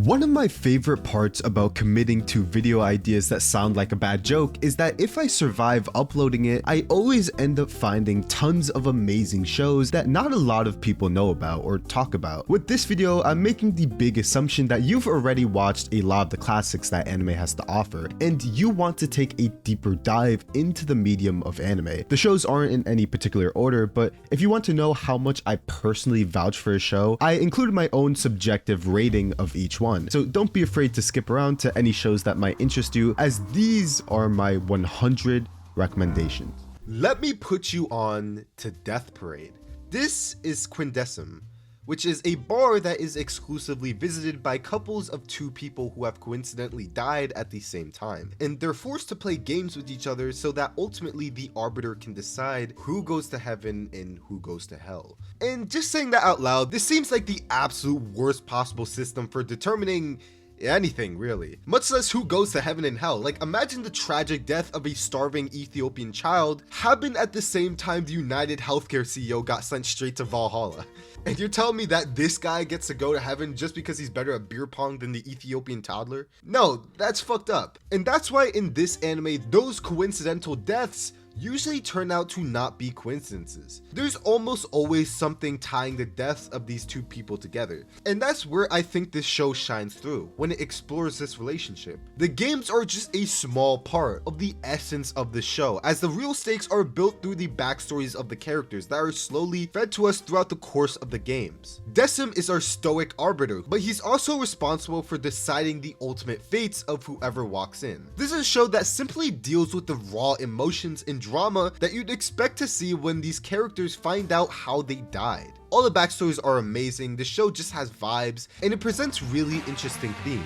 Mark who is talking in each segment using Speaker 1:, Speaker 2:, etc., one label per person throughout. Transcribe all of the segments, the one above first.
Speaker 1: One of my favorite parts about committing to video ideas that sound like a bad joke is that if I survive uploading it, I always end up finding tons of amazing shows that not a lot of people know about or talk about. With this video, I'm making the big assumption that you've already watched a lot of the classics that anime has to offer, and you want to take a deeper dive into the medium of anime. The shows aren't in any particular order, but if you want to know how much I personally vouch for a show, I included my own subjective rating of each one. So don't be afraid to skip around to any shows that might interest you, as these are my 100 recommendations. Let me put you on to Death Parade. This is Quindecim, which is a bar that is exclusively visited by couples of two people who have coincidentally died at the same time, and they're forced to play games with each other so that ultimately the arbiter can decide who goes to heaven and who goes to hell. And just saying that out loud, this seems like the absolute worst possible system for determining anything, really, much less who goes to heaven and hell. Like, imagine the tragic death of a starving Ethiopian child happened at the same time the United Healthcare CEO got sent straight to Valhalla. And you're telling me that this guy gets to go to heaven just because he's better at beer pong than the Ethiopian toddler? No, that's fucked up. And that's why in this anime, those coincidental deaths usually turn out to not be coincidences. There's almost always something tying the deaths of these two people together, and that's where I think this show shines through, when it explores this relationship. The games are just a small part of the essence of the show, as the real stakes are built through the backstories of the characters that are slowly fed to us throughout the course of the games. Decim is our stoic arbiter, but he's also responsible for deciding the ultimate fates of whoever walks in. This is a show that simply deals with the raw emotions and drama that you'd expect to see when these characters find out how they died. All the backstories are amazing, the show just has vibes, and it presents really interesting themes.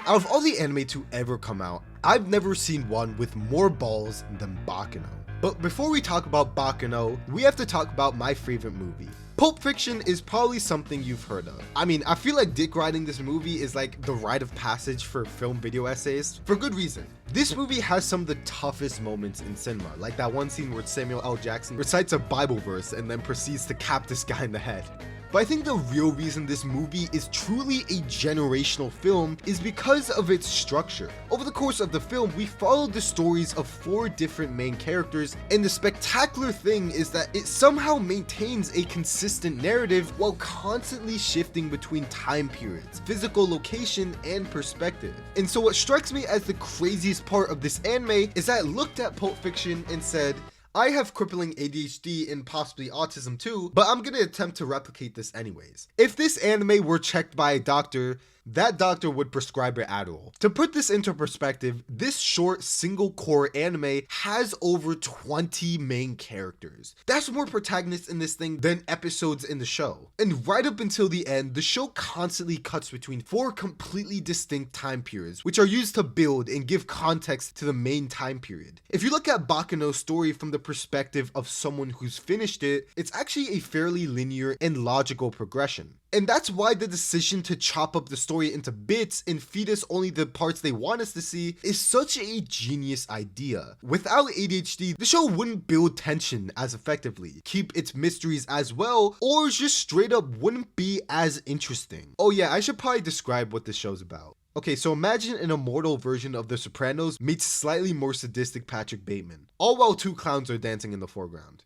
Speaker 1: Out of all the anime to ever come out, I've never seen one with more balls than Baccano. But before we talk about Baccano, we have to talk about my favorite movie. Pulp Fiction is probably something you've heard of. I mean, I feel like dick riding this movie is like the rite of passage for film video essays, for good reason. This movie has some of the toughest moments in cinema, like that one scene where Samuel L. Jackson recites a Bible verse and then proceeds to cap this guy in the head. But I think the real reason this movie is truly a generational film is because of its structure. Over the course of the film, we follow the stories of 4 different main characters, and the spectacular thing is that it somehow maintains a consistent narrative while constantly shifting between time periods, physical location, and perspective. And so what strikes me as the craziest part of this anime is that I looked at Pulp Fiction and said, I have crippling ADHD and possibly autism too, but I'm gonna attempt to replicate this anyways. If this anime were checked by a doctor, that doctor would prescribe it Adderall. To put this into perspective, this short single core anime has over 20 main characters. That's more protagonists in this thing than episodes in the show. And right up until the end, the show constantly cuts between 4 completely distinct time periods, which are used to build and give context to the main time period. If you look at Baccano's story from the perspective of someone who's finished it, it's actually a fairly linear and logical progression. And that's why the decision to chop up the story into bits and feed us only the parts they want us to see is such a genius idea. Without ADHD, the show wouldn't build tension as effectively, keep its mysteries as well, or just straight up wouldn't be as interesting. Oh yeah, I should probably describe what this show's about. Okay, so imagine an immortal version of The Sopranos meets slightly more sadistic Patrick Bateman, all while 2 clowns are dancing in the foreground.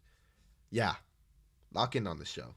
Speaker 1: Yeah, lock in on the show.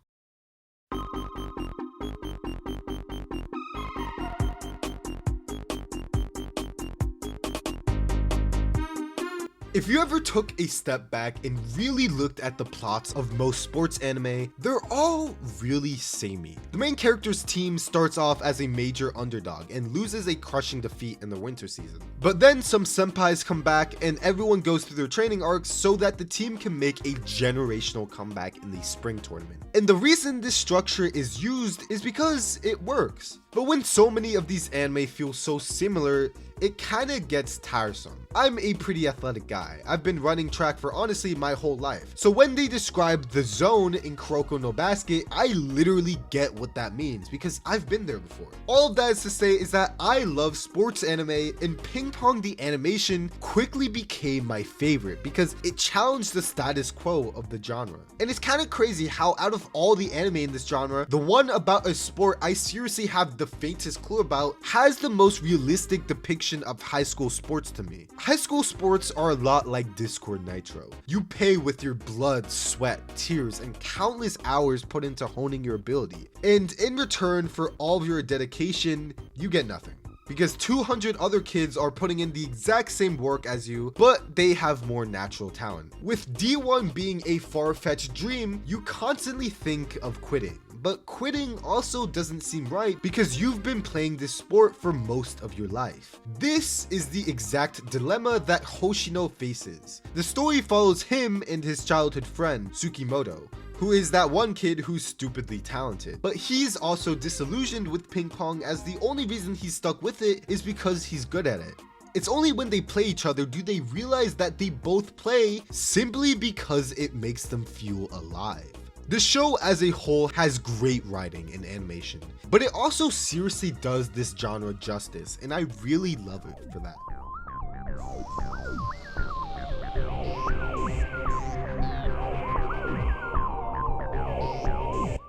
Speaker 1: If you ever took a step back and really looked at the plots of most sports anime, they're all really samey. The main character's team starts off as a major underdog and loses a crushing defeat in the winter season. But then some senpais come back and everyone goes through their training arcs so that the team can make a generational comeback in the spring tournament. And the reason this structure is used is because it works. But when so many of these anime feel so similar, it kinda gets tiresome. I'm a pretty athletic guy. I've been running track for honestly my whole life. So when they describe the zone in Kuroko no Basket, I literally get what that means because I've been there before. All of that is to say is that I love sports anime, and Ping Pong the animation quickly became my favorite because it challenged the status quo of the genre. And it's kind of crazy how out of all the anime in this genre, the one about a sport I seriously have the faintest clue about has the most realistic depiction of high school sports to me. High school sports are a lot like Discord Nitro. You pay with your blood, sweat, tears, and countless hours put into honing your ability. And in return for all of your dedication, you get nothing. Because 200 other kids are putting in the exact same work as you, but they have more natural talent. With D1 being a far-fetched dream, you constantly think of quitting. But quitting also doesn't seem right because you've been playing this sport for most of your life. This is the exact dilemma that Hoshino faces. The story follows him and his childhood friend, Tsukimoto, who is that one kid who's stupidly talented. But he's also disillusioned with ping pong, as the only reason he's stuck with it is because he's good at it. It's only when they play each other do they realize that they both play simply because it makes them feel alive. The show as a whole has great writing and animation, but it also seriously does this genre justice, and I really love it for that.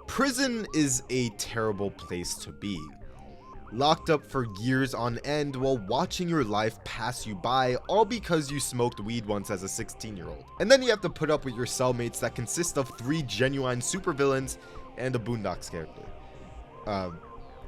Speaker 1: Prison is a terrible place to be. Locked up for years on end while watching your life pass you by, all because you smoked weed once as a 16-year-old. And then you have to put up with your cellmates that consist of 3 genuine supervillains and a Boondocks character.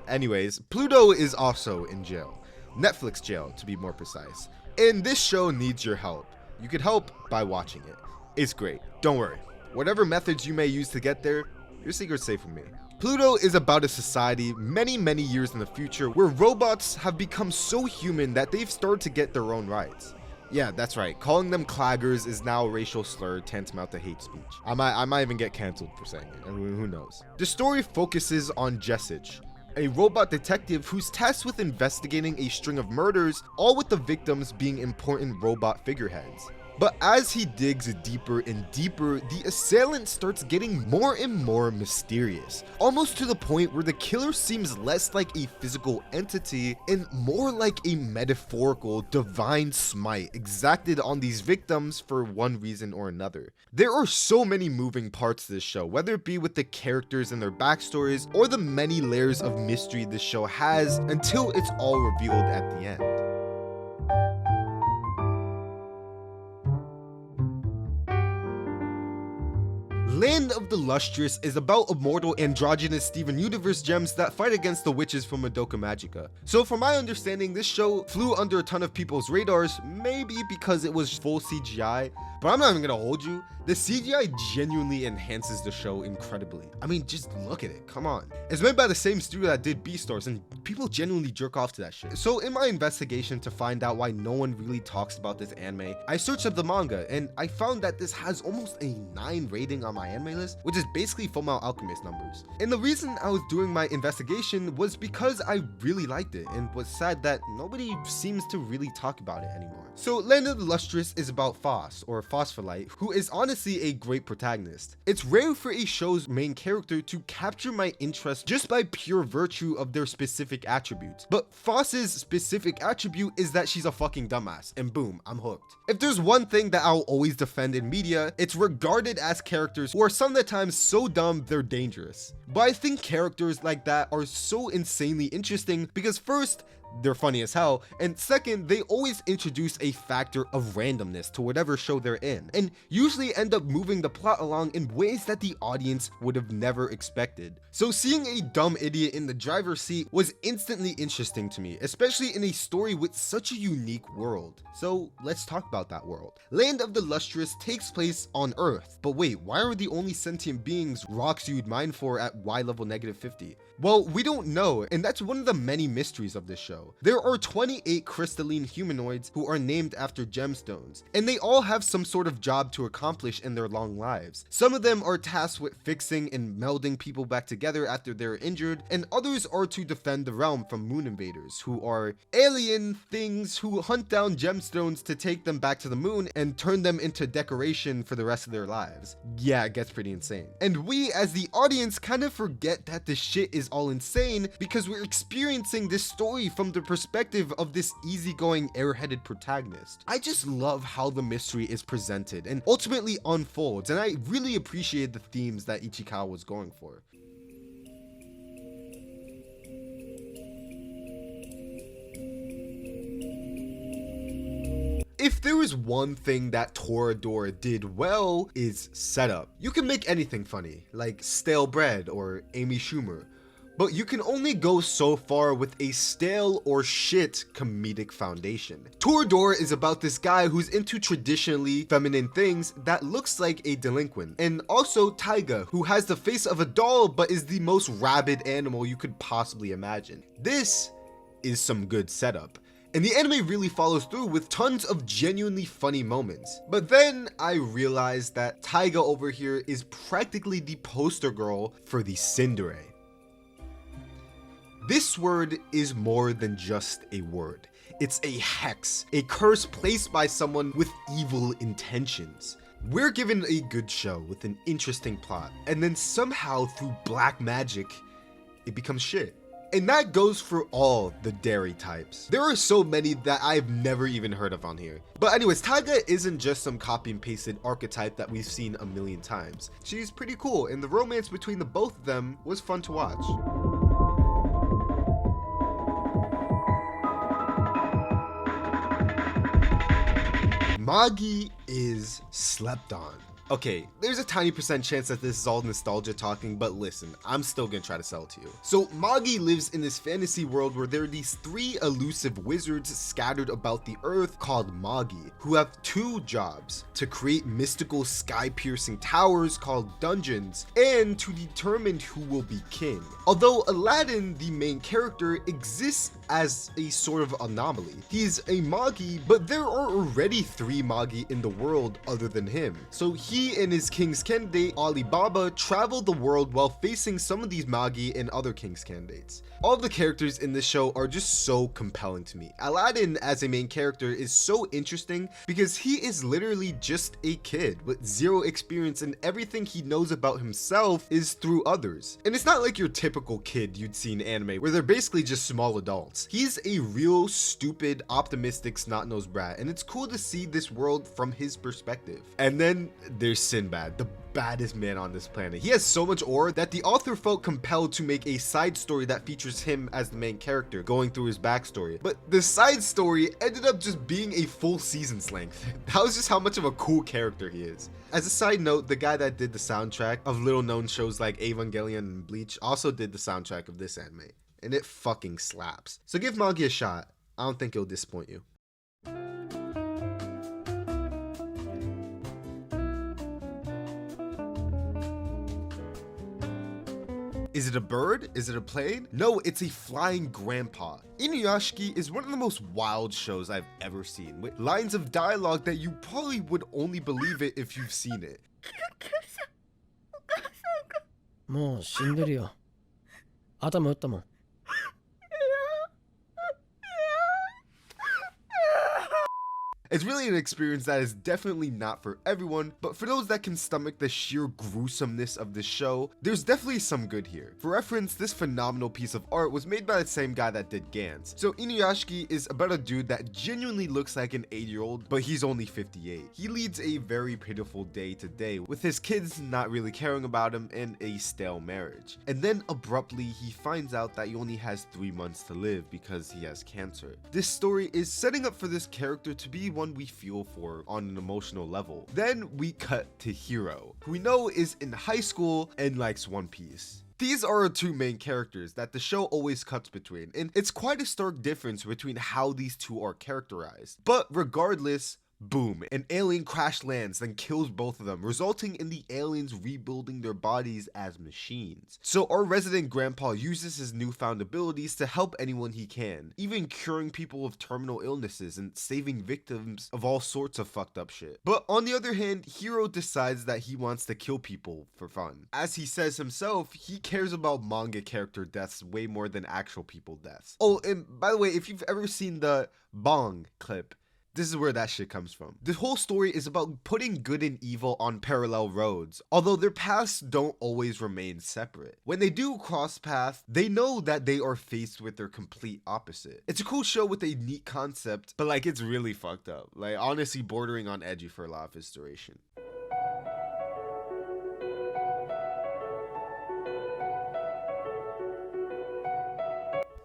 Speaker 1: Anyways, Pluto is also in jail. Netflix jail, to be more precise. And this show needs your help. You could help by watching it. It's great. Don't worry. Whatever methods you may use to get there, your secret's safe from me. Pluto is about a society many years in the future where robots have become so human that they've started to get their own rights. Yeah, that's right. Calling them claggers is now a racial slur tantamount to hate speech. I might even get canceled for saying it. I mean, who knows? The story focuses on Jessich, a robot detective who's tasked with investigating a string of murders, all with the victims being important robot figureheads. But as he digs deeper and deeper, the assailant starts getting more and more mysterious, almost to the point where the killer seems less like a physical entity and more like a metaphorical divine smite exacted on these victims for one reason or another. There are so many moving parts to this show, whether it be with the characters and their backstories or the many layers of mystery this show has, until it's all revealed at the end. Land of the Lustrous is about immortal androgynous Steven Universe gems that fight against the witches from Madoka Magica. So from my understanding, this show flew under a ton of people's radars, maybe because it was full CGI, but I'm not even gonna hold you. The CGI genuinely enhances the show incredibly. I mean, just look at it, come on. It's made by the same studio that did Beastars, and people genuinely jerk off to that shit. So in my investigation to find out why no one really talks about this anime, I searched up the manga, and I found that this has almost a 9 rating on my anime list, which is basically Fullmetal Alchemist numbers. And the reason I was doing my investigation was because I really liked it, and was sad that nobody seems to really talk about it anymore. So Land of the Lustrous is about Phos, or Phospholite, who is honestly a great protagonist. It's rare for a show's main character to capture my interest just by pure virtue of their specific attributes. But Phos's specific attribute is that she's a fucking dumbass, and boom, I'm hooked. If there's one thing that I'll always defend in media, it's regarded as characters who are sometimes so dumb they're dangerous. But I think characters like that are so insanely interesting because first, they're funny as hell, and second, they always introduce a factor of randomness to whatever show they're in, and usually end up moving the plot along in ways that the audience would have never expected. So seeing a dumb idiot in the driver's seat was instantly interesting to me, especially in a story with such a unique world. So let's talk about that world. Land of the Lustrous takes place on Earth, but wait, why are the only sentient beings rocks you'd mine for at Y level -50? Well, we don't know, and that's one of the many mysteries of this show. show. There are 28 crystalline humanoids who are named after gemstones, and they all have some sort of job to accomplish in their long lives. Some of them are tasked with fixing and melding people back together after they're injured, and others are to defend the realm from moon invaders, who are alien things who hunt down gemstones to take them back to the moon and turn them into decoration for the rest of their lives. Yeah, it gets pretty insane. And we as the audience kind of forget that this shit is all insane because we're experiencing this story from the perspective of this easygoing airheaded protagonist. I just love how the mystery is presented and ultimately unfolds, and I really appreciate the themes that Ichikawa was going for. If there is one thing that Toradora did well, is setup. You can make anything funny, like stale bread or Amy Schumer, but you can only go so far with a stale or shit comedic foundation. Toradora is about this guy who's into traditionally feminine things that looks like a delinquent, and also Taiga, who has the face of a doll but is the most rabid animal you could possibly imagine. This is some good setup. And the anime really follows through with tons of genuinely funny moments. But then I realized that Taiga over here is practically the poster girl for the tsundere. This word is more than just a word. It's a hex, a curse placed by someone with evil intentions. We're given a good show with an interesting plot, and then somehow through black magic, it becomes shit. And that goes for all the dairy types. There are so many that I've never even heard of on here. But anyways, Taiga isn't just some copy and pasted archetype that we've seen a million times. She's pretty cool, and the romance between the both of them was fun to watch. Magi is slept on. Okay, there's a tiny % chance that this is all nostalgia talking, but listen, I'm still gonna try to sell it to you. So Magi lives in this fantasy world where there are these 3 elusive wizards scattered about the earth called Magi, who have 2 jobs: to create mystical sky-piercing towers called dungeons, and to determine who will be king. Although Aladdin, the main character, exists as a sort of anomaly. He's a Magi, but there are already 3 Magi in the world other than him. So he and his king's candidate Alibaba travel the world while facing some of these Magi and other king's candidates. All of the characters in this show are just so compelling to me. Aladdin as a main character is so interesting because he is literally just a kid with 0 experience, and everything he knows about himself is through others. And it's not like your typical kid you'd see in anime where they're basically just small adults. He's a real stupid, optimistic, snot-nosed brat, and it's cool to see this world from his perspective. And then there's Sinbad, the baddest man on this planet. He has so much aura that the author felt compelled to make a side story that features him as the main character, going through his backstory. But the side story ended up just being a full season's length. That was just how much of a cool character he is. As a side note, the guy that did the soundtrack of little known shows like Evangelion and Bleach also did the soundtrack of this anime, and it fucking slaps. So give Magi a shot. I don't think it'll disappoint you. Is it a bird? Is it a plane? No, it's a flying grandpa. Inuyashiki is one of the most wild shows I've ever seen, with lines of dialogue that you probably would only believe it if you've seen it.
Speaker 2: もう死んでるよ。頭打ったもん。
Speaker 1: It's really an experience that is definitely not for everyone, but for those that can stomach the sheer gruesomeness of this show, there's definitely some good here. For reference, this phenomenal piece of art was made by the same guy that did Gantz. So Inuyashiki is about a dude that genuinely looks like an 8-year-old, but he's only 58. He leads a very pitiful day to day, with his kids not really caring about him and a stale marriage. And then abruptly, he finds out that he only has 3 months to live because he has cancer. This story is setting up for this character to be one we feel for on an emotional level. Then we cut to Hiro, who we know is in high school and likes One Piece. These are our 2 main characters that the show always cuts between, and it's quite a stark difference between how these 2 are characterized. But regardless, Boom, an alien crash lands, then kills both of them, resulting in the aliens rebuilding their bodies as machines. So our resident grandpa uses his newfound abilities to help anyone he can, even curing people with terminal illnesses and saving victims of all sorts of fucked up shit. But on the other hand, Hiro decides that he wants to kill people for fun. As he says himself, he cares about manga character deaths way more than actual people deaths. Oh, and by the way, if you've ever seen the Pong clip, this is where that shit comes from. The whole story is about putting good and evil on parallel roads, although their paths don't always remain separate. When they do cross paths, they know that they are faced with their complete opposite. It's a cool show with a neat concept, but like it's really fucked up. Like honestly bordering on edgy for a lot of its duration.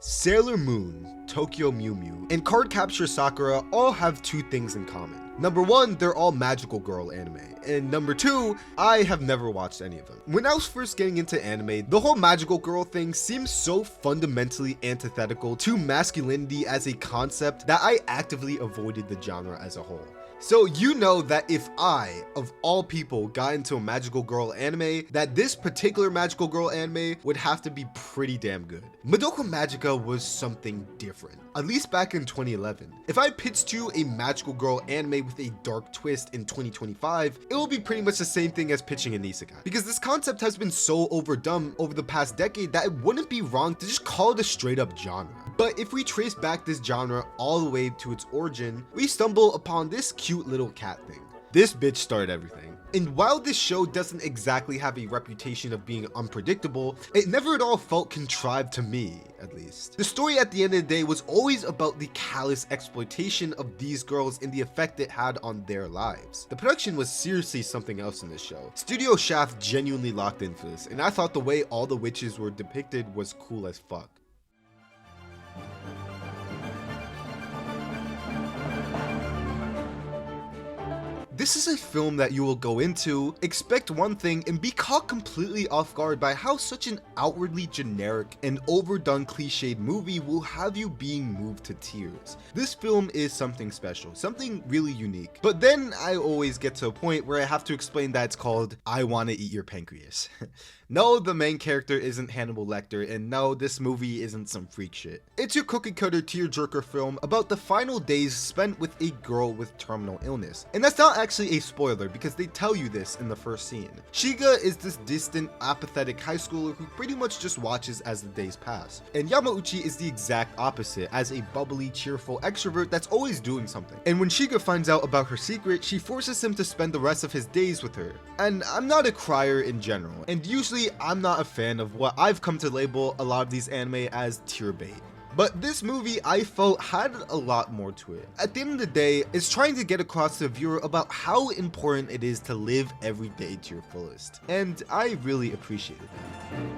Speaker 1: Sailor Moon, Tokyo Mew Mew, and Card Capture Sakura all have two things in common. Number one, they're all magical girl anime. And number two, I have never watched any of them. When I was first getting into anime, the whole magical girl thing seems so fundamentally antithetical to masculinity as a concept that I actively avoided the genre as a whole. So you know that if I, of all people, got into a magical girl anime, that this particular magical girl anime would have to be pretty damn good. Madoka Magica was something different, at least back in 2011. If I pitched you a magical girl anime with a dark twist in 2025, it will be pretty much the same thing as pitching an isekai. Because this concept has been so overdone over the past decade that it wouldn't be wrong to just call it a straight up genre. But if we trace back this genre all the way to its origin, we stumble upon this cute little cat thing. This bitch started everything. And while this show doesn't exactly have a reputation of being unpredictable, it never at all felt contrived to me, at least. The story at the end of the day was always about the callous exploitation of these girls and the effect it had on their lives. The production was seriously something else in this show. Studio Shaft genuinely locked in for this, and I thought the way all the witches were depicted was cool as fuck. This is a film that you will go into, expect one thing, and be caught completely off guard by how such an outwardly generic and overdone cliched movie will have you being moved to tears. This film is something special, something really unique. But then I always get to a point where I have to explain that it's called I Wanna Eat Your Pancreas. No, the main character isn't Hannibal Lecter, and no, this movie isn't some freak shit. It's your cookie cutter tearjerker film about the final days spent with a girl with terminal illness. And that's not actually a spoiler because they tell you this in the first scene. Shiga is this distant, apathetic high schooler who pretty much just watches as the days pass. And Yamauchi is the exact opposite, as a bubbly, cheerful extrovert that's always doing something. And when Shiga finds out about her secret, she forces him to spend the rest of his days with her. And I'm not a crier in general, and usually I'm not a fan of what I've come to label a lot of these anime as tear bait. But this movie I felt had a lot more to it. At the end of the day, it's trying to get across to the viewer about how important it is to live every day to your fullest. And I really appreciated that.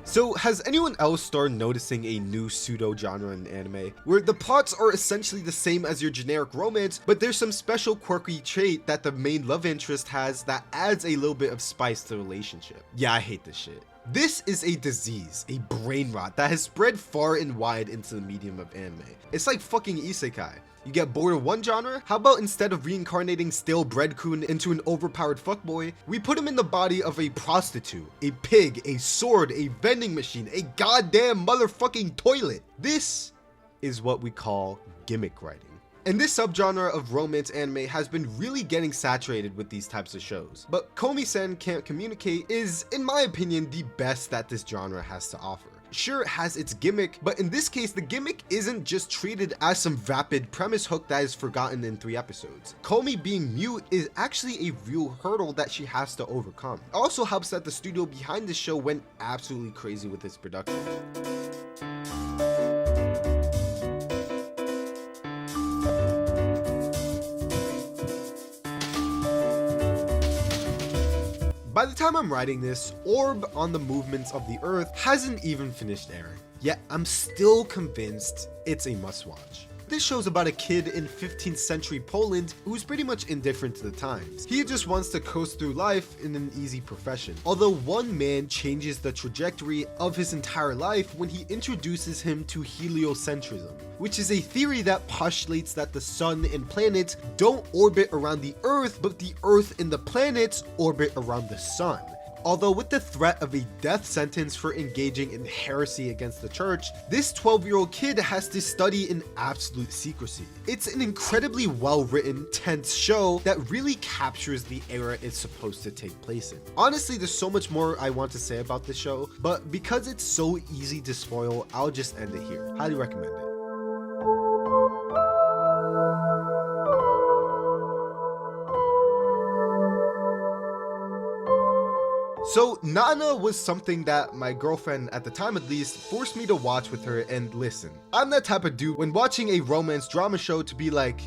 Speaker 1: So has anyone else started noticing a new pseudo-genre in anime, where the plots are essentially the same as your generic romance, but there's some special quirky trait that the main love interest has that adds a little bit of spice to the relationship? Yeah, I hate this shit. This is a disease, a brain rot that has spread far and wide into the medium of anime. It's like fucking isekai. You get bored of one genre? How about instead of reincarnating stale breadcoon into an overpowered fuckboy, we put him in the body of a prostitute, a pig, a sword, a vending machine, a goddamn motherfucking toilet. This is what we call gimmick writing. And this subgenre of romance anime has been really getting saturated with these types of shows. But Komi-sen Can't Communicate is, in my opinion, the best that this genre has to offer. Sure, it has its gimmick, but in this case, the gimmick isn't just treated as some vapid premise hook that is forgotten in 3 episodes. Komi being mute is actually a real hurdle that she has to overcome. It also helps that the studio behind this show went absolutely crazy with its production. By the time I'm writing this, Orb on the Movements of the Earth hasn't even finished airing, yet I'm still convinced it's a must-watch. this show's about a kid in 15th century Poland who's pretty much indifferent to the times. He just wants to coast through life in an easy profession. Although one man changes the trajectory of his entire life when he introduces him to heliocentrism, which is a theory that postulates that the sun and planets don't orbit around the Earth, but the Earth and the planets orbit around the sun. Although with the threat of a death sentence for engaging in heresy against the church, this 12-year-old kid has to study in absolute secrecy. It's an incredibly well-written, tense show that really captures the era it's supposed to take place in. Honestly, there's so much more I want to say about this show, but because it's so easy to spoil, I'll just end it here. Highly recommend it. So Nana was something that my girlfriend, at the time at least, forced me to watch with her. And listen, I'm that type of dude when watching a romance drama show to be like,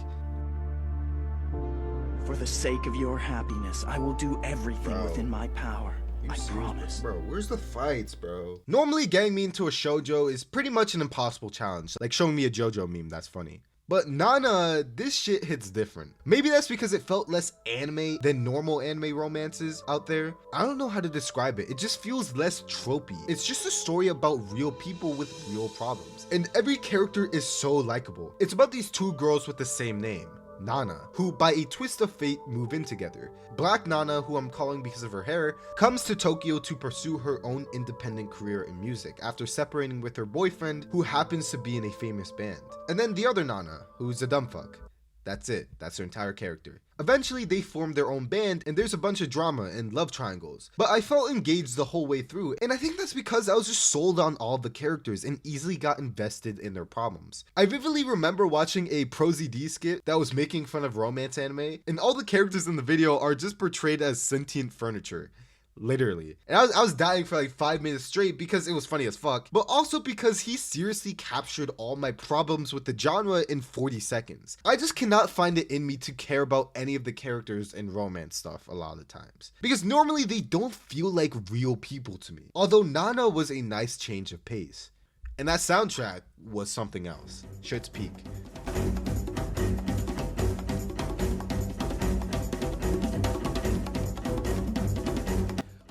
Speaker 3: for the sake of your happiness, I will do everything within my power. I promise.
Speaker 1: Bro, where's the fights, bro? Normally getting me into a shoujo is pretty much an impossible challenge, like showing me a JoJo meme that's funny. But Nana, this shit hits different. Maybe that's because it felt less anime than normal anime romances out there. I don't know how to describe it. It just feels less tropey. It's just a story about real people with real problems. And every character is so likable. It's about these two girls with the same name, Nana, who by a twist of fate move in together. Black Nana, who I'm calling because of her hair, comes to Tokyo to pursue her own independent career in music after separating with her boyfriend, who happens to be in a famous band. And then the other Nana, who's a dumb fuck. That's it. That's her entire character. Eventually, they form their own band, and there's a bunch of drama and love triangles. But I felt engaged the whole way through, and I think that's because I was just sold on all the characters and easily got invested in their problems. I vividly remember watching a ProZD skit that was making fun of romance anime, and all the characters in the video are just portrayed as sentient furniture. Literally. And I was dying for like 5 minutes straight because it was funny as fuck, but also because he seriously captured all my problems with the genre in 40 seconds. I just cannot find it in me to care about any of the characters in romance stuff a lot of the times, because normally they don't feel like real people to me. Although Nana was a nice change of pace. And that soundtrack was something else. Shit's peak.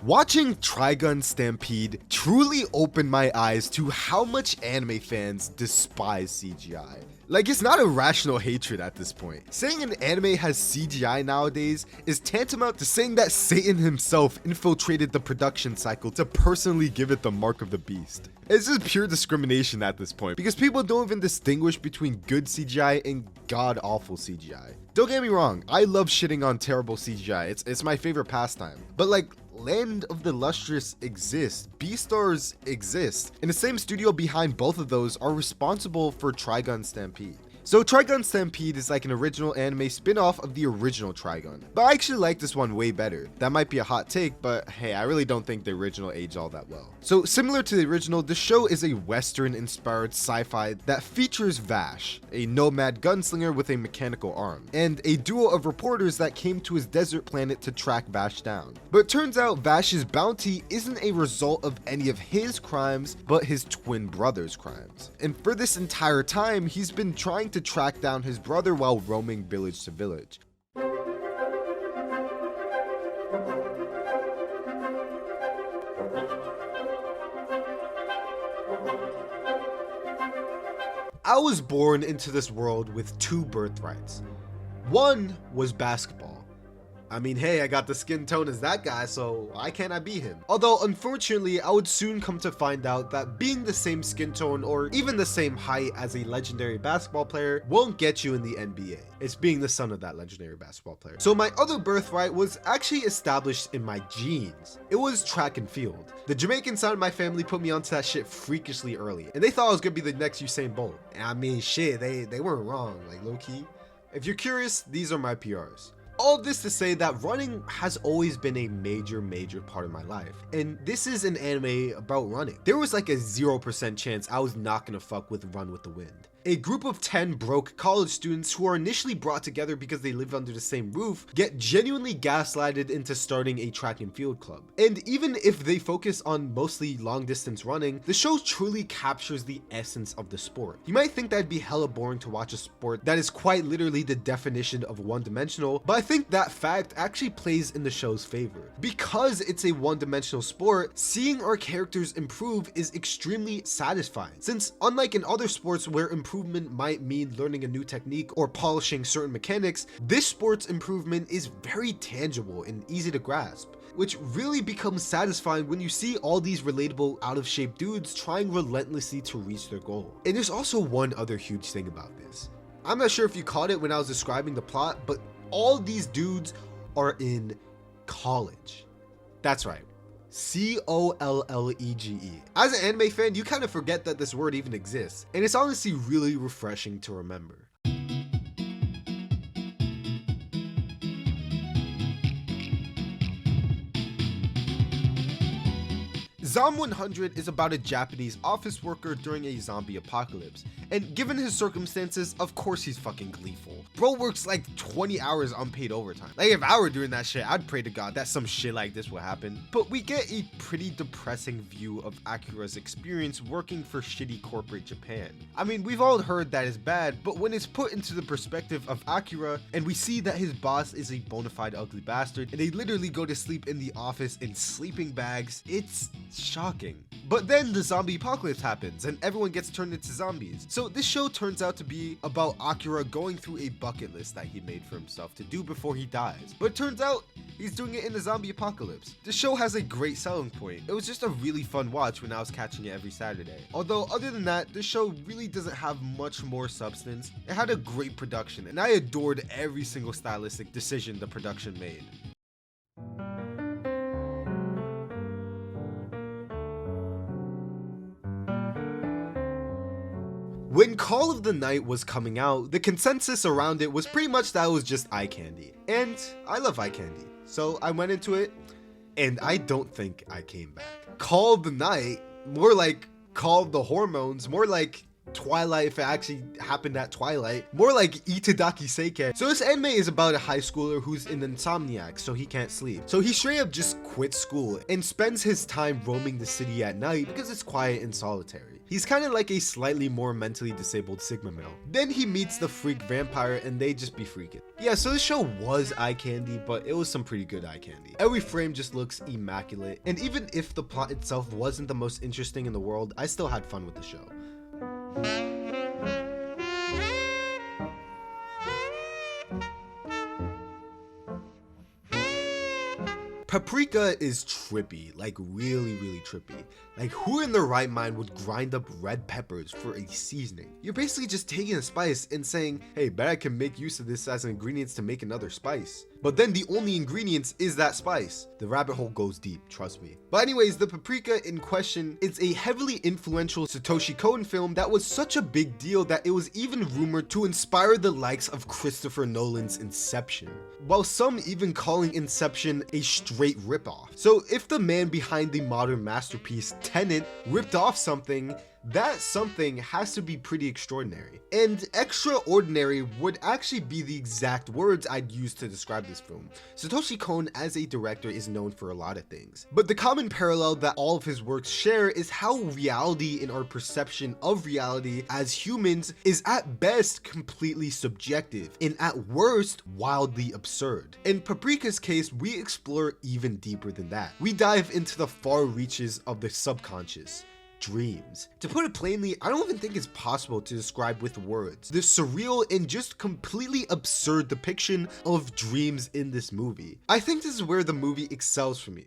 Speaker 1: Watching Trigun Stampede truly opened my eyes to how much anime fans despise CGI. Like, it's not a rational hatred at this point. Saying an anime has CGI nowadays is tantamount to saying that Satan himself infiltrated the production cycle to personally give it the mark of the beast. It's just pure discrimination at this point, because people don't even distinguish between good CGI and god-awful CGI. Don't get me wrong, I love shitting on terrible CGI, it's my favorite pastime. But like, Land of the Lustrous exists, Beastars exist, and the same studio behind both of those are responsible for Trigun Stampede. So Trigun Stampede is like an original anime spin-off of the original Trigun, but I actually like this one way better. That might be a hot take, but hey, I really don't think the original aged all that well. So similar to the original, the show is a Western-inspired sci-fi that features Vash, a nomad gunslinger with a mechanical arm, and a duo of reporters that came to his desert planet to track Vash down. But it turns out Vash's bounty isn't a result of any of his crimes, but his twin brother's crimes. And for this entire time, he's been trying to track down his brother while roaming village to village. I was born into this world with two birthrights. One was basketball. I mean, hey, I got the skin tone as that guy, so why can't I be him? Although, unfortunately, I would soon come to find out that being the same skin tone or even the same height as a legendary basketball player won't get you in the NBA. It's being the son of that legendary basketball player. So my other birthright was actually established in my genes. It was track and field. The Jamaican side of my family put me onto that shit freakishly early, and they thought I was gonna be the next Usain Bolt. And I mean, shit, they weren't wrong, like low-key. If you're curious, these are my PRs. All of this to say that running has always been a major part of my life, and this is an anime about running. There was like a 0% chance I was not gonna fuck with Run with the Wind. A group of 10 broke college students who are initially brought together because they live under the same roof get genuinely gaslighted into starting a track and field club. And even if they focus on mostly long distance running, the show truly captures the essence of the sport. You might think that'd be hella boring to watch a sport that is quite literally the definition of one-dimensional, but I think that fact actually plays in the show's favor. Because it's a one-dimensional sport, seeing our characters improve is extremely satisfying, since unlike in other sports where improvement might mean learning a new technique or polishing certain mechanics, this sport's improvement is very tangible and easy to grasp, which really becomes satisfying when you see all these relatable out-of-shape dudes trying relentlessly to reach their goal. And there's also one other huge thing about this. I'm not sure if you caught it when I was describing the plot, but all these dudes are in college. That's right. College. As an anime fan, you kind of forget that this word even exists, and it's honestly really refreshing to remember. Zom 100 is about a Japanese office worker during a zombie apocalypse, and given his circumstances, of course he's fucking gleeful. Bro works like 20 hours unpaid overtime. Like if I were doing that shit, I'd pray to God that some shit like this will happen. But we get a pretty depressing view of Akira's experience working for shitty corporate Japan. I mean, we've all heard that is bad, but when it's put into the perspective of Akira, and we see that his boss is a bona fide ugly bastard, and they literally go to sleep in the office in sleeping bags, it's shocking. But then the zombie apocalypse happens and everyone gets turned into zombies. So this show turns out to be about Akira going through a bucket list that he made for himself to do before he dies. But it turns out he's doing it in the zombie apocalypse. The show has a great selling point. It was just a really fun watch when I was catching it every Saturday. Although other than that, the show really doesn't have much more substance. It had a great production and I adored every single stylistic decision the production made. When Call of the Night was coming out, the consensus around it was pretty much that it was just eye candy. And I love eye candy. So I went into it, and I don't think I came back. Call of the Night, more like Call of the Hormones, more like Twilight if it actually happened at Twilight, more like Itadaki Seike. So this anime is about a high schooler who's an insomniac, so he can't sleep. So he straight up just quits school and spends his time roaming the city at night because it's quiet and solitary. He's kind of like a slightly more mentally disabled Sigma male. Then he meets the freak vampire and they just be freaking. Yeah, so this show was eye candy, but it was some pretty good eye candy. Every frame just looks immaculate, and even if the plot itself wasn't the most interesting in the world, I still had fun with the show. Paprika is trippy, like really trippy. Like who in their right mind would grind up red peppers for a seasoning? You're basically just taking a spice and saying, hey, bet I can make use of this as ingredients to make another spice. But then the only ingredients is that spice. The rabbit hole goes deep, trust me. But anyways, the Paprika in question is a heavily influential Satoshi Kon film that was such a big deal that it was even rumored to inspire the likes of Christopher Nolan's Inception, while some even calling Inception a straight ripoff. So if the man behind the modern masterpiece Tenet ripped off something, that something has to be pretty extraordinary. And extraordinary would actually be the exact words I'd use to describe this film. Satoshi Kon as a director is known for a lot of things, but the common parallel that all of his works share is how reality and our perception of reality as humans is at best completely subjective and at worst wildly absurd. In Paprika's case, we explore even deeper than that. We dive into the far reaches of the subconscious. Dreams. To put it plainly, I don't even think it's possible to describe with words the surreal and just completely absurd depiction of dreams in this movie. I think this is where the movie excels for me.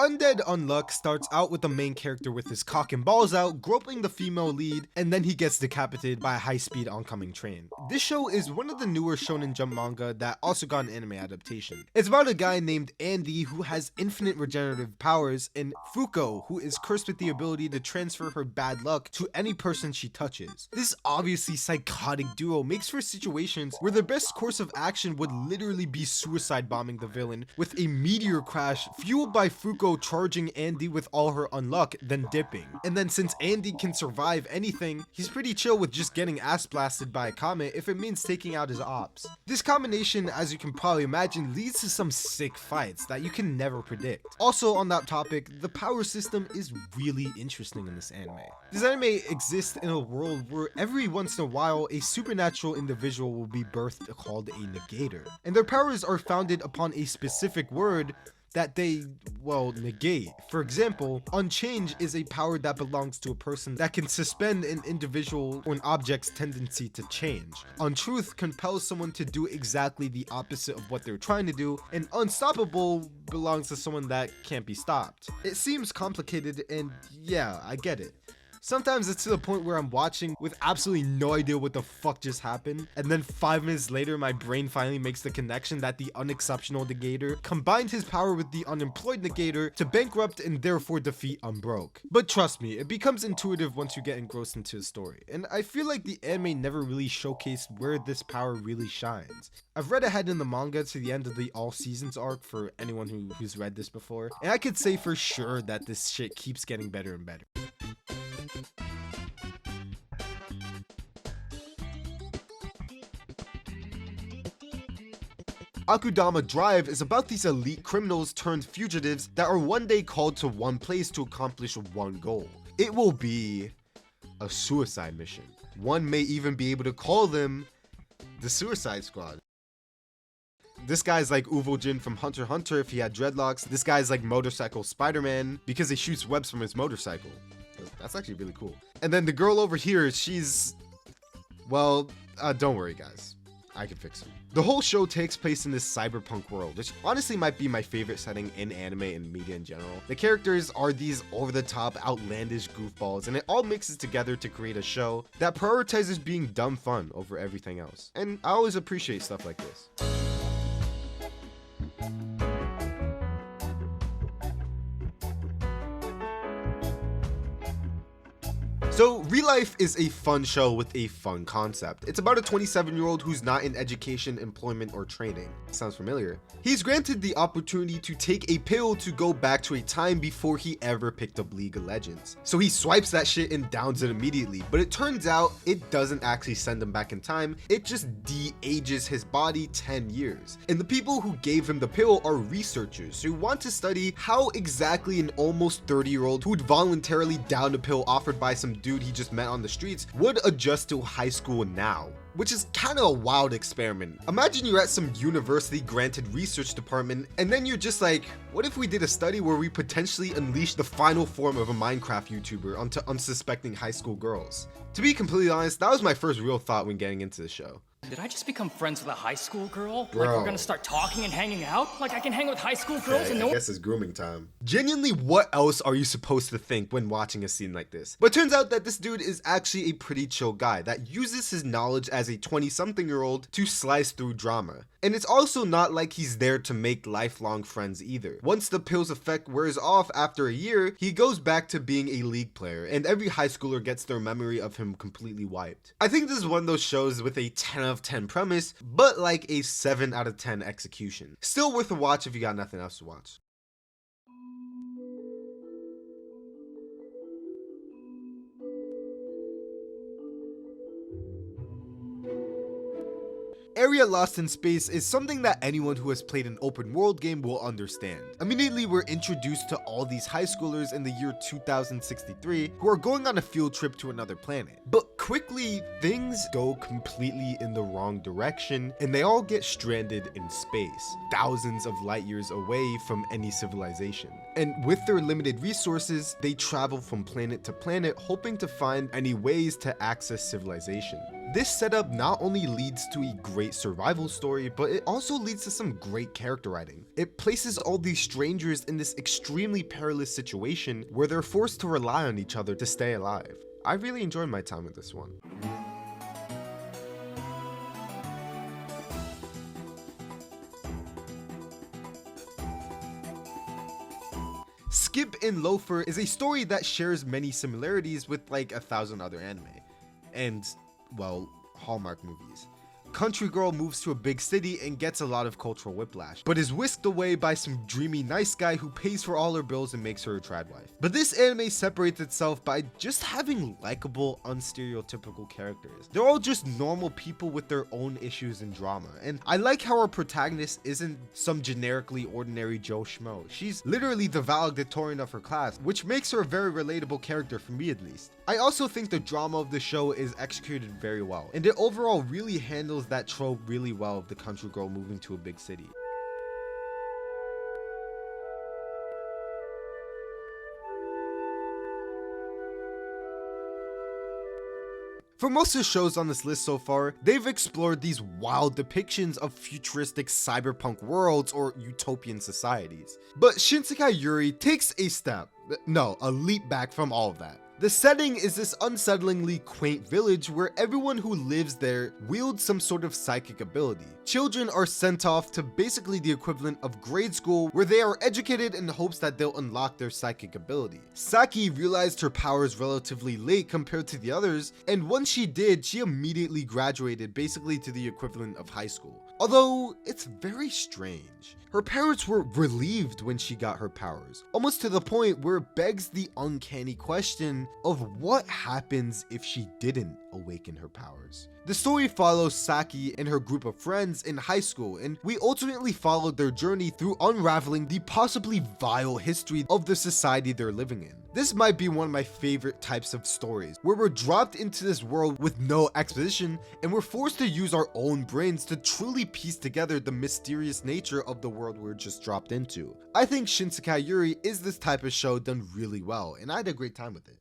Speaker 1: Undead Unluck starts out with the main character with his cock and balls out, groping the female lead, and then he gets decapitated by a high-speed oncoming train. This show is one of the newer Shonen Jump manga that also got an anime adaptation. It's about a guy named Andy who has infinite regenerative powers, and Fuko, who is cursed with the ability to transfer her bad luck to any person she touches. This obviously psychotic duo makes for situations where their best course of action would literally be suicide bombing the villain with a meteor crash fueled by Fuko charging Andy with all her unluck, then dipping. And then since Andy can survive anything, he's pretty chill with just getting ass blasted by a comet if it means taking out his ops. This combination, as you can probably imagine, leads to some sick fights that you can never predict. Also on that topic, the power system is really interesting in this anime. This anime exists in a world where every once in a while a supernatural individual will be birthed called a negator, and their powers are founded upon a specific word that they, well, negate. For example, Unchange is a power that belongs to a person that can suspend an individual or an object's tendency to change. Untruth compels someone to do exactly the opposite of what they're trying to do, and Unstoppable belongs to someone that can't be stopped. It seems complicated, and yeah, I get it. Sometimes it's to the point where I'm watching with absolutely no idea what the fuck just happened, and then 5 minutes later my brain finally makes the connection that the unexceptional negator combined his power with the unemployed negator to bankrupt and therefore defeat Unbroke. But trust me, it becomes intuitive once you get engrossed into the story, and I feel like the anime never really showcased where this power really shines. I've read ahead in the manga to the end of the All Seasons arc for anyone who's read this before, and I could say for sure that this shit keeps getting better and better. Akudama Drive is about these elite criminals turned fugitives that are one day called to one place to accomplish one goal. It will be a suicide mission. One may even be able to call them the Suicide Squad. This guy's like Uvojin from Hunter x Hunter if he had dreadlocks. This guy's like Motorcycle Spider-Man because he shoots webs from his motorcycle. That's actually really cool. And then the girl over here, she's... well, don't worry guys. I can fix her. The whole show takes place in this cyberpunk world, which honestly might be my favorite setting in anime and media in general. The characters are these over-the-top, outlandish goofballs, and it all mixes together to create a show that prioritizes being dumb fun over everything else. And I always appreciate stuff like this. So, ReLife is a fun show with a fun concept. It's about a 27-year-old who's not in education, employment, or training. Sounds familiar? He's granted the opportunity to take a pill to go back to a time before he ever picked up League of Legends. So he swipes that shit and downs it immediately, but it turns out it doesn't actually send him back in time, it just de-ages his body 10 years. And the people who gave him the pill are researchers who want to study how exactly an almost 30-year-old who'd voluntarily down a pill offered by some dude he just met on the streets would adjust to high school now. Which is kind of a wild experiment. Imagine you're at some university granted research department and then you're just like, what if we did a study where we potentially unleash the final form of a Minecraft YouTuber onto unsuspecting high school girls? To be completely honest, that was my first real thought when getting into the show.
Speaker 4: Did I just become friends with a high school girl?
Speaker 1: Bro.
Speaker 4: Like we're gonna start talking and hanging out? Like I can hang with high school girls and no
Speaker 1: I guess it's grooming time. Genuinely, what else are you supposed to think when watching a scene like this? But it turns out that this dude is actually a pretty chill guy that uses his knowledge as a 20-something-year-old to slice through drama. And it's also not like he's there to make lifelong friends either. Once the pill's effect wears off after a year, he goes back to being a League player, and every high schooler gets their memory of him completely wiped. I think this is one of those shows with a 10 out of 10 premise, but like a 7 out of 10 execution. Still worth a watch if you got nothing else to watch. Aria Lost in Space is something that anyone who has played an open world game will understand. Immediately we're introduced to all these high schoolers in the year 2063 who are going on a field trip to another planet. But quickly things go completely in the wrong direction and they all get stranded in space, thousands of light years away from any civilization. And with their limited resources, they travel from planet to planet hoping to find any ways to access civilization. This setup not only leads to a great survival story, but it also leads to some great character writing. It places all these strangers in this extremely perilous situation where they're forced to rely on each other to stay alive. I really enjoyed my time with this one. Skip and Loafer is a story that shares many similarities with like 1,000 other anime and, well, Hallmark movies. Country girl moves to a big city and gets a lot of cultural whiplash, but is whisked away by some dreamy nice guy who pays for all her bills and makes her a trad wife. But this anime separates itself by just having likable, unstereotypical characters. They're all just normal people with their own issues and drama, and I like how our protagonist isn't some generically ordinary Joe Schmo. She's literally the valedictorian of her class, which makes her a very relatable character for me at least. I also think the drama of the show is executed very well, and it overall really handles that trope really well of the country girl moving to a big city. For most of the shows on this list so far, they've explored these wild depictions of futuristic cyberpunk worlds or utopian societies. But Shinsekai Yuri takes a leap back from all of that. The setting is this unsettlingly quaint village where everyone who lives there wields some sort of psychic ability. Children are sent off to basically the equivalent of grade school, where they are educated in hopes that they'll unlock their psychic ability. Saiki realized her powers relatively late compared to the others, and once she did, she immediately graduated basically to the equivalent of high school. Although, it's very strange. Her parents were relieved when she got her powers, almost to the point where it begs the uncanny question of what happens if she didn't awaken her powers. The story follows Saki and her group of friends in high school, and we ultimately followed their journey through unraveling the possibly vile history of the society they're living in. This might be one of my favorite types of stories, where we're dropped into this world with no exposition, and we're forced to use our own brains to truly piece together the mysterious nature of the world we're just dropped into. I think Shinsekai Yuri is this type of show done really well, and I had a great time with it.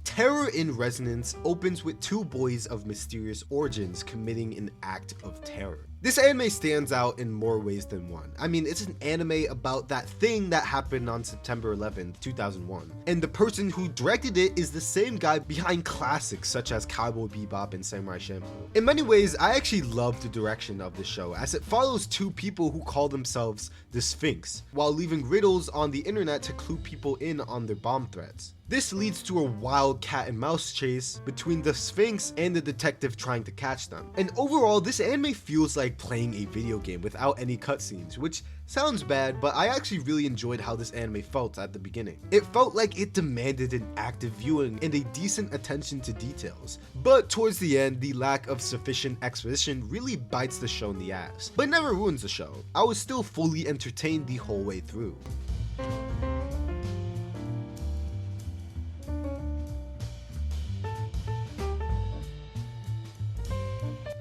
Speaker 1: Terror in Resonance opens with two boys of mysterious origins committing an act of terror. This anime stands out in more ways than one. I mean, it's an anime about that thing that happened on September 11th, 2001. And the person who directed it is the same guy behind classics such as Cowboy Bebop and Samurai Champloo. In many ways, I actually love the direction of the show, as it follows two people who call themselves the Sphinx, while leaving riddles on the internet to clue people in on their bomb threats. This leads to a wild cat and mouse chase between the Sphinx and the detective trying to catch them. And overall, this anime feels like playing a video game without any cutscenes, which sounds bad, but I actually really enjoyed how this anime felt at the beginning. It felt like it demanded an active viewing and a decent attention to details. But towards the end, the lack of sufficient exposition really bites the show in the ass, but never ruins the show. I was still fully entertained the whole way through.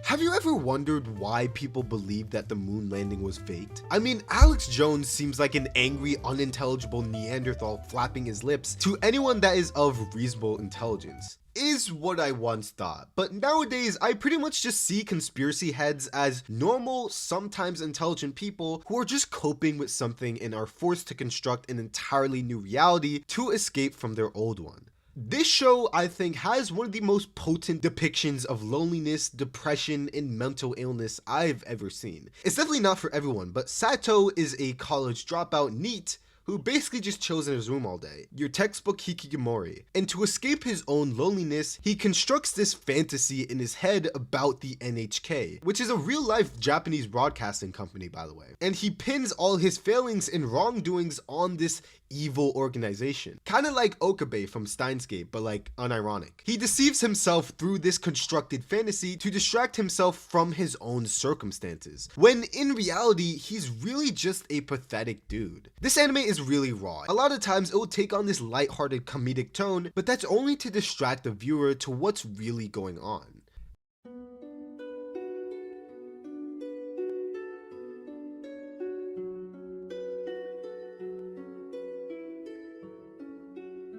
Speaker 1: Have you ever wondered why people believe that the moon landing was faked? I mean, Alex Jones seems like an angry, unintelligible Neanderthal flapping his lips to anyone that is of reasonable intelligence. Is what I once thought, but nowadays I pretty much just see conspiracy heads as normal, sometimes intelligent people who are just coping with something and are forced to construct an entirely new reality to escape from their old one. This show, I think, has one of the most potent depictions of loneliness, depression, and mental illness I've ever seen. It's definitely not for everyone, but Sato is a college dropout NEET who basically just chills in his room all day, your textbook hikikomori. And to escape his own loneliness, he constructs this fantasy in his head about the NHK, which is a real-life Japanese broadcasting company, by the way. And he pins all his failings and wrongdoings on this evil organization. Kinda like Okabe from Steins Gate, but like unironic. He deceives himself through this constructed fantasy to distract himself from his own circumstances, when in reality, he's really just a pathetic dude. This anime is really raw. A lot of times it will take on this lighthearted comedic tone, but that's only to distract the viewer to what's really going on.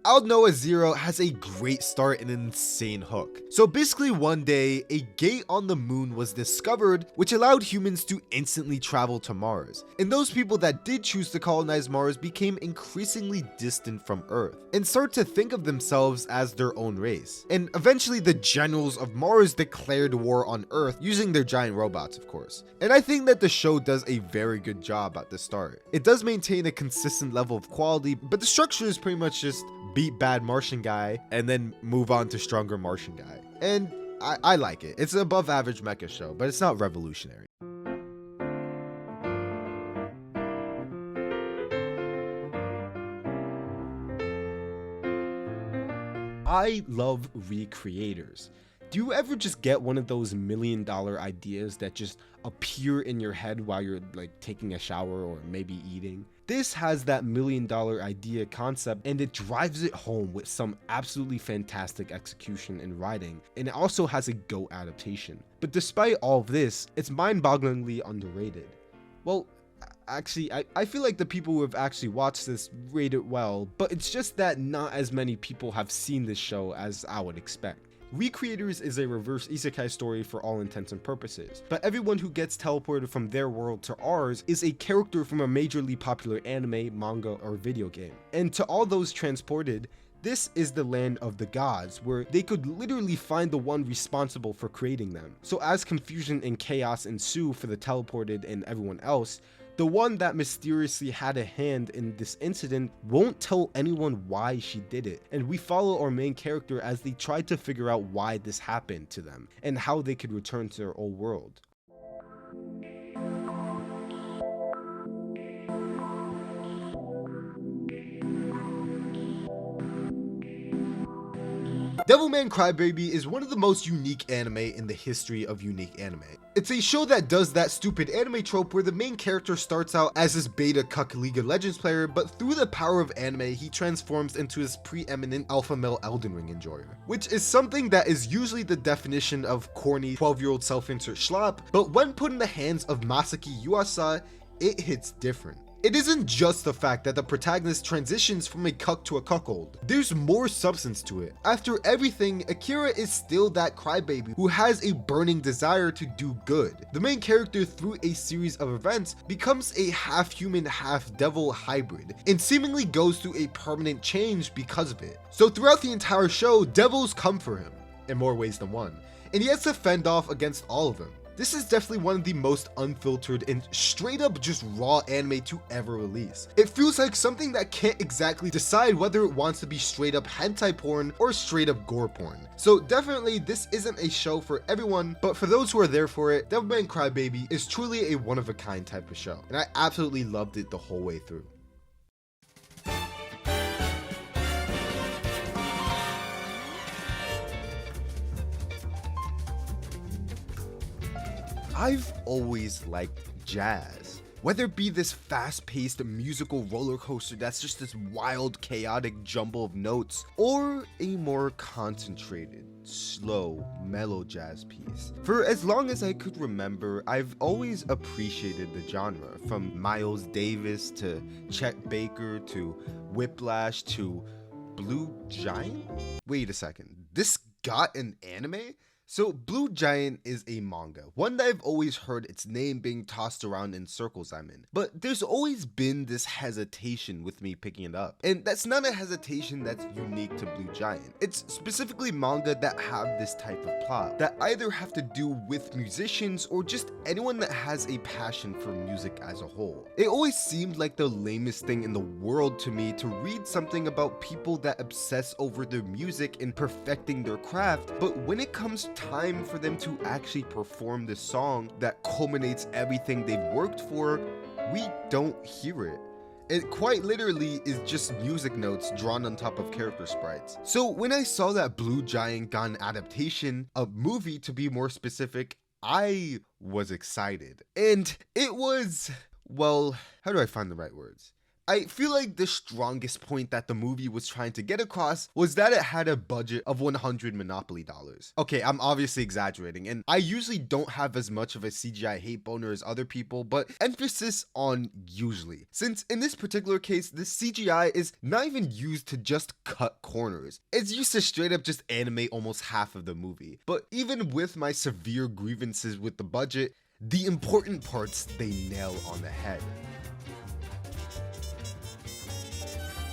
Speaker 1: Aldnoah Zero has a great start and an insane hook. So basically one day, a gate on the moon was discovered which allowed humans to instantly travel to Mars. And those people that did choose to colonize Mars became increasingly distant from Earth and start to think of themselves as their own race. And eventually the generals of Mars declared war on Earth using their giant robots, of course. And I think that the show does a very good job at the start. It does maintain a consistent level of quality, but the structure is pretty much just beat bad Martian guy and then move on to stronger Martian guy. And I like it. It's an above average mecha show, but it's not revolutionary. I love recreators. Do you ever just get one of those $1 million ideas that just appear in your head while you're like taking a shower or maybe eating? This has that $1 million idea concept, and it drives it home with some absolutely fantastic execution and writing, and it also has a GOAT adaptation. But despite all of this, it's mind-bogglingly underrated. Well, actually, I feel like the people who have actually watched this rate it well, but it's just that not as many people have seen this show as I would expect. Recreators is a reverse isekai story for all intents and purposes, but everyone who gets teleported from their world to ours is a character from a majorly popular anime, manga, or video game. And to all those transported, this is the land of the gods, where they could literally find the one responsible for creating them. So as confusion and chaos ensue for the teleported and everyone else, the one that mysteriously had a hand in this incident won't tell anyone why she did it, and we follow our main character as they try to figure out why this happened to them and how they could return to their old world. Devilman Crybaby is one of the most unique anime in the history of unique anime. It's a show that does that stupid anime trope where the main character starts out as this beta cuck League of Legends player, but through the power of anime, he transforms into his preeminent alpha male Elden Ring enjoyer, which is something that is usually the definition of corny 12-year-old self-insert schlop, but when put in the hands of Masaki Yuasa, it hits different. It isn't just the fact that the protagonist transitions from a cuck to a cuckold. There's more substance to it. After everything, Akira is still that crybaby who has a burning desire to do good. The main character, through a series of events, becomes a half-human, half-devil hybrid, and seemingly goes through a permanent change because of it. So throughout the entire show, devils come for him, in more ways than one, and he has to fend off against all of them. This is definitely one of the most unfiltered and straight up just raw anime to ever release. It feels like something that can't exactly decide whether it wants to be straight up hentai porn or straight up gore porn. So definitely this isn't a show for everyone, but for those who are there for it, Devilman Crybaby is truly a one of a kind type of show, and I absolutely loved it the whole way through. I've always liked jazz. Whether it be this fast-paced musical roller coaster that's just this wild, chaotic jumble of notes, or a more concentrated, slow, mellow jazz piece. For as long as I could remember, I've always appreciated the genre, from Miles Davis to Chet Baker to Whiplash to Blue Giant? Wait a second, this got an anime? So Blue Giant is a manga, one that I've always heard its name being tossed around in circles I'm in, but there's always been this hesitation with me picking it up, and that's not a hesitation that's unique to Blue Giant. It's specifically manga that have this type of plot, that either have to do with musicians or just anyone that has a passion for music as a whole. It always seemed like the lamest thing in the world to me to read something about people that obsess over their music and perfecting their craft, but when it comes time for them to actually perform the song that culminates everything they've worked for, we don't hear it. It quite literally is just music notes drawn on top of character sprites. So when I saw that Blue Giant got an adaptation, a movie to be more specific, I was excited. And it was, well, how do I find the right words? I feel like the strongest point that the movie was trying to get across was that it had a budget of 100 Monopoly dollars. Okay, I'm obviously exaggerating, and I usually don't have as much of a CGI hate boner as other people, but emphasis on usually, since in this particular case, the CGI is not even used to just cut corners. It's used to straight up just animate almost half of the movie. But even with my severe grievances with the budget, the important parts they nail on the head.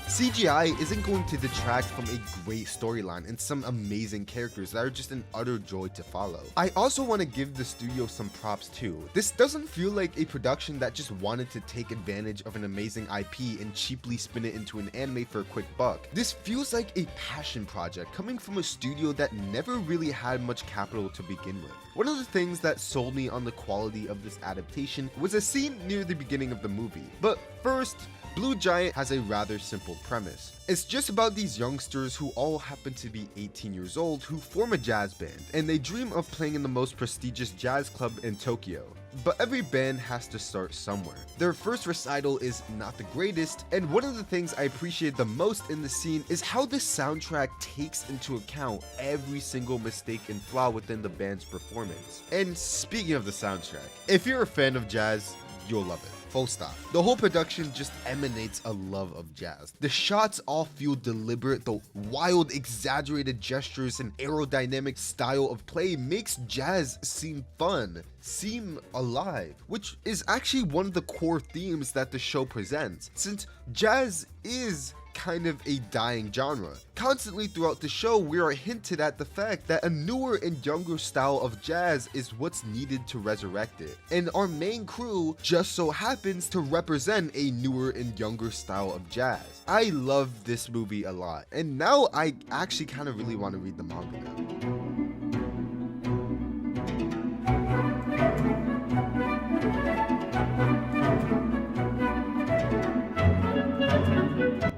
Speaker 1: CGI isn't going to detract from a great storyline and some amazing characters that are just an utter joy to follow. I also want to give the studio some props too. This doesn't feel like a production that just wanted to take advantage of an amazing IP and cheaply spin it into an anime for a quick buck. This feels like a passion project coming from a studio that never really had much capital to begin with. One of the things that sold me on the quality of this adaptation was a scene near the beginning of the movie. But first, Blue Giant has a rather simple premise. It's just about these youngsters who all happen to be 18 years old who form a jazz band, and they dream of playing in the most prestigious jazz club in Tokyo. But every band has to start somewhere. Their first recital is not the greatest, and one of the things I appreciate the most in the scene is how the soundtrack takes into account every single mistake and flaw within the band's performance. And speaking of the soundtrack, if you're a fan of jazz, you'll love it. Full stop. The whole production just emanates a love of jazz. The shots all feel deliberate, the wild, exaggerated gestures and aerodynamic style of play makes jazz seem fun, seem alive, which is actually one of the core themes that the show presents, since jazz is kind of a dying genre. Constantly throughout the show, we are hinted at the fact that a newer and younger style of jazz is what's needed to resurrect it. And our main crew just so happens to represent a newer and younger style of jazz. I love this movie a lot, and now I actually kind of really want to read the manga now.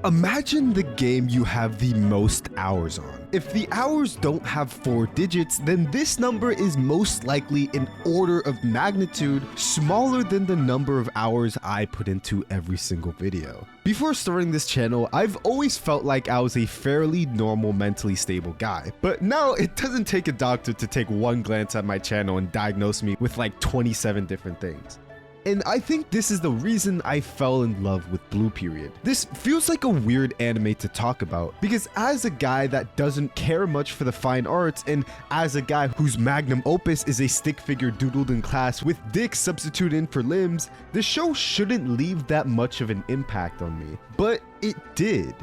Speaker 1: Imagine the game you have the most hours on. If the hours don't have 4 digits, then this number is most likely an order of magnitude smaller than the number of hours I put into every single video. Before starting this channel, I've always felt like I was a fairly normal, mentally stable guy, but now it doesn't take a doctor to take one glance at my channel and diagnose me with like 27 different things. And I think this is the reason I fell in love with Blue Period. This feels like a weird anime to talk about, because as a guy that doesn't care much for the fine arts, and as a guy whose magnum opus is a stick figure doodled in class with dicks substituted in for limbs, the show shouldn't leave that much of an impact on me. But it did.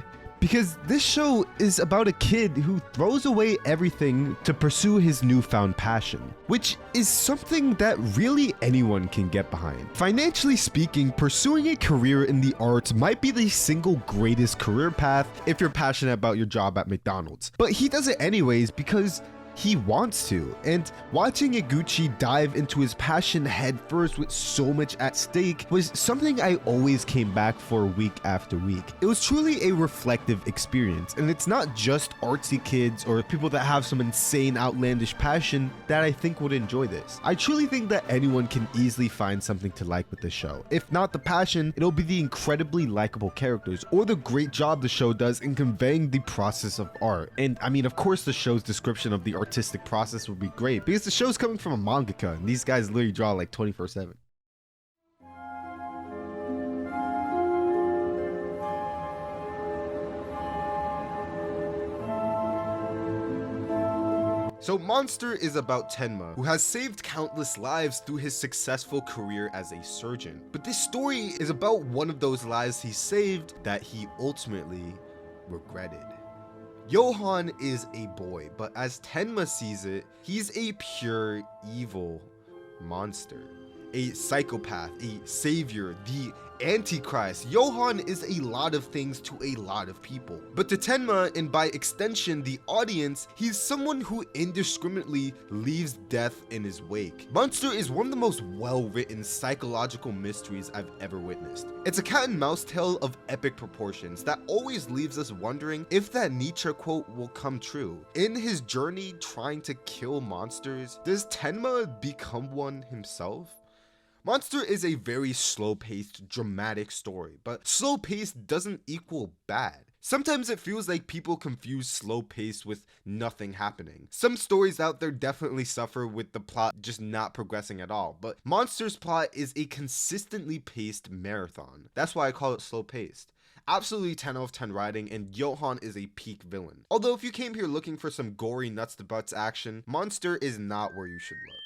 Speaker 1: Because this show is about a kid who throws away everything to pursue his newfound passion, which is something that really anyone can get behind. Financially speaking, pursuing a career in the arts might be the single greatest career path if you're passionate about your job at McDonald's. But he does it anyways because he wants to, and watching Iguchi dive into his passion head first with so much at stake was something I always came back for week after week. It was truly a reflective experience, and it's not just artsy kids or people that have some insane outlandish passion that I think would enjoy this. I truly think that anyone can easily find something to like with the show. If not the passion, it'll be the incredibly likable characters or the great job the show does in conveying the process of art. And I mean, of course, the show's description of the artistic process would be great because the show's coming from a mangaka and these guys literally draw like 24/7. So Monster is about Tenma, who has saved countless lives through his successful career as a surgeon. But this story is about one of those lives he saved that he ultimately regretted. Johan is a boy, but as Tenma sees it, he's a pure evil monster. A psychopath, a savior, the Antichrist. Johan is a lot of things to a lot of people. But to Tenma, and by extension the audience, he's someone who indiscriminately leaves death in his wake. Monster is one of the most well-written psychological mysteries I've ever witnessed. It's a cat and mouse tale of epic proportions that always leaves us wondering if that Nietzsche quote will come true. In his journey trying to kill monsters, does Tenma become one himself? Monster is a very slow-paced, dramatic story, but slow-paced doesn't equal bad. Sometimes it feels like people confuse slow pace with nothing happening. Some stories out there definitely suffer with the plot just not progressing at all, but Monster's plot is a consistently paced marathon. That's why I call it slow paced. Absolutely 10 out of 10 writing, and Johan is a peak villain. Although if you came here looking for some gory nuts to butts action, Monster is not where you should look.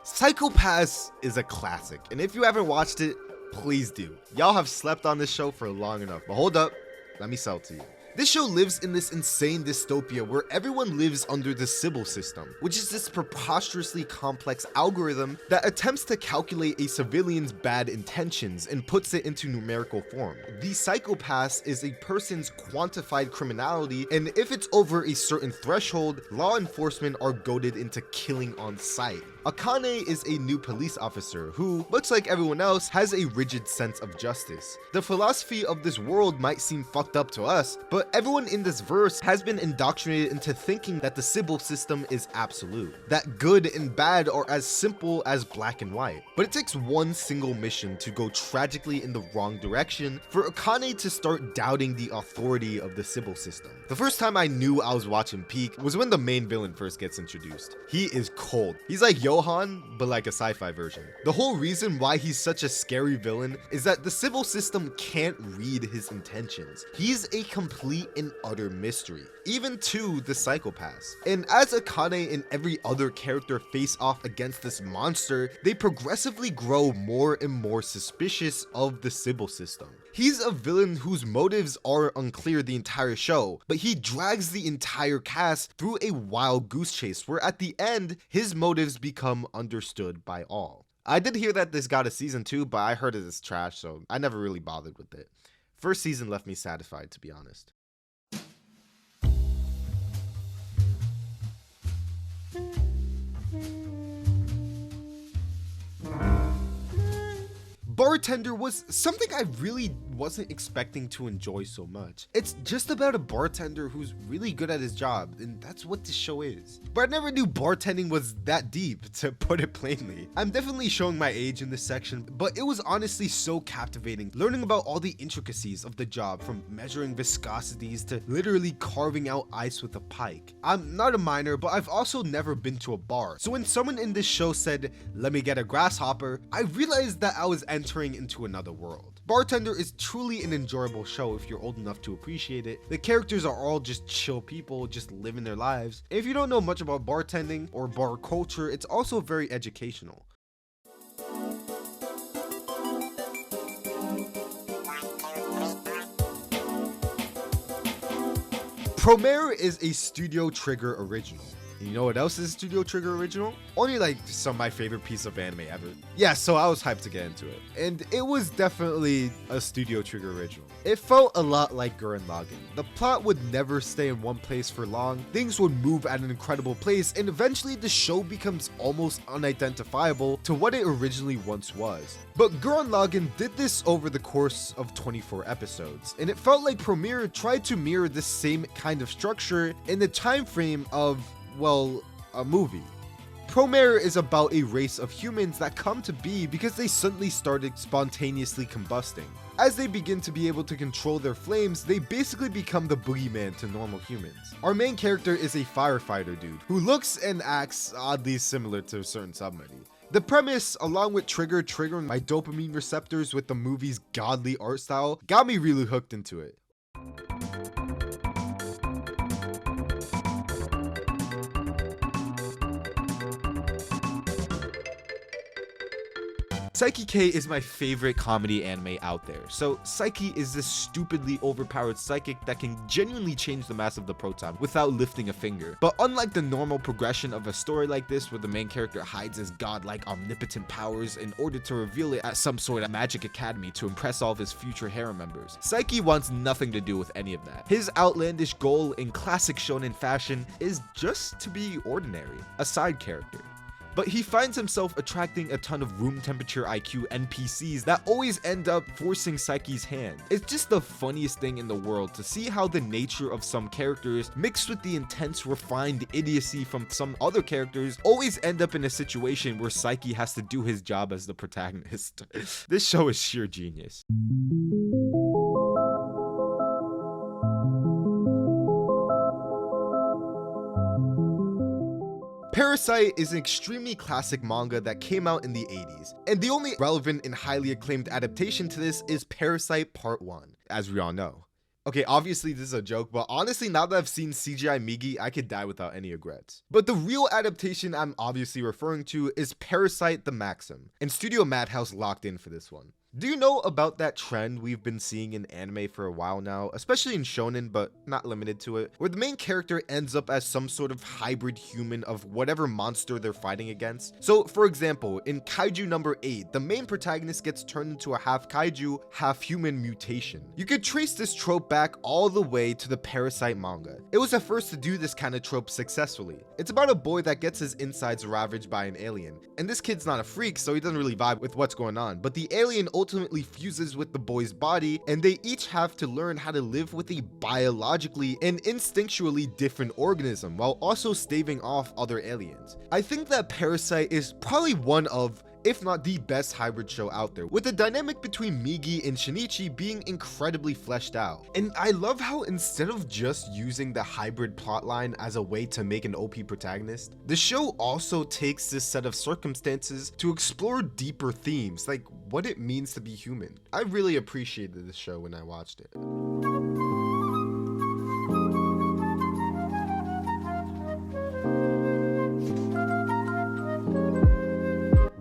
Speaker 1: Psycho Pass is a classic, and if you haven't watched it, please do. Y'all have slept on this show for long enough, but hold up, let me sell it to you. This show lives in this insane dystopia where everyone lives under the Sybil system, which is this preposterously complex algorithm that attempts to calculate a civilian's bad intentions and puts it into numerical form. The psychopath is a person's quantified criminality, and if it's over a certain threshold, law enforcement are goaded into killing on sight. Akane is a new police officer who, much like everyone else, has a rigid sense of justice. The philosophy of this world might seem fucked up to us, but everyone in this verse has been indoctrinated into thinking that the Sybil system is absolute, that good and bad are as simple as black and white. But it takes one single mission to go tragically in the wrong direction for Akane to start doubting the authority of the Sybil system. The first time I knew I was watching peak was when the main villain first gets introduced. He is cold. He's like Johan, but like a sci-fi version. The whole reason why he's such a scary villain is that the Sybil system can't read his intentions. He's a complete and utter mystery, even to the psychopaths. And as Akane and every other character face off against this monster, they progressively grow more and more suspicious of the Sybil system. He's a villain whose motives are unclear the entire show, but he drags the entire cast through a wild goose chase where at the end, his motives become understood by all. I did hear that this got a season 2, but I heard it is trash, so I never really bothered with it. First season left me satisfied, to be honest. Bartender was something I really wasn't expecting to enjoy so much. It's just about a bartender who's really good at his job, and that's what this show is. But I never knew bartending was that deep, to put it plainly. I'm definitely showing my age in this section, but it was honestly so captivating, learning about all the intricacies of the job, from measuring viscosities to literally carving out ice with a pike. I'm not a miner, but I've also never been to a bar, so when someone in this show said, "Let me get a grasshopper," I realized that I was entering into another world. Bartender is truly an enjoyable show if you're old enough to appreciate it. The characters are all just chill people, just living their lives. And if you don't know much about bartending or bar culture, it's also very educational. Promare is a Studio Trigger original. And you know what else is a Studio Trigger original? Only like some of my favorite piece of anime ever. Yeah, so I was hyped to get into it. And it was definitely a Studio Trigger original. It felt a lot like Gurren Lagann. The plot would never stay in one place for long. Things would move at an incredible pace, and eventually the show becomes almost unidentifiable to what it originally once was. But Gurren Lagann did this over the course of 24 episodes, and it felt like Promare tried to mirror this same kind of structure in the time frame of, well, a movie. Promare is about a race of humans that come to be because they suddenly started spontaneously combusting. As they begin to be able to control their flames, they basically become the boogeyman to normal humans. Our main character is a firefighter dude who looks and acts oddly similar to certain somebody. The premise, along with triggering my dopamine receptors with the movie's godly art style, got me really hooked into it. Saiki K is my favorite comedy anime out there. So Saiki is this stupidly overpowered psychic that can genuinely change the mass of the proton without lifting a finger. But unlike the normal progression of a story like this where the main character hides his godlike omnipotent powers in order to reveal it at some sort of magic academy to impress all of his future harem members, Saiki wants nothing to do with any of that. His outlandish goal in classic shonen fashion is just to be ordinary, a side character.
Speaker 5: but he finds himself attracting a ton of room temperature IQ NPCs that always end up forcing Saiki's hand. It's just the funniest thing in the world to see how the nature of some characters mixed with the intense refined idiocy from some other characters always end up in a situation where Saiki has to do his job as the protagonist. This show is sheer genius. Parasyte is an extremely classic manga that came out in the 80s, and the only relevant and highly acclaimed adaptation to this is Parasyte Part 1, as we all know. Okay, obviously this is a joke, but honestly, now that I've seen CGI Migi, I could die without any regrets. But the real adaptation I'm obviously referring to is Parasyte the Maxim, and Studio Madhouse locked in for this one. Do you know about that trend we've been seeing in anime for a while now, especially in shonen, but not limited to it, where the main character ends up as some sort of hybrid human of whatever monster they're fighting against? So, for example, in Kaiju number 8, the main protagonist gets turned into a half kaiju, half human mutation. You could trace this trope back all the way to the Parasyte manga. It was the first to do this kind of trope successfully. It's about a boy that gets his insides ravaged by an alien, and this kid's not a freak, so he doesn't really vibe with what's going on, but the alien ultimately fuses with the boy's body, and they each have to learn how to live with a biologically and instinctually different organism while also staving off other aliens. I think that Parasyte is probably one of, if not the best hybrid show out there, with the dynamic between Migi and Shinichi being incredibly fleshed out. And I love how instead of just using the hybrid plotline as a way to make an OP protagonist, the show also takes this set of circumstances to explore deeper themes, like what it means to be human. I really appreciated this show when I watched it.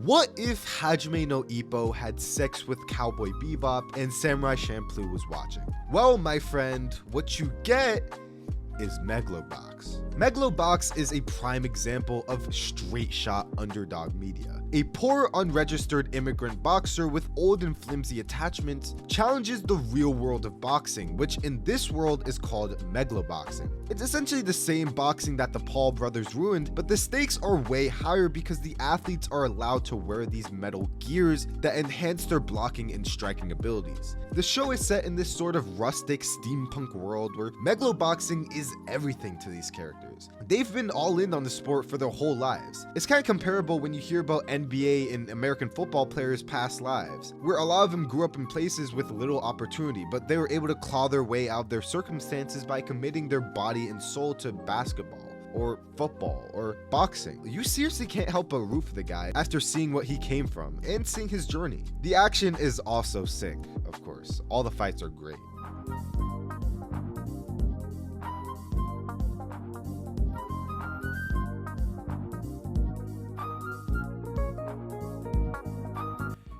Speaker 5: What if Hajime no Ippo had sex with Cowboy Bebop and Samurai Champloo was watching? Well, my friend, what you get is Megalo Box. Megalo Box is a prime example of straight shot underdog media. A poor unregistered immigrant boxer with old and flimsy attachments challenges the real world of boxing, which in this world is called Megalo Boxing. It's essentially the same boxing that the Paul brothers ruined, but the stakes are way higher because the athletes are allowed to wear these metal gears that enhance their blocking and striking abilities. The show is set in this sort of rustic steampunk world where Megalo Boxing is everything to these characters. They've been all in on the sport for their whole lives. It's kind of comparable when you hear about NBA and American football players' past lives, where a lot of them grew up in places with little opportunity, but they were able to claw their way out of their circumstances by committing their body and soul to basketball, or football, or boxing. You seriously can't help but root for the guy after seeing what he came from and seeing his journey. The action is also sick, of course. All the fights are great.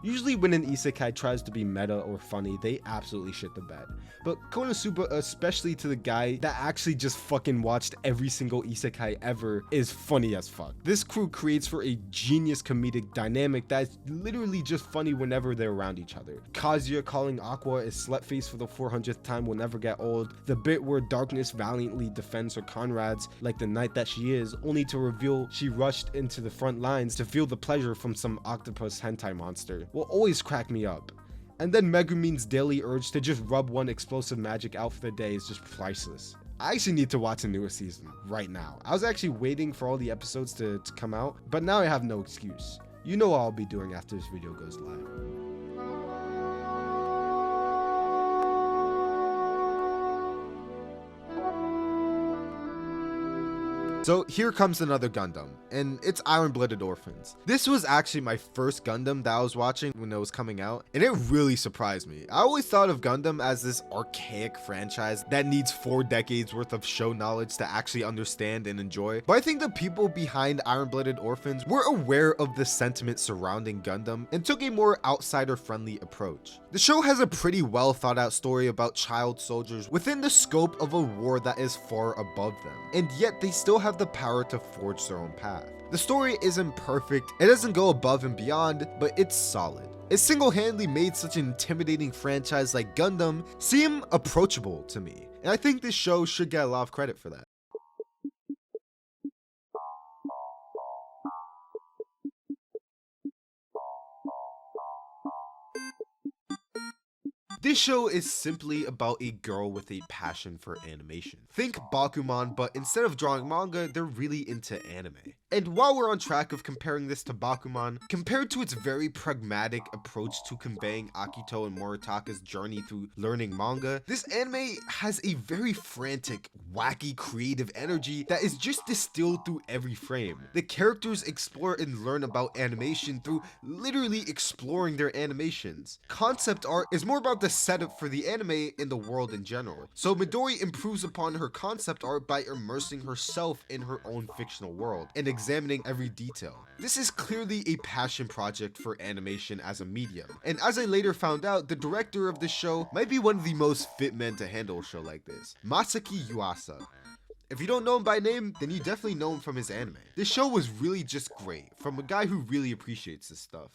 Speaker 5: Usually when an isekai tries to be meta or funny, they absolutely shit the bed. But Konosuba, especially to the guy that actually just fucking watched every single isekai ever, is funny as fuck. This crew creates for a genius comedic dynamic that's literally just funny whenever they're around each other. Kazuya calling Aqua a slutface for the 400th time will never get old. The bit where Darkness valiantly defends her comrades like the knight that she is, only to reveal she rushed into the front lines to feel the pleasure from some octopus hentai monster, will always crack me up. And then Megumin's daily urge to just rub one explosive magic out for the day is just priceless. I actually need to watch a newer season right now. I was actually waiting for all the episodes to come out, but now I have no excuse. You know what I'll be doing after this video goes live. So here comes another Gundam, and it's Iron-Blooded Orphans. This was actually my first Gundam that I was watching when it was coming out, and it really surprised me. I always thought of Gundam as this archaic franchise that needs 4 decades worth of show knowledge to actually understand and enjoy, but I think the people behind Iron-Blooded Orphans were aware of the sentiment surrounding Gundam and took a more outsider-friendly approach. The show has a pretty well thought out story about child soldiers within the scope of a war that is far above them, and yet they still have the power to forge their own path. The story isn't perfect, it doesn't go above and beyond, but it's solid. It single-handedly made such an intimidating franchise like Gundam seem approachable to me, and I think this show should get a lot of credit for that. This show is simply about a girl with a passion for animation. Think Bakuman, but instead of drawing manga, they're really into anime. And while we're on track of comparing this to Bakuman, compared to its very pragmatic approach to conveying Akito and Moritaka's journey through learning manga, this anime has a very frantic, wacky, creative energy that is just distilled through every frame. The characters explore and learn about animation through literally exploring their animations. Concept art is more about the setup for the anime and the world in general. So Midori improves upon her concept art by immersing herself in her own fictional world and examining every detail. This is clearly a passion project for animation as a medium, and as I later found out, the director of this show might be one of the most fit men to handle a show like this, Masaki Yuasa. If you don't know him by name, then you definitely know him from his anime. This show was really just great, from a guy who really appreciates this stuff.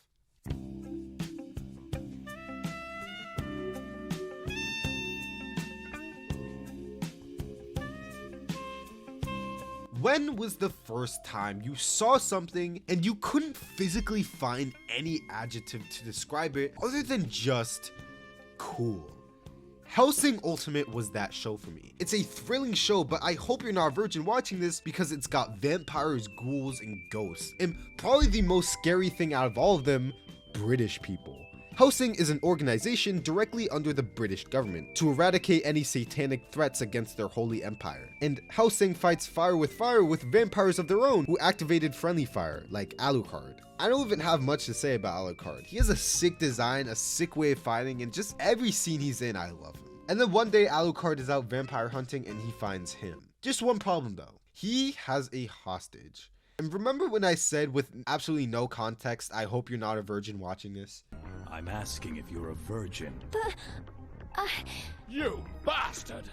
Speaker 5: When was the first time you saw something and you couldn't physically find any adjective to describe it other than just cool? Hellsing Ultimate was that show for me. It's a thrilling show, but I hope you're not a virgin watching this because it's got vampires, ghouls, and ghosts. And probably the most scary thing out of all of them, British people. Hellsing is an organization directly under the British government to eradicate any satanic threats against their holy empire. And Hellsing fights fire with vampires of their own who activated friendly fire, like Alucard. I don't even have much to say about Alucard. He has a sick design, a sick way of fighting, and just every scene he's in, I love him. And then one day Alucard is out vampire hunting and he finds him. Just one problem though, he has a hostage. And remember when I said with absolutely no context, I hope you're not a virgin watching this?
Speaker 6: I'm asking if you're a virgin.
Speaker 7: But,
Speaker 6: You bastard!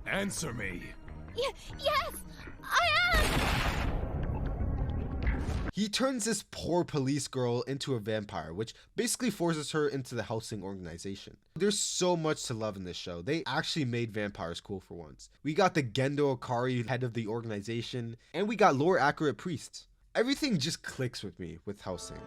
Speaker 6: Answer me!
Speaker 7: yes, I am!
Speaker 5: He turns this poor police girl into a vampire, which basically forces her into the Hellsing organization. There's so much to love in this show. They actually made vampires cool for once. We got the Gendo Akari, head of the organization, and we got lore accurate priests. Everything just clicks with me with Hellsing.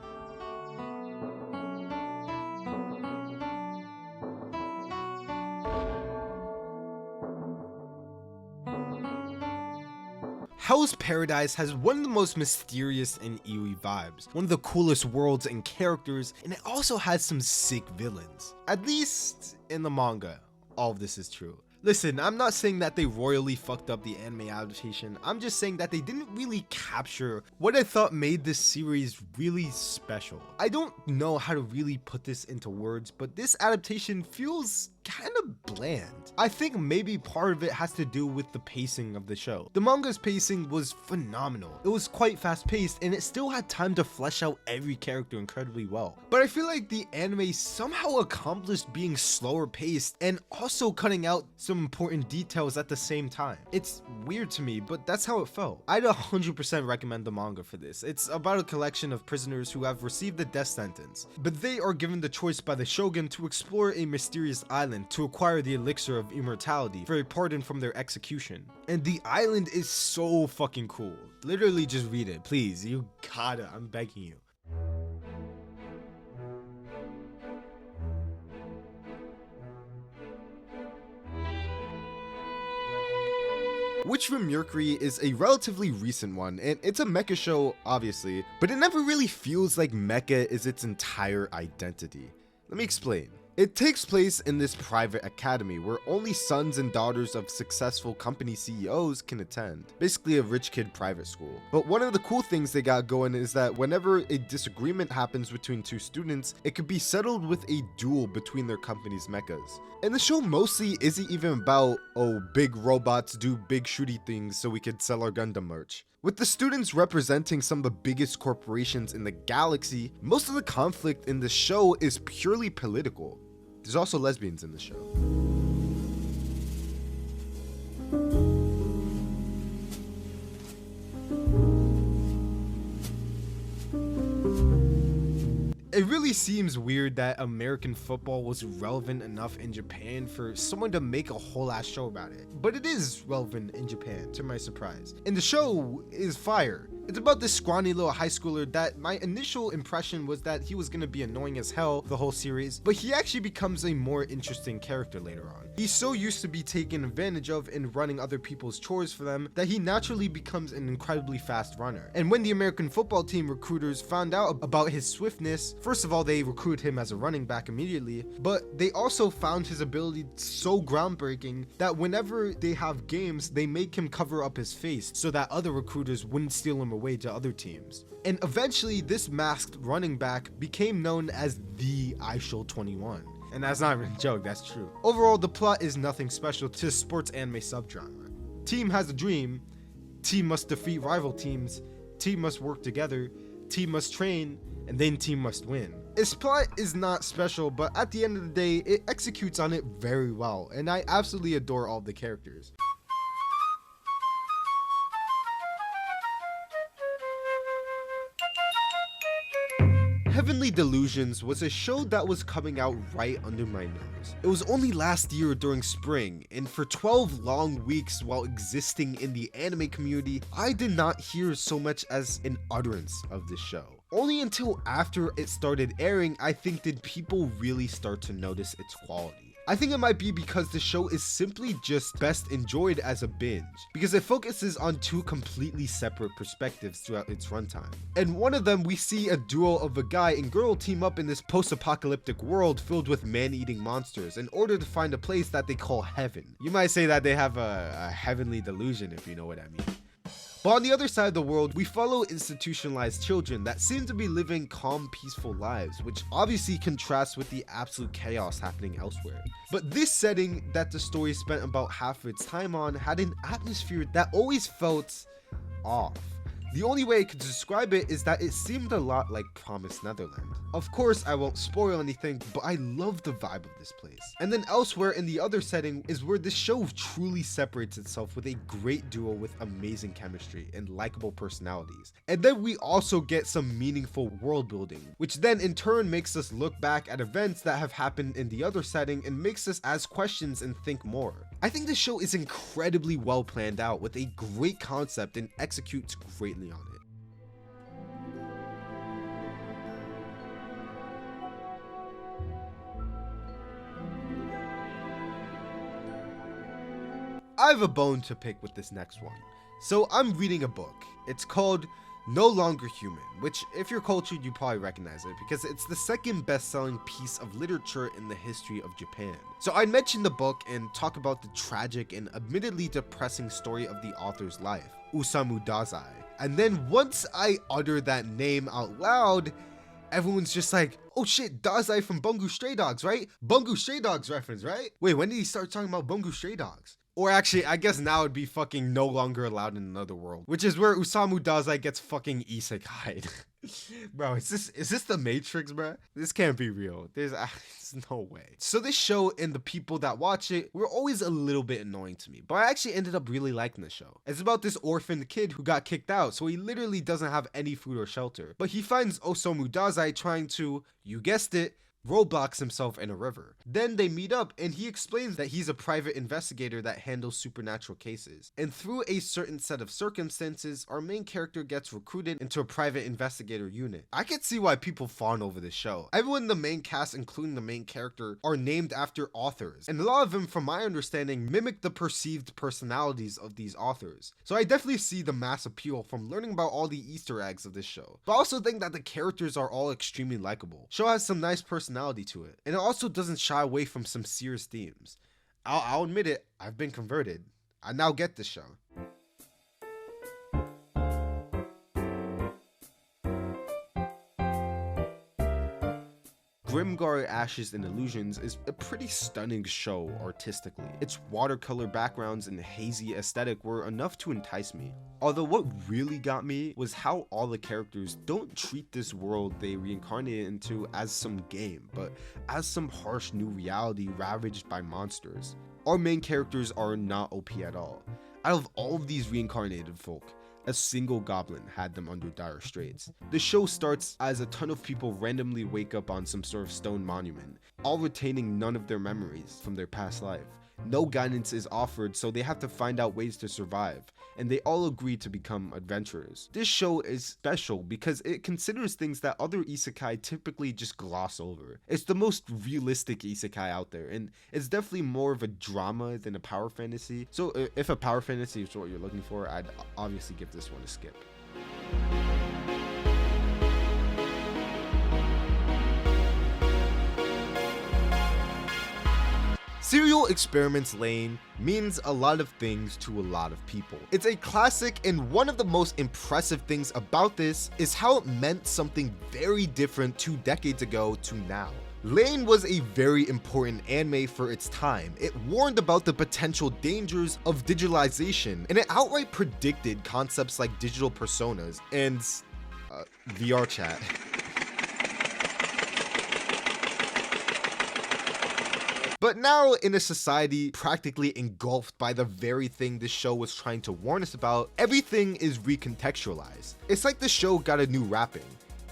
Speaker 5: Hell's Paradise has one of the most mysterious and eerie vibes, one of the coolest worlds and characters, and it also has some sick villains. At least in the manga, all of this is true. Listen, I'm not saying that they royally fucked up the anime adaptation, I'm just saying that they didn't really capture what I thought made this series really special. I don't know how to really put this into words, but this adaptation feels kind of bland. I think maybe part of it has to do with the pacing of the show. The manga's pacing was phenomenal. It was quite fast paced and it still had time to flesh out every character incredibly well. But I feel like the anime somehow accomplished being slower paced and also cutting out some important details at the same time. It's weird to me, but that's how it felt. I'd 100% recommend the manga for this. It's about a collection of prisoners who have received the death sentence, but they are given the choice by the shogun to explore a mysterious island to acquire the elixir of immortality for a pardon from their execution. And the island is so fucking cool. Literally just read it, please. You gotta, I'm begging you. Witch from Mercury is a relatively recent one, and it's a mecha show, obviously, but it never really feels like mecha is its entire identity. Let me explain. It takes place in this private academy where only sons and daughters of successful company CEOs can attend. Basically a rich kid private school. But one of the cool things they got going is that whenever a disagreement happens between two students, it could be settled with a duel between their company's mechas. And the show mostly isn't even about, oh, big robots do big shooty things so we could sell our Gundam merch. With the students representing some of the biggest corporations in the galaxy, most of the conflict in the show is purely political. There's also lesbians in the show. It really seems weird that American football was relevant enough in Japan for someone to make a whole ass show about it. But it is relevant in Japan, to my surprise. And the show is fire. It's about this scrawny little high schooler that my initial impression was that he was gonna be annoying as hell the whole series, but he actually becomes a more interesting character later on. He's so used to be taken advantage of in running other people's chores for them that he naturally becomes an incredibly fast runner. And when the American football team recruiters found out about his swiftness, first of all, they recruited him as a running back immediately, but they also found his ability so groundbreaking that whenever they have games, they make him cover up his face so that other recruiters wouldn't steal him away to other teams. And eventually this masked running back became known as the Aisho 21. And that's not even a joke, that's true. Overall, the plot is nothing special to sports anime subgenre. Team has a dream, team must defeat rival teams, team must work together, team must train, and then team must win. Its plot is not special, but at the end of the day, it executes on it very well, and I absolutely adore all the characters. Heavenly Delusions was a show that was coming out right under my nose. It was only last year during spring, and for 12 long weeks while existing in the anime community, I did not hear so much as an utterance of this show. Only until after it started airing, I think, did people really start to notice its quality. I think it might be because the show is simply just best enjoyed as a binge, because it focuses on two completely separate perspectives throughout its runtime. In one of them, we see a duo of a guy and girl team up in this post-apocalyptic world filled with man-eating monsters in order to find a place that they call heaven. You might say that they have a heavenly delusion, if you know what I mean. But on the other side of the world, we follow institutionalized children that seem to be living calm, peaceful lives, which obviously contrasts with the absolute chaos happening elsewhere. But this setting that the story spent about half of its time on had an atmosphere that always felt off. The only way I could describe it is that it seemed a lot like Promised Neverland. Of course, I won't spoil anything, but I love the vibe of this place. And then elsewhere in the other setting is where this show truly separates itself with a great duo with amazing chemistry and likable personalities. And then we also get some meaningful world building, which then in turn makes us look back at events that have happened in the other setting and makes us ask questions and think more. I think this show is incredibly well planned out with a great concept and executes greatly on it. I have a bone to pick with this next one. So I'm reading a book. It's called No Longer Human, which if you're cultured, you probably recognize it because it's the second best-selling piece of literature in the history of Japan. So I mention the book and talk about the tragic and admittedly depressing story of the author's life, Osamu Dazai. And then once I utter that name out loud, everyone's just like, oh shit, Dazai from Bungo Stray Dogs, right? Bungo Stray Dogs reference, right? Wait, when did he start talking about Bungo Stray Dogs? Or actually, I guess now it'd be fucking No Longer Allowed in Another World, which is where Osamu Dazai gets fucking isekai'd. Bro, is this the Matrix, bro? This can't be real. There's no way. So this show and the people that watch it were always a little bit annoying to me, but I actually ended up really liking the show. It's about this orphaned kid who got kicked out, so he literally doesn't have any food or shelter. But he finds Osamu Dazai trying to, you guessed it, roadblocks himself in a river. Then they meet up and he explains that he's a private investigator that handles supernatural cases. And through a certain set of circumstances, our main character gets recruited into a private investigator unit. I can see why people fawn over this show. Everyone in the main cast, including the main character, are named after authors. And a lot of them, from my understanding, mimic the perceived personalities of these authors. So I definitely see the mass appeal from learning about all the Easter eggs of this show. But I also think that the characters are all extremely likable. Show has some nice personality to it, and it also doesn't shy away from some serious themes. I'll admit it, I've been converted. I now get this show. Grimgar Ashes and Illusions is a pretty stunning show artistically. Its watercolor backgrounds and hazy aesthetic were enough to entice me. Although what really got me was how all the characters don't treat this world they reincarnated into as some game, but as some harsh new reality ravaged by monsters. Our main characters are not OP at all. Out of all of these reincarnated folk,
Speaker 1: a single goblin had them under dire straits. The show starts as a ton of people randomly wake up on some sort of stone monument, all retaining none of their memories from their past life. No guidance is offered, so they have to find out ways to survive, and they all agree to become adventurers. This show is special because it considers things that other isekai typically just gloss over. It's the most realistic isekai out there, and it's definitely more of a drama than a power fantasy. So if a power fantasy is what you're looking for, I'd obviously give this one a skip. Serial Experiments Lane means a lot of things to a lot of people. It's a classic, and one of the most impressive things about this is how it meant something very different 2 decades ago to now. Lane was a very important anime for its time. It warned about the potential dangers of digitalization, and it outright predicted concepts like digital personas and VR chat. But now, in a society practically engulfed by the very thing this show was trying to warn us about, everything is recontextualized. It's like the show got a new wrapping.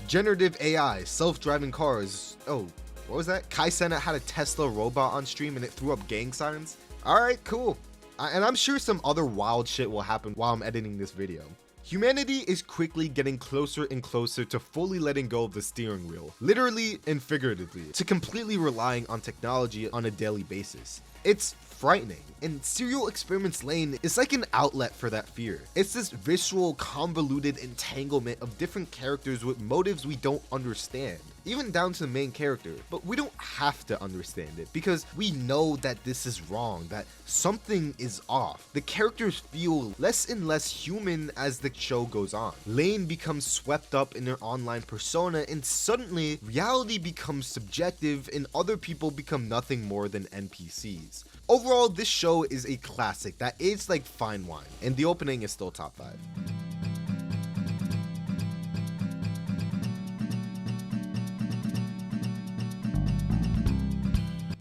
Speaker 1: Generative AI, self-driving cars. Oh, what was that? Kai Sena had a Tesla robot on stream and it threw up gang signs? Alright, cool. And I'm sure some other wild shit will happen while I'm editing this video. Humanity is quickly getting closer and closer to fully letting go of the steering wheel, literally and figuratively, to completely relying on technology on a daily basis. It's frightening, and Serial Experiments Lane is like an outlet for that fear. It's this visceral, convoluted entanglement of different characters with motives we don't understand, even down to the main character, but we don't have to understand it because we know that this is wrong, that something is off. The characters feel less and less human as the show goes on. Lane becomes swept up in their online persona, and suddenly reality becomes subjective and other people become nothing more than NPCs. Overall, this show is a classic that aged like fine wine, and the opening is still top 5.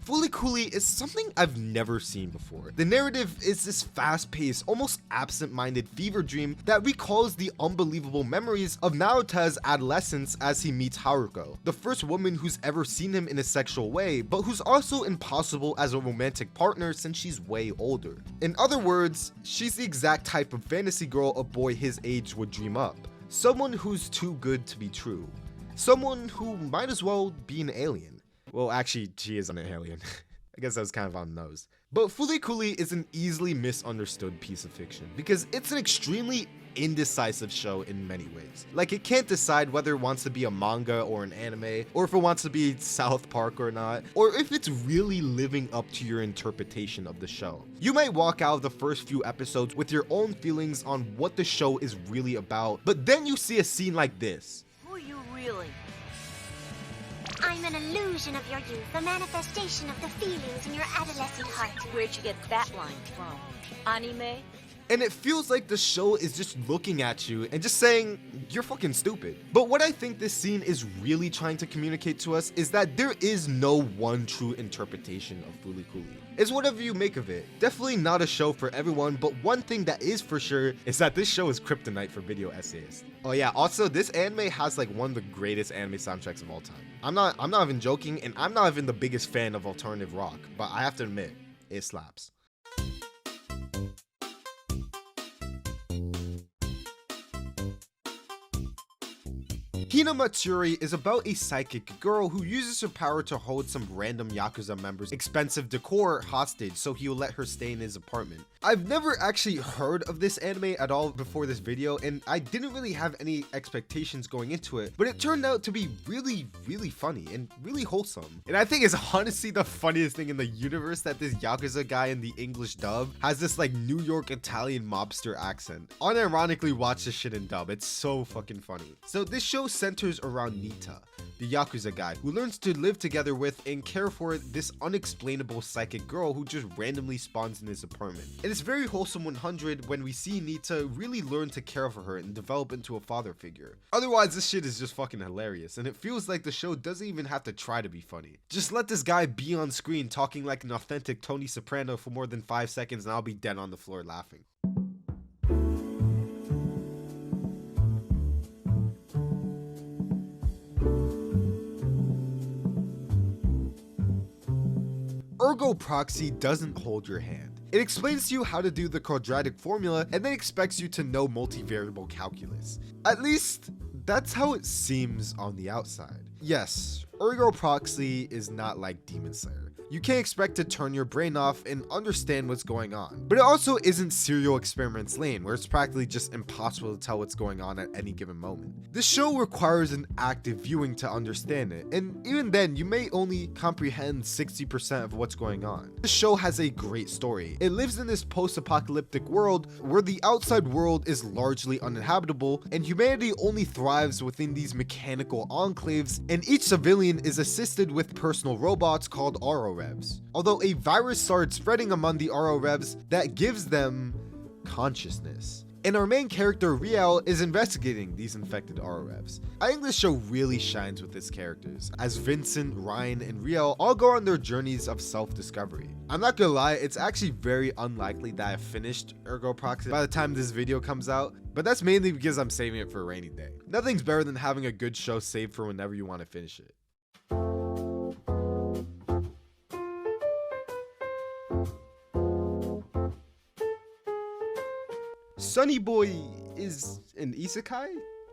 Speaker 1: Fooly Cooly is something I've never seen before. The narrative is this fast-paced, almost absent-minded fever dream that recalls the unbelievable memories of Naota's adolescence as he meets Haruko, the first woman who's ever seen him in a sexual way, but who's also impossible as a romantic partner since she's way older. In other words, she's the exact type of fantasy girl a boy his age would dream up. Someone who's too good to be true. Someone who might as well be an alien. Well, actually, she is an alien. I guess that was kind of on the nose. But Fooly Cooly is an easily misunderstood piece of fiction because it's an extremely indecisive show in many ways. Like, it can't decide whether it wants to be a manga or an anime, or if it wants to be South Park or not, or if it's really living up to your interpretation of the show. You might walk out of the first few episodes with your own feelings on what the show is really about, but then you see a scene like this.
Speaker 7: Who are you really? I'm an illusion of your youth, a manifestation of the feelings in your adolescent heart.
Speaker 8: Where'd you get that line from? Anime?
Speaker 1: And it feels like the show is just looking at you and just saying, you're fucking stupid. But what I think this scene is really trying to communicate to us is that there is no one true interpretation of Fooly Cooly. It's whatever you make of it. Definitely not a show for everyone, but one thing that is for sure is that this show is kryptonite for video essayists. Oh yeah, also this anime has like one of the greatest anime soundtracks of all time. I'm not even joking, and I'm not even the biggest fan of alternative rock, but I have to admit, it slaps. Hina Matsuri is about a psychic girl who uses her power to hold some random Yakuza member's expensive decor hostage so he'll let her stay in his apartment. I've never actually heard of this anime at all before this video, and I didn't really have any expectations going into it, but it turned out to be really, really funny and really wholesome. And I think it's honestly the funniest thing in the universe that this Yakuza guy in the English dub has this like New York Italian mobster accent. Unironically watch this shit in dub, it's so fucking funny. So this show centers around Nita, the Yakuza guy who learns to live together with and care for this unexplainable psychic girl who just randomly spawns in his apartment. And it's very wholesome 100 when we see Nita really learn to care for her and develop into a father figure. Otherwise, this shit is just fucking hilarious, and it feels like the show doesn't even have to try to be funny. Just let this guy be on screen talking like an authentic Tony Soprano for more than 5 seconds and I'll be dead on the floor laughing.
Speaker 5: Ergo Proxy doesn't hold your hand. It explains to you how to do the quadratic formula and then expects you to know multivariable calculus. At least, that's how it seems on the outside. Yes, Ergo Proxy is not like Demon Slayer. You can't expect to turn your brain off and understand what's going on. But it also isn't Serial Experiments Lane, where it's practically just impossible to tell what's going on at any given moment. This show requires an active viewing to understand it, and even then, you may only comprehend 60% of what's going on. This show has a great story. It lives in this post-apocalyptic world where the outside world is largely uninhabitable, and humanity only thrives within these mechanical enclaves, and each civilian is assisted with personal robots called RO Revs. Although a virus started spreading among the RO Revs that gives them consciousness. And our main character, Riel, is investigating these infected RO Revs. I think this show really shines with its characters, as Vincent, Ryan, and Riel all go on their journeys of self-discovery. I'm not gonna lie, it's actually very unlikely that I finished Ergo Proxy by the time this video comes out, but that's mainly because I'm saving it for a rainy day. Nothing's better than having a good show saved for whenever you want to finish it. Sunny Boy is an isekai?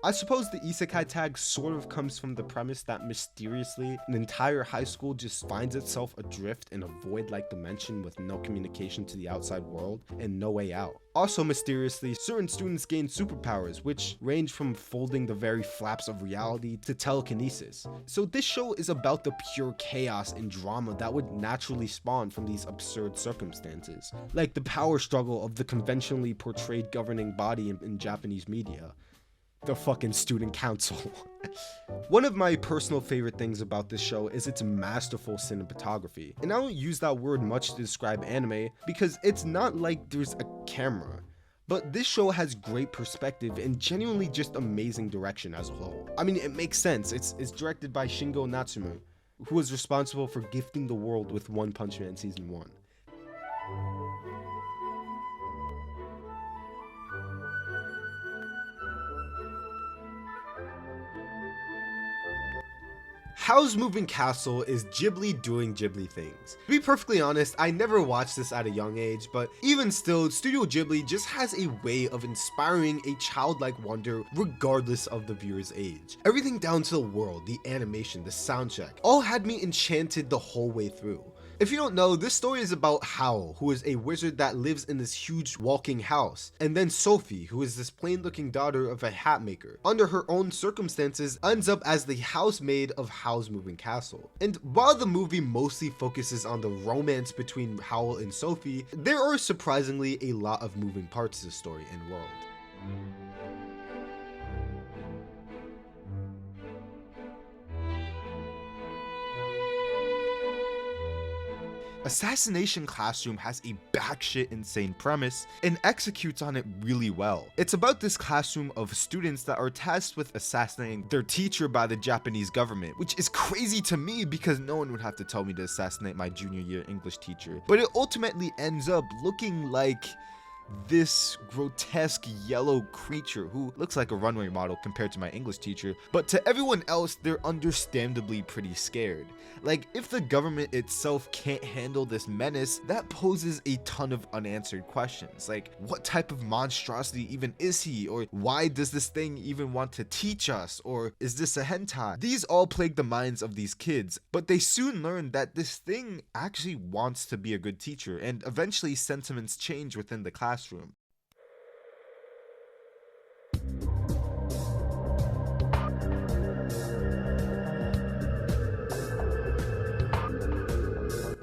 Speaker 5: I suppose the isekai tag sort of comes from the premise that mysteriously an entire high school just finds itself adrift in a void-like dimension with no communication to the outside world and no way out. Also mysteriously, certain students gain superpowers which range from folding the very flaps of reality to telekinesis. So this show is about the pure chaos and drama that would naturally spawn from these absurd circumstances, like the power struggle of the conventionally portrayed governing body in Japanese media. The fucking student council. One of my personal favorite things about this show is its masterful cinematography. And I don't use that word much to describe anime because it's not like there's a camera. But this show has great perspective and genuinely just amazing direction as a whole. I mean, it makes sense. It's directed by Shingo Natsume, who was responsible for gifting the world with One Punch Man Season 1. Howl's Moving Castle is Ghibli doing Ghibli things. To be perfectly honest, I never watched this at a young age, but even still, Studio Ghibli just has a way of inspiring a childlike wonder regardless of the viewer's age. Everything down to the world, the animation, the soundtrack, all had me enchanted the whole way through. If you don't know, this story is about Howl, who is a wizard that lives in this huge walking house, and then Sophie, who is this plain-looking daughter of a hat maker, under her own circumstances ends up as the housemaid of Howl's Moving Castle. And while the movie mostly focuses on the romance between Howl and Sophie, there are surprisingly a lot of moving parts to the story and world. Assassination Classroom has a batshit insane premise and executes on it really well. It's about this classroom of students that are tasked with assassinating their teacher by the Japanese government, which is crazy to me because no one would have to tell me to assassinate my junior year English teacher. But it ultimately ends up looking like this grotesque yellow creature who looks like a runway model compared to my English teacher, but to everyone else they're understandably pretty scared. Like, if the government itself can't handle this menace, that poses a ton of unanswered questions, like what type of monstrosity even is he, or why does this thing even want to teach us, or is this a hentai? These all plague the minds of these kids, but they soon learn that this thing actually wants to be a good teacher, and eventually sentiments change within the classroom.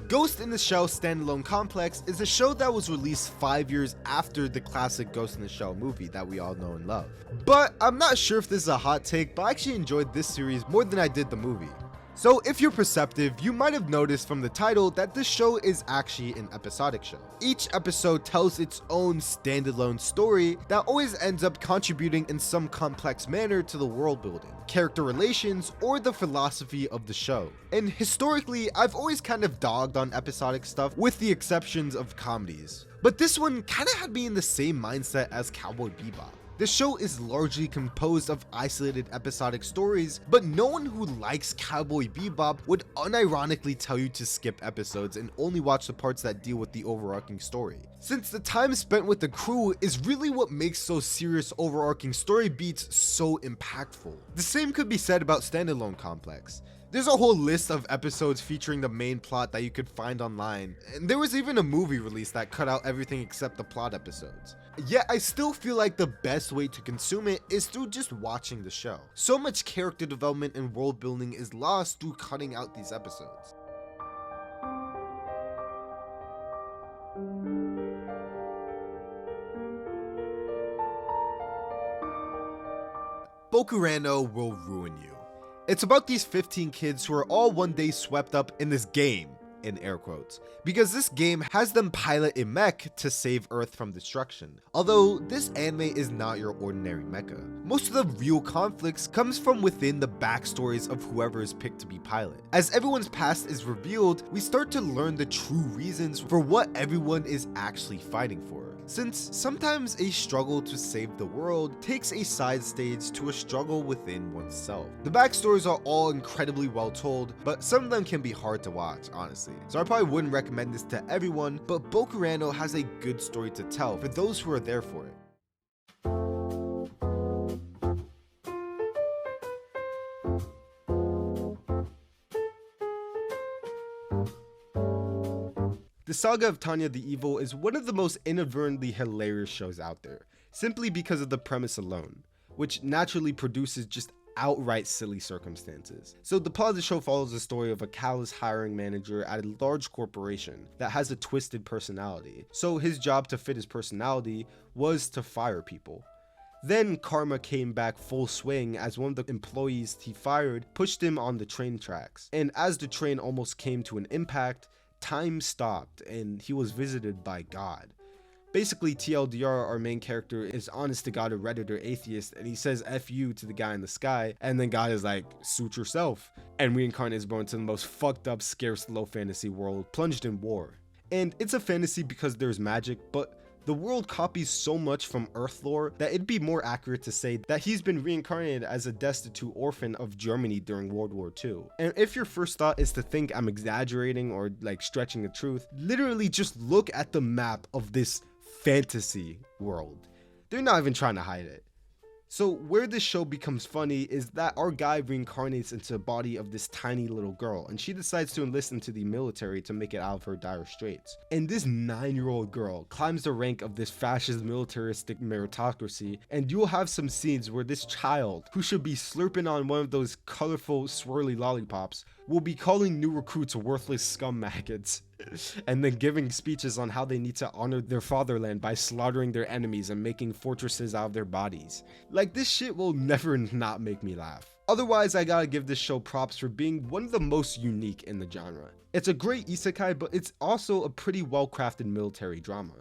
Speaker 5: Ghost in the Shell Standalone Complex is a show that was released 5 years after the classic Ghost in the Shell movie that we all know and love. But I'm not sure if this is a hot take, but I actually enjoyed this series more than I did the movie. So if you're perceptive, you might have noticed from the title that this show is actually an episodic show. Each episode tells its own standalone story that always ends up contributing in some complex manner to the world building, character relations, or the philosophy of the show. And historically, I've always kind of dogged on episodic stuff with the exceptions of comedies. But this one kind of had me in the same mindset as Cowboy Bebop. The show is largely composed of isolated episodic stories, but no one who likes Cowboy Bebop would unironically tell you to skip episodes and only watch the parts that deal with the overarching story, since the time spent with the crew is really what makes those serious overarching story beats so impactful. The same could be said about Standalone Complex. There's a whole list of episodes featuring the main plot that you could find online, and there was even a movie release that cut out everything except the plot episodes. Yet I still feel like the best way to consume it is through just watching the show. So much character development and world building is lost through cutting out these episodes. Bokurano will ruin you. It's about these 15 kids who are all one day swept up in this game, in air quotes, because this game has them pilot a mech to save Earth from destruction. Although this anime is not your ordinary mecha. Most of the real conflicts comes from within the backstories of whoever is picked to be pilot. As everyone's past is revealed, we start to learn the true reasons for what everyone is actually fighting for. Since sometimes a struggle to save the world takes a side stage to a struggle within oneself. The backstories are all incredibly well told, but some of them can be hard to watch, honestly. So I probably wouldn't recommend this to everyone, but Bokurano has a good story to tell for those who are there for it. The Saga of Tanya the Evil is one of the most inadvertently hilarious shows out there, simply because of the premise alone, which naturally produces just outright silly circumstances. So the plot of the show follows the story of a callous hiring manager at a large corporation that has a twisted personality. So his job to fit his personality was to fire people. Then karma came back full swing as one of the employees he fired pushed him on the train tracks. And as the train almost came to an impact, time stopped and he was visited by God. Basically, TLDR, our main character, is honest to God a Redditor atheist, and he says F you to the guy in the sky, and then God is like, suit yourself, and reincarnates born into the most fucked up, scarce low fantasy world, plunged in war. And it's a fantasy because there's magic, but the world copies so much from Earth lore that it'd be more accurate to say that he's been reincarnated as a destitute orphan of Germany during World War II. And if your first thought is to think I'm exaggerating or like stretching the truth, literally just look at the map of this fantasy world. They're not even trying to hide it. So where this show becomes funny is that our guy reincarnates into the body of this tiny little girl, and she decides to enlist into the military to make it out of her dire straits. And this 9-year-old girl climbs the rank of this fascist militaristic meritocracy, and you'll have some scenes where this child, who should be slurping on one of those colorful swirly lollipops, will be calling new recruits worthless scum maggots, and then giving speeches on how they need to honor their fatherland by slaughtering their enemies and making fortresses out of their bodies. Like, this shit will never not make me laugh. Otherwise, I gotta give this show props for being one of the most unique in the genre. It's a great isekai, but it's also a pretty well-crafted military drama.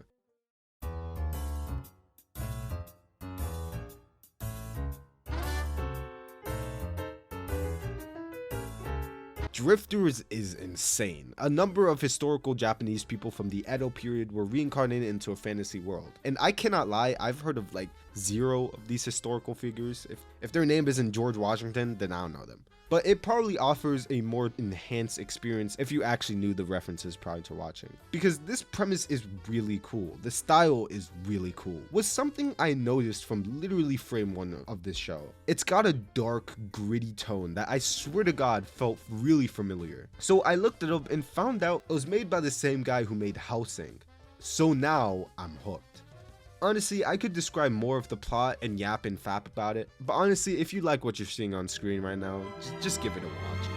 Speaker 5: Drifters is insane. A number of historical Japanese people from the Edo period were reincarnated into a fantasy world. And I cannot lie, I've heard of like 0 of these historical figures. If their name isn't George Washington, then I don't know them. But it probably offers a more enhanced experience if you actually knew the references prior to watching. Because this premise is really cool. The style is really cool. Was something I noticed from literally frame 1 of this show. It's got a dark, gritty tone that I swear to God felt really familiar. So I looked it up and found out it was made by the same guy who made Hellsing. So now I'm hooked. Honestly, I could describe more of the plot and yap and fap about it, but honestly, if you like what you're seeing on screen right now, just give it a watch.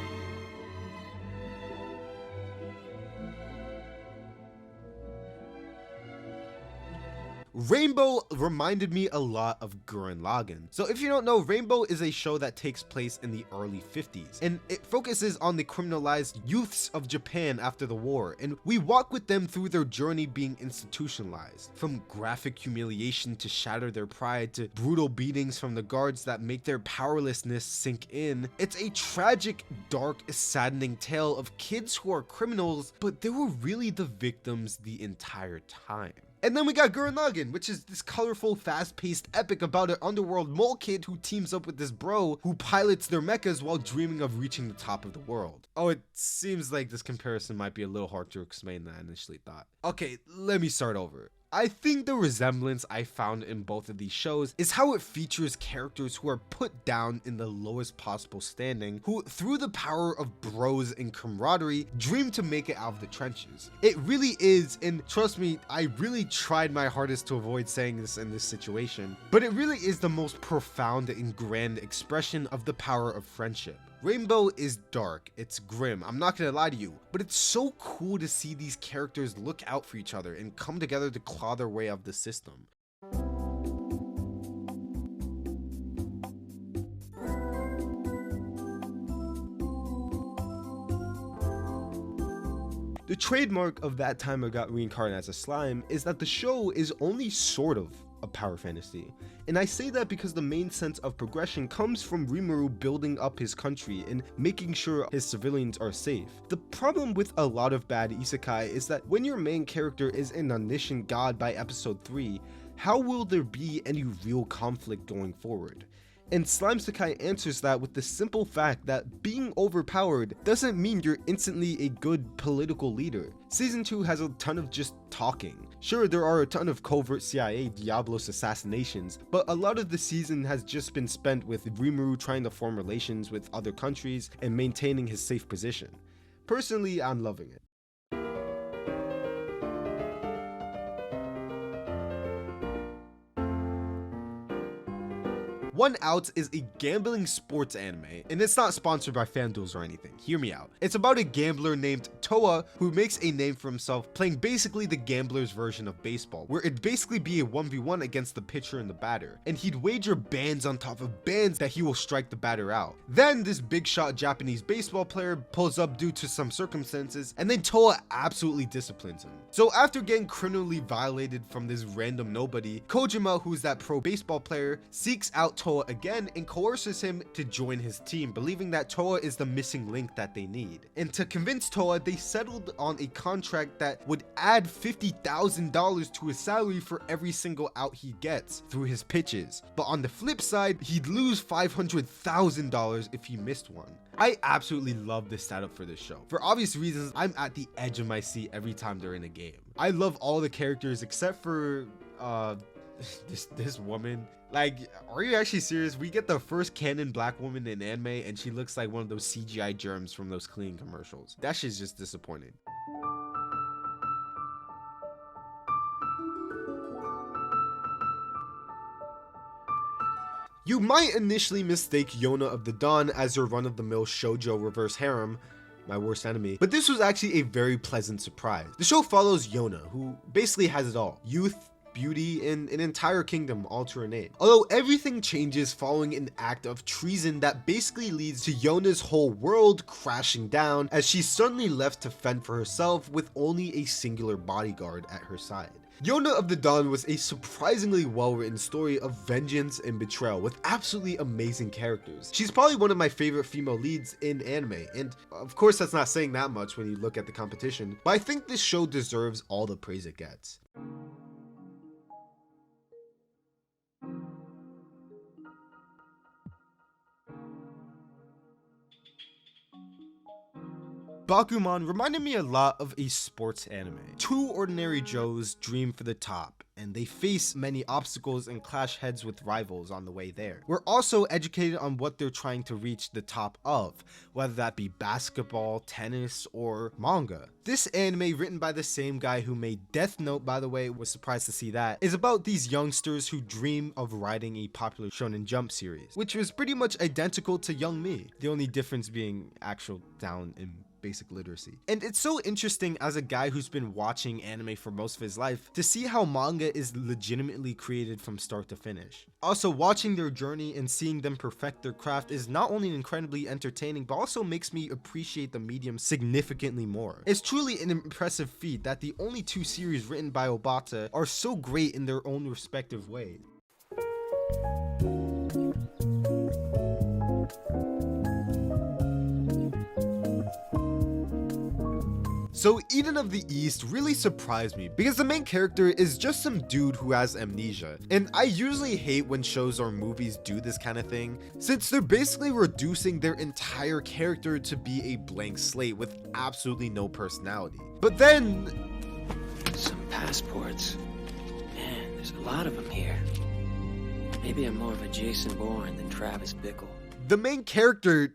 Speaker 5: Rainbow reminded me a lot of Gurren Lagann. So if you don't know, Rainbow is a show that takes place in the early 50s, and it focuses on the criminalized youths of Japan after the war, and we walk with them through their journey being institutionalized. From graphic humiliation to shatter their pride, to brutal beatings from the guards that make their powerlessness sink in. It's a tragic, dark, saddening tale of kids who are criminals, but they were really the victims the entire time. And then we got Gurren Lagann, which is this colorful, fast-paced epic about an underworld mole kid who teams up with this bro who pilots their mechas while dreaming of reaching the top of the world. Oh, it seems like this comparison might be a little hard to explain than I initially thought. Okay, let me start over. I think the resemblance I found in both of these shows is how it features characters who are put down in the lowest possible standing, who through the power of bros and camaraderie dream to make it out of the trenches. It really is, and trust me, I really tried my hardest to avoid saying this in this situation, but it really is the most profound and grand expression of the power of friendship. Rainbow is dark, it's grim, I'm not gonna lie to you, but it's so cool to see these characters look out for each other and come together to claw their way out of the system. The trademark of that time I got reincarnated as a slime is that the show is only sort of a power fantasy. And I say that because the main sense of progression comes from Rimuru building up his country and making sure his civilians are safe. The problem with a lot of bad isekai is that when your main character is an omniscient god by episode 3, how will there be any real conflict going forward? And Slime Sekai answers that with the simple fact that being overpowered doesn't mean you're instantly a good political leader. Season 2 has a ton of just talking. Sure, there are a ton of covert CIA Diablos assassinations, but a lot of the season has just been spent with Rimuru trying to form relations with other countries and maintaining his safe position. Personally, I'm loving it. One Out is a gambling sports anime, and it's not sponsored by FanDuels or anything, hear me out. It's about a gambler named Toa who makes a name for himself playing basically the gambler's version of baseball, where it'd basically be a 1v1 against the pitcher and the batter, and he'd wager bands on top of bands that he will strike the batter out. Then this big shot Japanese baseball player pulls up due to some circumstances, and then Toa absolutely disciplines him. So after getting criminally violated from this random nobody, Kojima, who's that pro baseball player, seeks out Toa again and coerces him to join his team, believing that Toa is the missing link that they need. And to convince Toa, they settled on a contract that would add $50,000 to his salary for every single out he gets through his pitches. But on the flip side, he'd lose $500,000 if he missed one. I absolutely love the setup for this show. For obvious reasons, I'm at the edge of my seat every time they're in a game. I love all the characters except for this woman. Like, are you actually serious? We get the first canon black woman in anime and she looks like one of those CGI germs from those cleaning commercials. That shit's just disappointing. You might initially mistake Yona of the Dawn as your run-of-the-mill shoujo reverse harem, my worst enemy, but this was actually a very pleasant surprise. The show follows Yona, who basically has it all: youth, beauty, and an entire kingdom all to her name. Although everything changes following an act of treason that basically leads to Yona's whole world crashing down as she's suddenly left to fend for herself with only a singular bodyguard at her side. Yona of the Dawn was a surprisingly well-written story of vengeance and betrayal with absolutely amazing characters. She's probably one of my favorite female leads in anime, and of course that's not saying that much when you look at the competition, but I think this show deserves all the praise it gets. Bakuman reminded me a lot of a sports anime. Two ordinary Joes dream for the top, and they face many obstacles and clash heads with rivals on the way there. We're also educated on what they're trying to reach the top of, whether that be basketball, tennis, or manga. This anime, written by the same guy who made Death Note, by the way, was surprised to see that, is about these youngsters who dream of writing a popular Shonen Jump series, which was pretty much identical to Young Me, the only difference being actual down in basic literacy. And it's so interesting as a guy who's been watching anime for most of his life to see how manga is legitimately created from start to finish. Also, watching their journey and seeing them perfect their craft is not only incredibly entertaining, but also makes me appreciate the medium significantly more. It's truly an impressive feat that the only two series written by Obata are so great in their own respective ways. So Eden of the East really surprised me because the main character is just some dude who has amnesia. And I usually hate when shows or movies do this kind of thing, since they're basically reducing their entire character to be a blank slate with absolutely no personality. But then...
Speaker 2: Some passports. Man, there's a lot of them here. Maybe I'm more of a Jason Bourne than Travis Bickle.
Speaker 5: The main character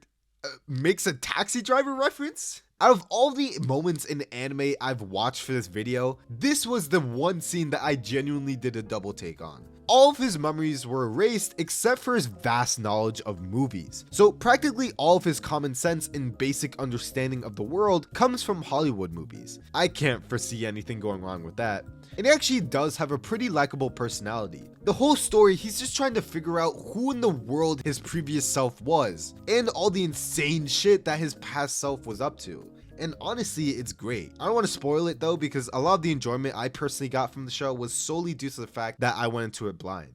Speaker 5: makes a Taxi Driver reference? Out of all the moments in anime I've watched for this video, this was the one scene that I genuinely did a double take on. All of his memories were erased except for his vast knowledge of movies. So practically all of his common sense and basic understanding of the world comes from Hollywood movies. I can't foresee anything going wrong with that. And he actually does have a pretty likable personality. The whole story, he's just trying to figure out who in the world his previous self was, and all the insane shit that his past self was up to. And honestly, it's great. I don't want to spoil it though, because a lot of the enjoyment I personally got from the show was solely due to the fact that I went into it blind.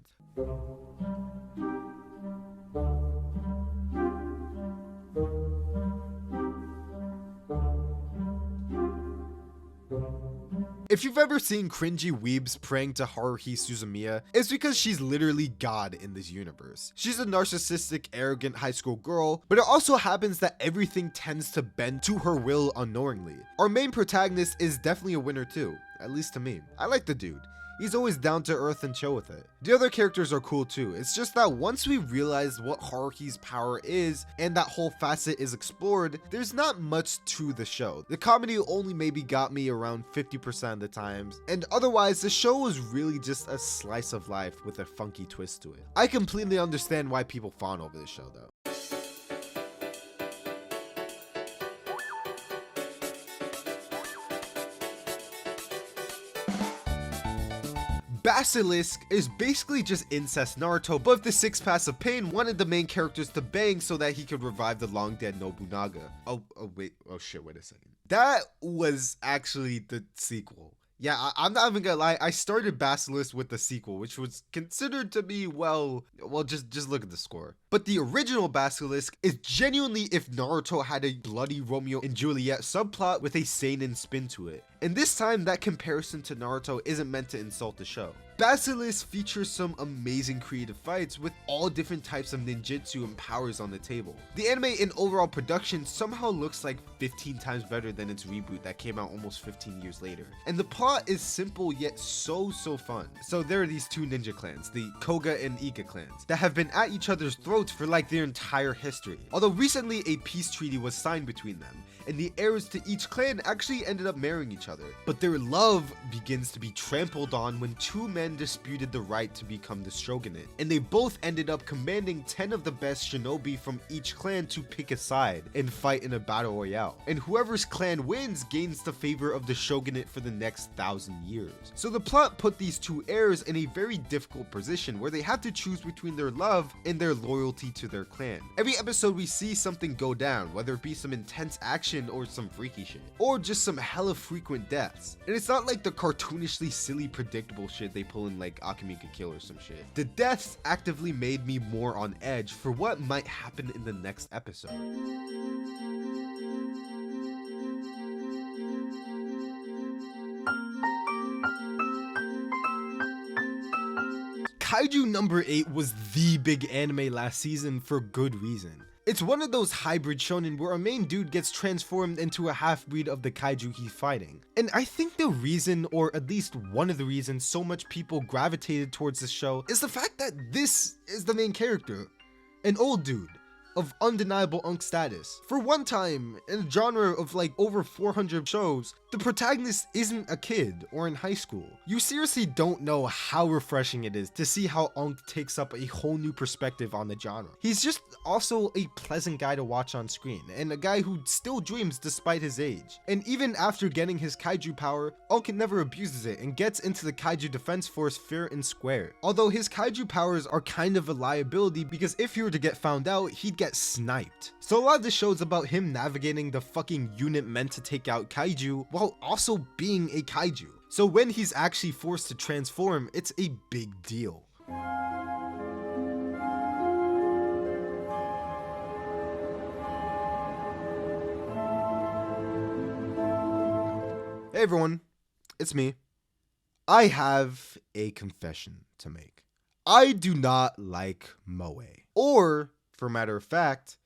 Speaker 5: If you've ever seen cringy weebs praying to Haruhi Suzumiya, it's because she's literally God in this universe. She's a narcissistic, arrogant high school girl, but it also happens that everything tends to bend to her will unknowingly. Our main protagonist is definitely a winner too, at least to me. I like the dude. He's always down to earth and chill with it. The other characters are cool too. It's just that once we realize what Haruhi's power is and that whole facet is explored, there's not much to the show. The comedy only maybe got me around 50% of the times, and otherwise the show was really just a slice of life with a funky twist to it. I completely understand why people fawn over the show though. Basilisk is basically just incest Naruto, but if the Six Paths of Pain wanted the main characters to bang so that he could revive the long dead Nobunaga. Oh wait a second. That was actually the sequel. Yeah, I'm not even gonna lie, I started Basilisk with the sequel, which was considered to be, well, just look at the score. But the original Basilisk is genuinely if Naruto had a bloody Romeo and Juliet subplot with a seinen spin to it. And this time, that comparison to Naruto isn't meant to insult the show. Basilisk features some amazing creative fights with all different types of ninjutsu and powers on the table. The anime in overall production somehow looks like 15 times better than its reboot that came out almost 15 years later. And the plot is simple yet so fun. So there are these two ninja clans, the Koga and Ika clans, that have been at each other's throats for like their entire history. Although recently a peace treaty was signed between them, and the heirs to each clan actually ended up marrying each other. But their love begins to be trampled on when two men disputed the right to become the shogunate, and they both ended up commanding 10 of the best shinobi from each clan to pick a side and fight in a battle royale. And whoever's clan wins gains the favor of the shogunate for the next 1,000 years. So the plot put these two heirs in a very difficult position where they have to choose between their love and their loyalty to their clan. Every episode we see something go down, whether it be some intense action or some freaky shit, or just some hella frequent deaths. And it's not like the cartoonishly silly predictable shit they pull in like Akame ga Kill or some shit. The deaths actively made me more on edge for what might happen in the next episode. Kaiju number 8 was the big anime last season for good reason. It's one of those hybrid shonen where a main dude gets transformed into a half-breed of the kaiju he's fighting. And I think the reason, or at least one of the reasons so much people gravitated towards this show is the fact that this is the main character, an old dude of undeniable unk status. For one time, in a genre of like over 400 shows, the protagonist isn't a kid or in high school. You seriously don't know how refreshing it is to see how Unk takes up a whole new perspective on the genre. He's just also a pleasant guy to watch on screen, and a guy who still dreams despite his age. And even after getting his kaiju power, Unk never abuses it and gets into the kaiju defense force fair and square. Although his kaiju powers are kind of a liability because if he were to get found out, he'd get sniped. So a lot of the show's about him navigating the fucking unit meant to take out kaiju while also being a kaiju. So when he's actually forced to transform, it's a big deal. Hey everyone, it's me. I have a confession to make. I do not like moe, or, for matter of fact,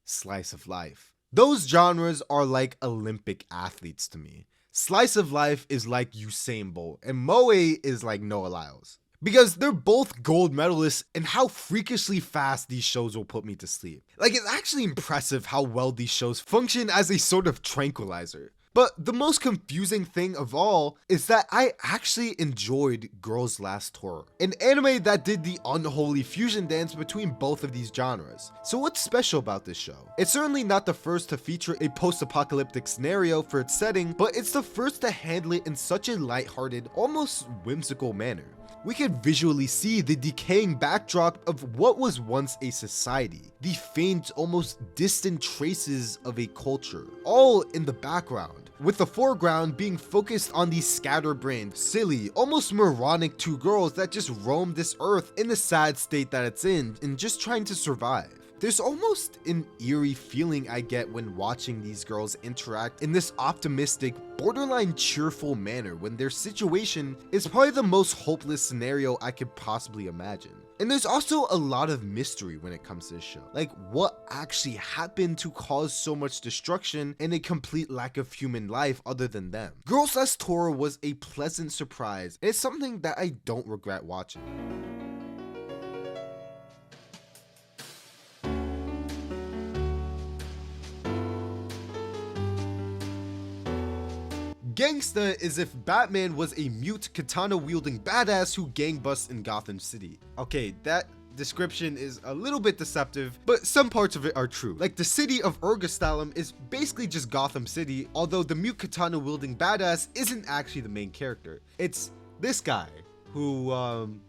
Speaker 5: slice of life. Those genres are like Olympic athletes to me. Slice of life is like Usain Bolt, and moe is like Noah Lyles. Because they're both gold medalists, and how freakishly fast these shows will put me to sleep. Like, it's actually impressive how well these shows function as a sort of tranquilizer. But the most confusing thing of all is that I actually enjoyed Girls Last Tour, an anime that did the unholy fusion dance between both of these genres. So what's special about this show? It's certainly not the first to feature a post-apocalyptic scenario for its setting, but it's the first to handle it in such a lighthearted, almost whimsical manner. We can visually see the decaying backdrop of what was once a society, the faint, almost distant traces of a culture, all in the background, with the foreground being focused on these scatterbrained, silly, almost moronic two girls that just roam this earth in the sad state that it's in and just trying to survive. There's almost an eerie feeling I get when watching these girls interact in this optimistic, borderline cheerful manner when their situation is probably the most hopeless scenario I could possibly imagine. And there's also a lot of mystery when it comes to this show. Like, what actually happened to cause so much destruction and a complete lack of human life other than them? Girls Last Tour was a pleasant surprise, and it's something that I don't regret watching. Gangsta is if Batman was a mute katana-wielding badass who gangbusts in Gotham City. Okay, that description is a little bit deceptive, but some parts of it are true. Like, the city of Ergostalem is basically just Gotham City, although the mute katana-wielding badass isn't actually the main character. It's this guy who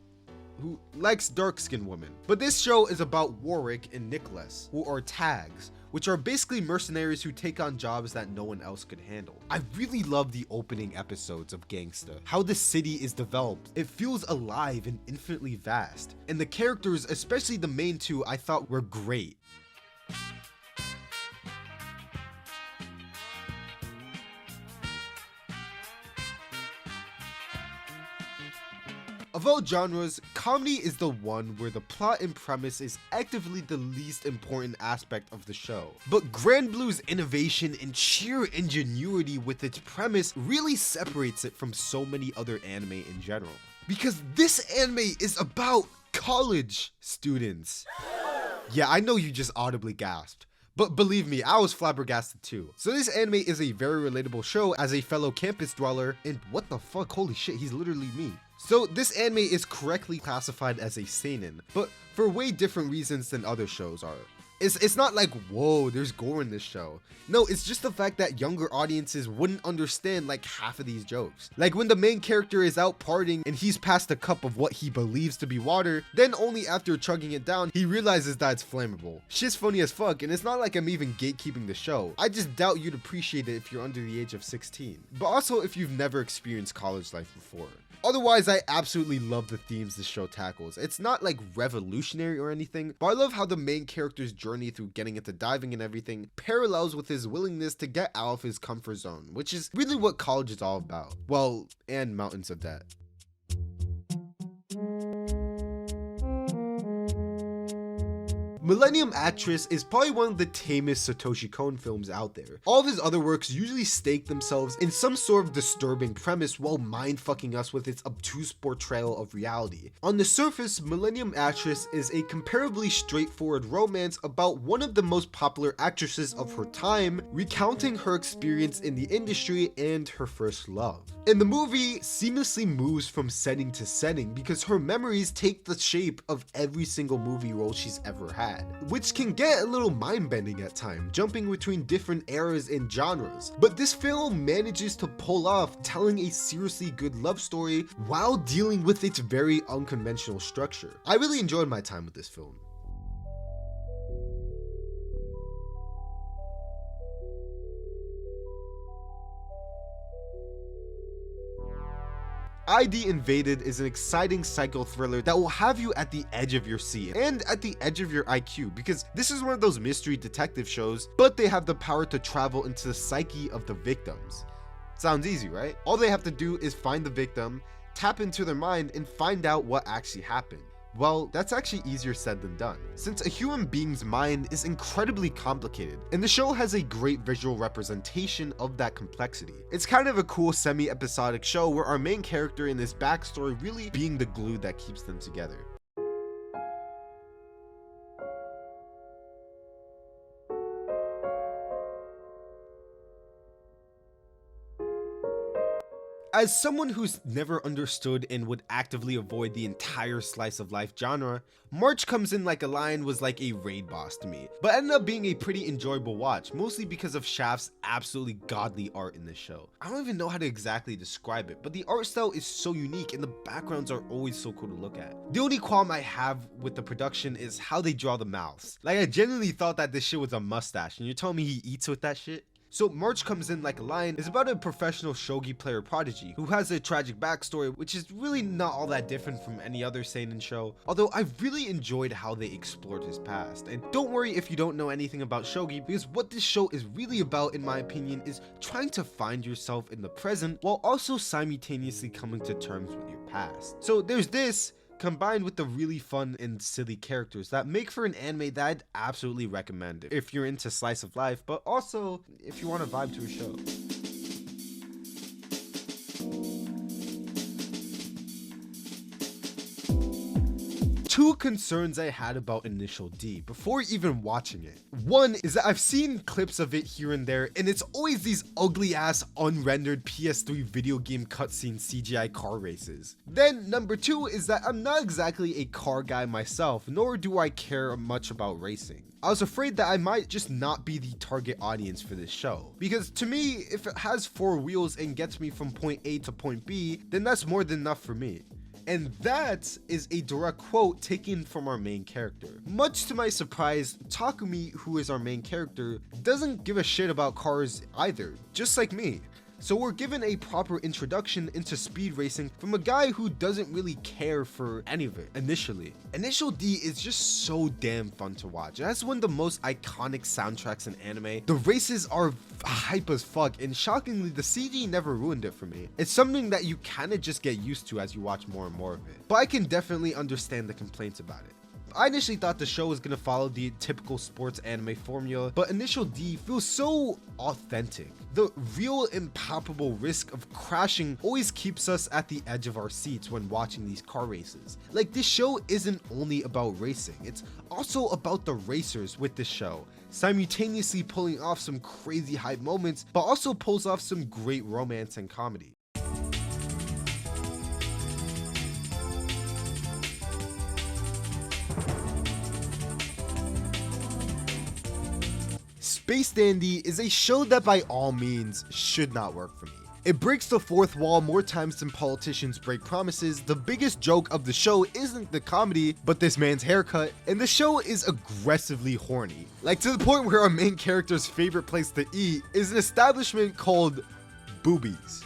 Speaker 5: likes dark-skinned women. But this show is about Warwick and Nicholas, who are tags, which are basically mercenaries who take on jobs that no one else could handle. I really love the opening episodes of Gangsta, how the city is developed. It feels alive and infinitely vast, and the characters, especially the main two, I thought were great. Of all genres, comedy is the one where the plot and premise is actively the least important aspect of the show. But Grand Blue's innovation and sheer ingenuity with its premise really separates it from so many other anime in general. Because this anime is about college students. Yeah, I know you just audibly gasped. But believe me, I was flabbergasted too. So this anime is a very relatable show as a fellow campus dweller, and what the fuck, holy shit, he's literally me. So this anime is correctly classified as a seinen, but for way different reasons than other shows are. It's not like, whoa, there's gore in this show. No, it's just the fact that younger audiences wouldn't understand like half of these jokes. Like when the main character is out partying and he's passed a cup of what he believes to be water, then only after chugging it down, he realizes that it's flammable. Shit's funny as fuck, and it's not like I'm even gatekeeping the show. I just doubt you'd appreciate it if you're under the age of 16. But also if you've never experienced college life before. Otherwise, I absolutely love the themes this show tackles. It's not like revolutionary or anything, but I love how the main character's journey through getting into diving and everything parallels with his willingness to get out of his comfort zone, which is really what college is all about. Well, and mountains of debt. Millennium Actress is probably one of the tamest Satoshi Kon films out there. All of his other works usually stake themselves in some sort of disturbing premise while mind-fucking us with its obtuse portrayal of reality. On the surface, Millennium Actress is a comparably straightforward romance about one of the most popular actresses of her time, recounting her experience in the industry and her first love. And the movie seamlessly moves from setting to setting because her memories take the shape of every single movie role she's ever had, which can get a little mind-bending at times, jumping between different eras and genres. But this film manages to pull off telling a seriously good love story while dealing with its very unconventional structure. I really enjoyed my time with this film. ID Invaded is an exciting psycho thriller that will have you at the edge of your seat and at the edge of your IQ, because this is one of those mystery detective shows, but they have the power to travel into the psyche of the victims. Sounds easy, right? All they have to do is find the victim, tap into their mind, and find out what actually happened. Well, that's actually easier said than done, since a human being's mind is incredibly complicated, and the show has a great visual representation of that complexity. It's kind of a cool semi-episodic show where our main character and his backstory really being the glue that keeps them together. As someone who's never understood and would actively avoid the entire slice of life genre, March Comes In Like a Lion was like a raid boss to me, but ended up being a pretty enjoyable watch, mostly because of Shaft's absolutely godly art in this show. I don't even know how to exactly describe it, but the art style is so unique and the backgrounds are always so cool to look at. The only qualm I have with the production is how they draw the mouths. Like, I genuinely thought that this shit was a mustache, and you're telling me he eats with that shit? So March Comes In Like a Lion is about a professional shogi player prodigy who has a tragic backstory, which is really not all that different from any other seinen show, although I really enjoyed how they explored his past. And don't worry if you don't know anything about shogi, because what this show is really about, in my opinion, is trying to find yourself in the present while also simultaneously coming to terms with your past. So there's this, combined with the really fun and silly characters that make for an anime that I'd absolutely recommend if you're into slice of life, but also if you want to vibe to a show. Two concerns I had about Initial D before even watching it. One is that I've seen clips of it here and there, and it's always these ugly ass unrendered PS3 video game cutscene CGI car races. Then number two is that I'm not exactly a car guy myself, nor do I care much about racing. I was afraid that I might just not be the target audience for this show, because to me, if it has 4 wheels and gets me from point A to point B, then that's more than enough for me. And that is a direct quote taken from our main character. Much to my surprise, Takumi, who is our main character, doesn't give a shit about cars either, just like me. So we're given a proper introduction into speed racing from a guy who doesn't really care for any of it initially. Initial D is just so damn fun to watch. It has one of the most iconic soundtracks in anime. The races are hype as fuck, and shockingly the CG never ruined it for me. It's something that you kinda just get used to as you watch more and more of it. But I can definitely understand the complaints about it. I initially thought the show was gonna follow the typical sports anime formula, but Initial D feels so authentic. The real impalpable risk of crashing always keeps us at the edge of our seats when watching these car races. Like, this show isn't only about racing, it's also about the racers with this show, simultaneously pulling off some crazy hype moments, but also pulls off some great romance and comedy. Space Dandy is a show that by all means should not work for me. It breaks the fourth wall more times than politicians break promises. The biggest joke of the show isn't the comedy, but this man's haircut, and the show is aggressively horny. Like, to the point where our main character's favorite place to eat is an establishment called Boobies.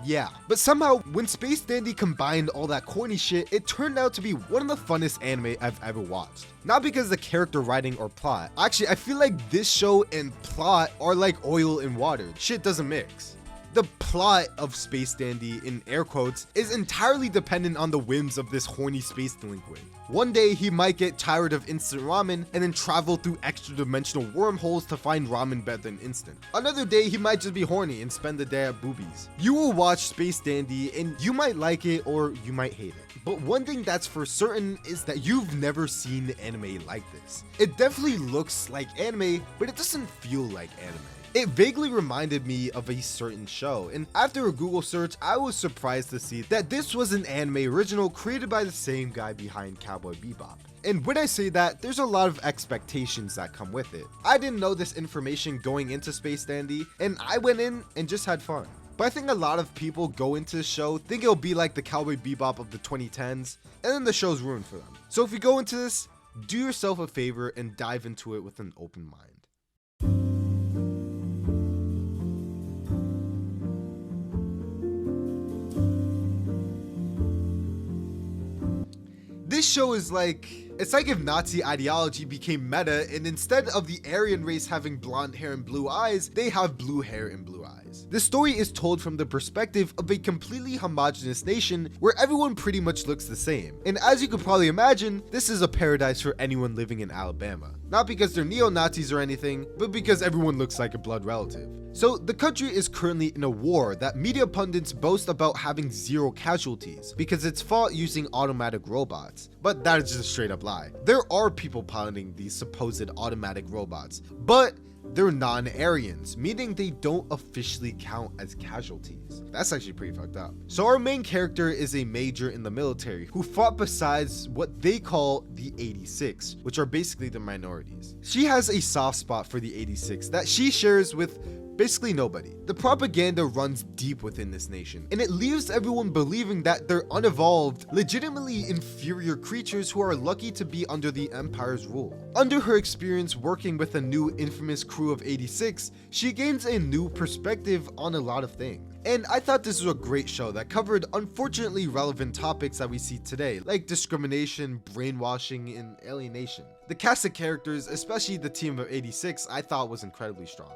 Speaker 5: Yeah, but somehow when Space Dandy combined all that corny shit, it turned out to be one of the funnest anime I've ever watched. Not because of the character writing or plot. Actually, I feel like this show and plot are like oil and water. Shit doesn't mix. The plot of Space Dandy, in air quotes, is entirely dependent on the whims of this horny space delinquent. One day he might get tired of instant ramen and then travel through extra dimensional wormholes to find ramen better than instant. Another day he might just be horny and spend the day at Boobies. You will watch Space Dandy and you might like it or you might hate it. But one thing that's for certain is that you've never seen anime like this. It definitely looks like anime, but it doesn't feel like anime. It vaguely reminded me of a certain show, and after a Google search, I was surprised to see that this was an anime original created by the same guy behind Cowboy Bebop. And when I say that, there's a lot of expectations that come with it. I didn't know this information going into Space Dandy, and I went in and just had fun. But I think a lot of people go into this show, think it'll be like the Cowboy Bebop of the 2010s, and then the show's ruined for them. So if you go into this, do yourself a favor and dive into it with an open mind. This show is like It's like if Nazi ideology became meta and instead of the Aryan race having blonde hair and blue eyes, they have blue hair and blue eyes. The story is told from the perspective of a completely homogenous nation where everyone pretty much looks the same. And as you could probably imagine, this is a paradise for anyone living in Alabama. Not because they're neo-Nazis or anything, but because everyone looks like a blood relative. So the country is currently in a war that media pundits boast about having 0 casualties because it's fought using automatic robots. But that is just a straight up lie. There are people piloting these supposed automatic robots, but they're non-Aryans, meaning they don't officially count as casualties. That's actually pretty fucked up. So our main character is a major in the military who fought besides what they call the 86, which are basically the minorities. She has a soft spot for the 86 that she shares with basically nobody. The propaganda runs deep within this nation, and it leaves everyone believing that they're unevolved, legitimately inferior creatures who are lucky to be under the Empire's rule. Under her experience working with a new infamous crew of 86, she gains a new perspective on a lot of things. And I thought this was a great show that covered unfortunately relevant topics that we see today, like discrimination, brainwashing, and alienation. The cast of characters, especially the team of 86, I thought was incredibly strong.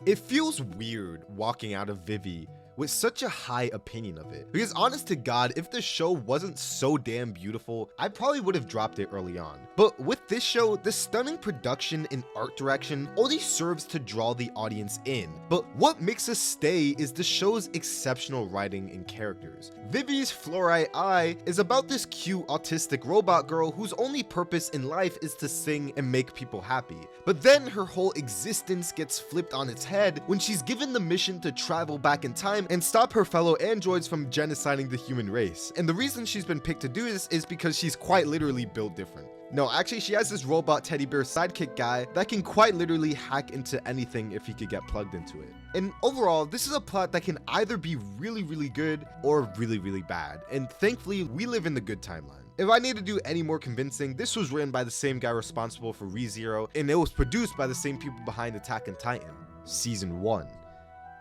Speaker 5: It feels weird walking out of Vivi with such a high opinion of it, because honest to God, if the show wasn't so damn beautiful, I probably would have dropped it early on. But with this show, the stunning production and art direction only serves to draw the audience in. But what makes us stay is the show's exceptional writing and characters. Vivi's Fluorite Eye is about this cute autistic robot girl whose only purpose in life is to sing and make people happy. But then her whole existence gets flipped on its head when she's given the mission to travel back in time and stop her fellow androids from genociding the human race. And the reason she's been picked to do this is because she's quite literally built different. No, actually she has this robot teddy bear sidekick guy that can quite literally hack into anything if he could get plugged into it. And overall, this is a plot that can either be really, really good or really, really bad. And thankfully, we live in the good timeline. If I need to do any more convincing, this was written by the same guy responsible for ReZero, and it was produced by the same people behind Attack on Titan, Season 1.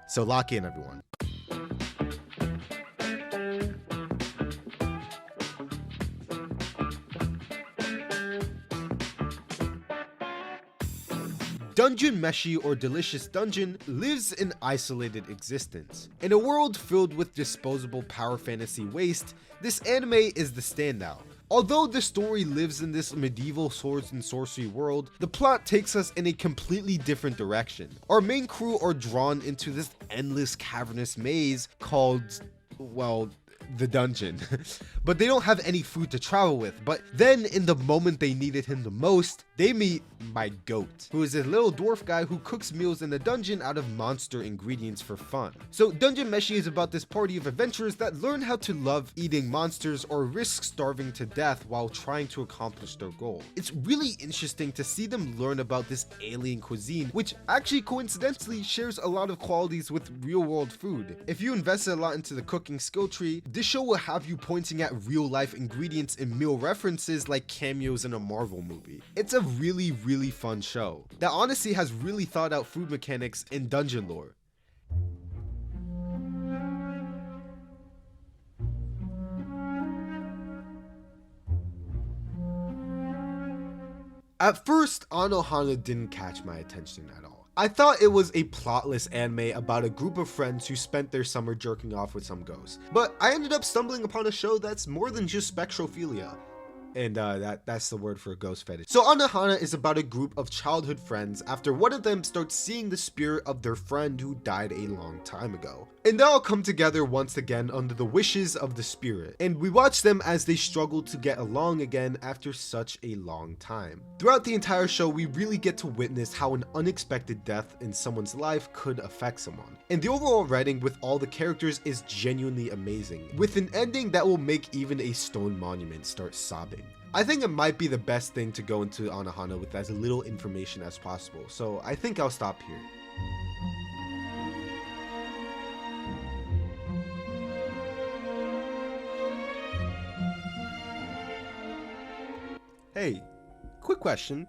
Speaker 5: So lock in, everyone. Dungeon Meshi, or Delicious Dungeon, lives an isolated existence. In a world filled with disposable power fantasy waste, this anime is the standout. Although the story lives in this medieval swords and sorcery world, the plot takes us in a completely different direction. Our main crew are drawn into this endless cavernous maze called, well, the dungeon. But they don't have any food to travel with. But then in the moment they needed him the most, they meet my goat, who is a little dwarf guy who cooks meals in the dungeon out of monster ingredients for fun. So Dungeon Meshi is about this party of adventurers that learn how to love eating monsters or risk starving to death while trying to accomplish their goal. It's really interesting to see them learn about this alien cuisine, which actually coincidentally shares a lot of qualities with real world food. If you invested a lot into the cooking skill tree, this show will have you pointing at real life ingredients and meal references like cameos in a Marvel movie. It's a really, really fun show that honestly has really thought out food mechanics and dungeon lore. At first, Anohana didn't catch my attention at all. I thought it was a plotless anime about a group of friends who spent their summer jerking off with some ghost. But I ended up stumbling upon a show that's more than just spectrophilia. And that's the word for a ghost fetish. So Anohana is about a group of childhood friends after one of them starts seeing the spirit of their friend who died a long time ago. And they all come together once again under the wishes of the spirit. And we watch them as they struggle to get along again after such a long time. Throughout the entire show, we really get to witness how an unexpected death in someone's life could affect someone. And the overall writing with all the characters is genuinely amazing, with an ending that will make even a stone monument start sobbing. I think it might be the best thing to go into Anohana with as little information as possible, so I think I'll stop here. Hey, quick question.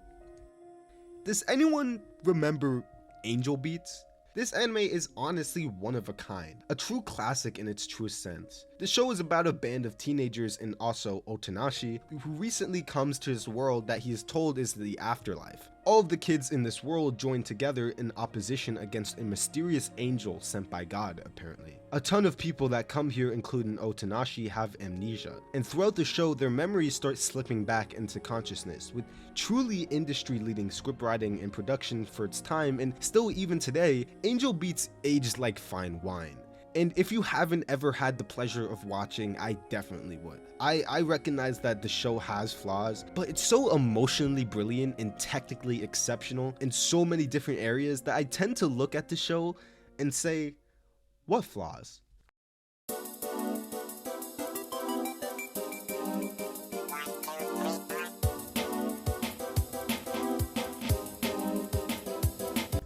Speaker 5: Does anyone remember Angel Beats?
Speaker 1: This anime is honestly one of a kind, a true classic in its truest sense. The show is about a band of teenagers and also Otonashi, who recently comes to this world that he is told is the afterlife. All of the kids in this world join together in opposition against a mysterious angel sent by God, apparently. A ton of people that come here, including Otonashi, have amnesia, and throughout the show their memories start slipping back into consciousness, with truly industry-leading scriptwriting and production for its time, and still even today, Angel Beats aged like fine wine. And if you haven't ever had the pleasure of watching, I definitely would. I recognize that the show has flaws, but it's so emotionally brilliant and technically exceptional in so many different areas that I tend to look at the show and say, what flaws?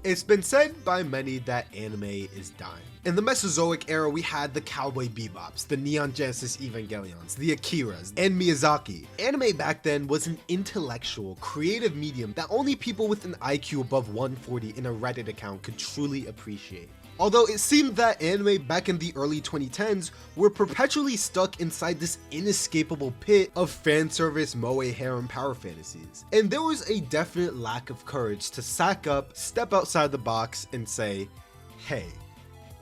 Speaker 1: It's been said by many that anime is dying. In the Mesozoic era, we had the Cowboy Bebops, the Neon Genesis Evangelions, the Akiras, and Miyazaki. Anime back then was an intellectual, creative medium that only people with an IQ above 140 in a Reddit account could truly appreciate. Although it seemed that anime back in the early 2010s were perpetually stuck inside this inescapable pit of fan service moe harem power fantasies. And there was a definite lack of courage to sack up, step outside the box, and say, hey,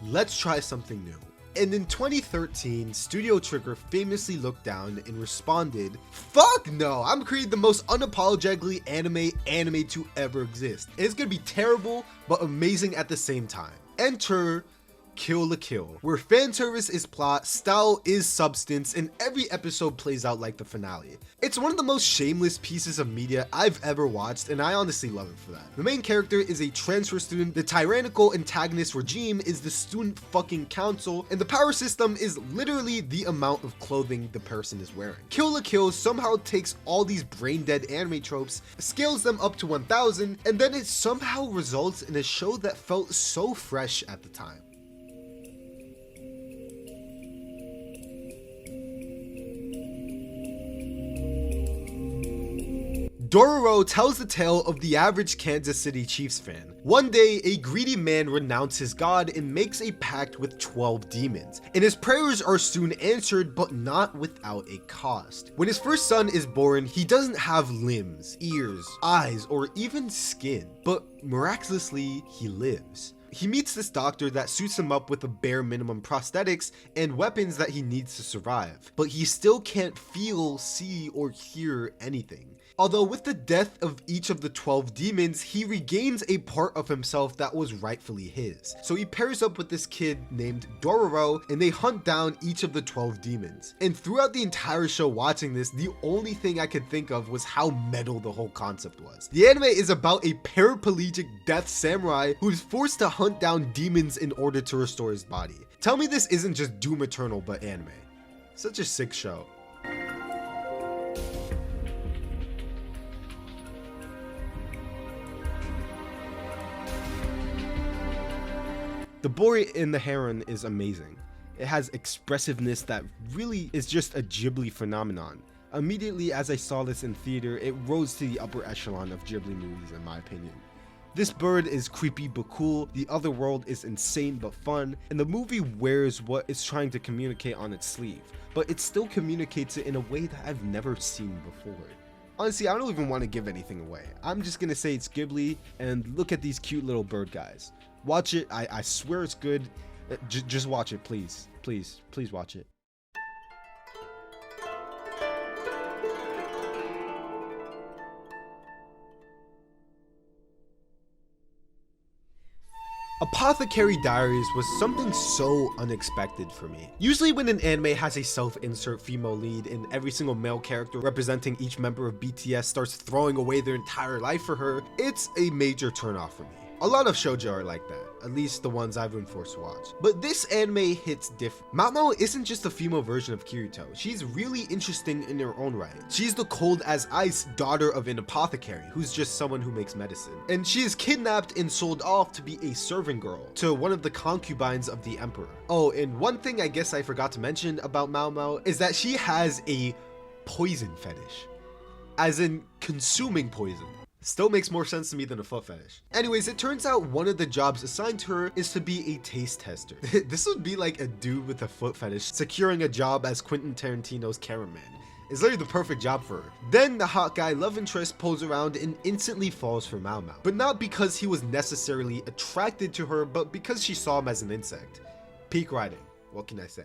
Speaker 1: let's try something new. And in 2013, Studio Trigger famously looked down and responded, fuck no, I'm creating the most unapologetically anime to ever exist. And it's gonna be terrible, but amazing at the same time. Enter Kill la Kill, where fan service is plot, style is substance, and every episode plays out like the finale. It's one of the most shameless pieces of media I've ever watched, and I honestly love it for that. The main character is a transfer student, the tyrannical antagonist regime is the student fucking council, and the power system is literally the amount of clothing the person is wearing. Kill la Kill somehow takes all these brain-dead anime tropes, scales them up to 1000, and then it somehow results in a show that felt so fresh at the time. Dororo tells the tale of the average Kansas City Chiefs fan. One day, a greedy man renounces his god and makes a pact with 12 demons, and his prayers are soon answered, but not without a cost. When his first son is born, he doesn't have limbs, ears, eyes, or even skin, but miraculously, he lives. He meets this doctor that suits him up with the bare minimum prosthetics and weapons that he needs to survive, but he still can't feel, see, or hear anything. Although with the death of each of the 12 demons, he regains a part of himself that was rightfully his. So he pairs up with this kid named Dororo, and they hunt down each of the 12 demons. And throughout the entire show watching this, the only thing I could think of was how metal the whole concept was. The anime is about a paraplegic death samurai who is forced to hunt down demons in order to restore his body. Tell me this isn't just Doom Eternal but anime. Such a sick show. The boy in the heron is amazing. It has expressiveness that really is just a Ghibli phenomenon. Immediately as I saw this in theater, it rose to the upper echelon of Ghibli movies in my opinion. This bird is creepy but cool, the other world is insane but fun, and the movie wears what it's trying to communicate on its sleeve, but it still communicates it in a way that I've never seen before. Honestly, I don't even want to give anything away. I'm just gonna say it's Ghibli, and look at these cute little bird guys. Watch it, I swear it's good. Just watch it, please. Please watch it. Apothecary Diaries was something so unexpected for me. Usually when an anime has a self-insert female lead and every single male character representing each member of BTS starts throwing away their entire life for her, it's a major turnoff for me. A lot of shoujo are like that, at least the ones I've been forced to watch. But this anime hits different. Mao isn't just a female version of Kirito, she's really interesting in her own right. She's the cold as ice daughter of an apothecary, who's just someone who makes medicine. And she is kidnapped and sold off to be a servant girl to one of the concubines of the emperor. Oh, and one thing I guess I forgot to mention about Mao is that she has a poison fetish. As in consuming poison.
Speaker 5: Still makes more sense to me than a foot fetish. Anyways, it turns out one of the jobs assigned to her is to be a taste tester. This would be like a dude with a foot fetish securing a job as Quentin Tarantino's cameraman. It's literally the perfect job for her. Then the hot guy love interest pulls around and instantly falls for Mao Mao. But not because he was necessarily attracted to her, but because she saw him as an insect. Peak writing. What can I say?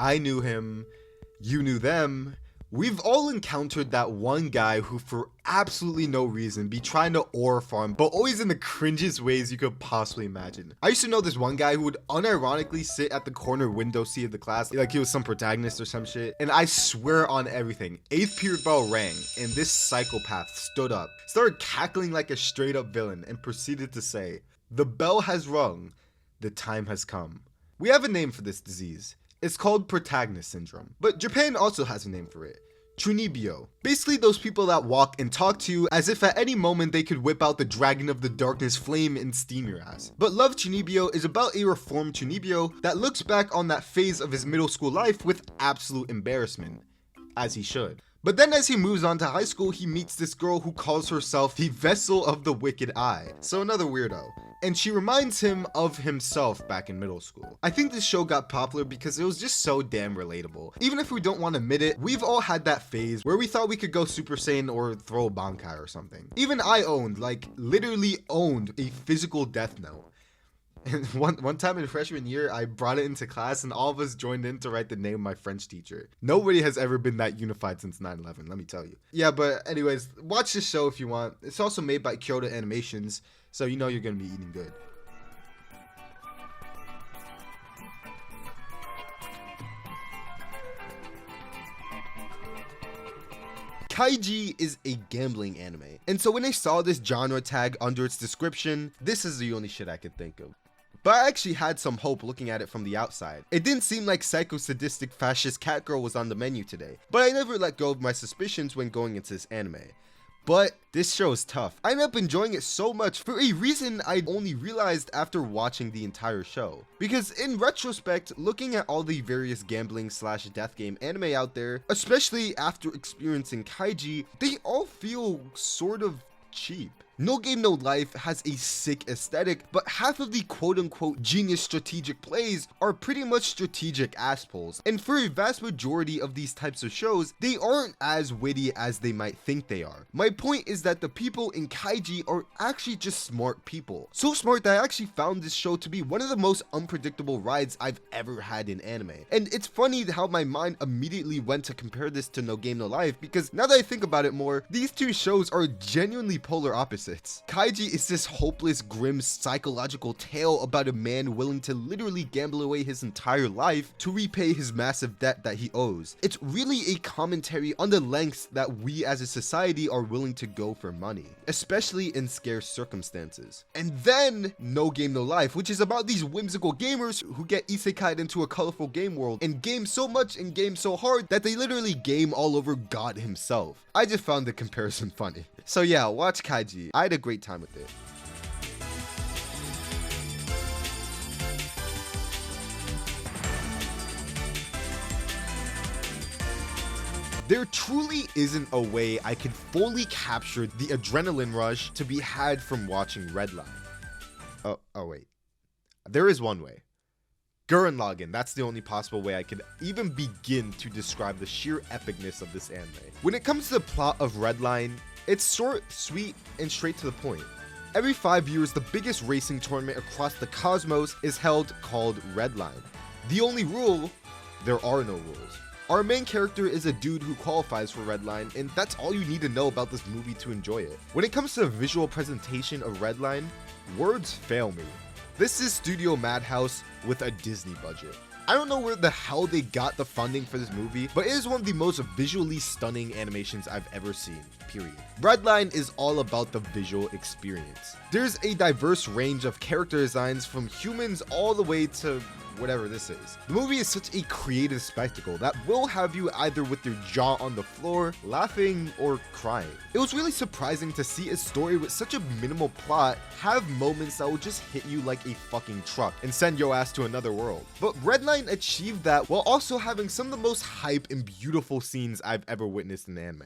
Speaker 5: I knew him, you knew them. We've all encountered that one guy who for absolutely no reason be trying to ore farm, but always in the cringiest ways you could possibly imagine. I used to know this one guy who would unironically sit at the corner window seat of the class like he was some protagonist or some shit, and I swear on everything, 8th period bell rang and this psychopath stood up, started cackling like a straight up villain, and proceeded to say, "The bell has rung, the time has come." We have a name for this disease. It's called protagonist syndrome, but Japan also has a name for it. Chunibyo. Basically those people that walk and talk to you as if at any moment they could whip out the dragon of the darkness flame and steam your ass. But Love Chunibyo is about a reformed Chunibyo that looks back on that phase of his middle school life with absolute embarrassment. As he should. But then as he moves on to high school, he meets this girl who calls herself the Vessel of the Wicked Eye. So another weirdo. And she reminds him of himself back in middle school. I think this show got popular because it was just so damn relatable. Even if we don't want to admit it, we've all had that phase where we thought we could go Super Saiyan or throw a Bankai or something. Even I owned, like literally owned, a physical Death Note. And one time in freshman year, I brought it into class and all of us joined in to write the name of my French teacher. Nobody has ever been that unified since 9/11, let me tell you. Yeah, but anyways, watch this show if you want. It's also made by Kyoto Animations, so you know you're gonna be eating good. Kaiji is a gambling anime, and so when I saw this genre tag under its description, this is the only shit I could think of. But I actually had some hope looking at it from the outside. It didn't seem like psycho-sadistic fascist cat girl was on the menu today, but I never let go of my suspicions when going into this anime. But this show is tough. I ended up enjoying it so much for a reason I only realized after watching the entire show. Because in retrospect, looking at all the various gambling / death game anime out there, especially after experiencing Kaiji, they all feel sort of cheap. No Game No Life has a sick aesthetic, but half of the quote-unquote genius strategic plays are pretty much strategic asspulls, and for a vast majority of these types of shows, they aren't as witty as they might think they are. My point is that the people in Kaiji are actually just smart people. So smart that I actually found this show to be one of the most unpredictable rides I've ever had in anime. And it's funny how my mind immediately went to compare this to No Game No Life, because now that I think about it more, these two shows are genuinely polar opposites. Kaiji is this hopeless, grim, psychological tale about a man willing to literally gamble away his entire life to repay his massive debt that he owes. It's really a commentary on the lengths that we as a society are willing to go for money, especially in scarce circumstances. And then No Game No Life, which is about these whimsical gamers who get isekai'd into a colorful game world and game so much and game so hard that they literally game all over God himself. I just found the comparison funny. So yeah, watch Kaiji. I had a great time with it. There truly isn't a way I could fully capture the adrenaline rush to be had from watching ReLife. Oh wait. There is one way. Gurren Lagann, that's the only possible way I could even begin to describe the sheer epicness of this anime. When it comes to the plot of ReLife, it's short, sweet, and straight to the point. Every 5 years, the biggest racing tournament across the cosmos is held called ReLife. The only rule, there are no rules. Our main character is a dude who qualifies for ReLife, and that's all you need to know about this movie to enjoy it. When it comes to the visual presentation of ReLife, words fail me. This is Studio Madhouse with a Disney budget. I don't know where the hell they got the funding for this movie, but it is one of the most visually stunning animations I've ever seen, period. ReLife is all about the visual experience. There's a diverse range of character designs from humans all the way to whatever this is. The movie is such a creative spectacle that will have you either with your jaw on the floor, laughing, or crying. It was really surprising to see a story with such a minimal plot have moments that will just hit you like a fucking truck and send your ass to another world. But Redline achieved that while also having some of the most hype and beautiful scenes I've ever witnessed in anime.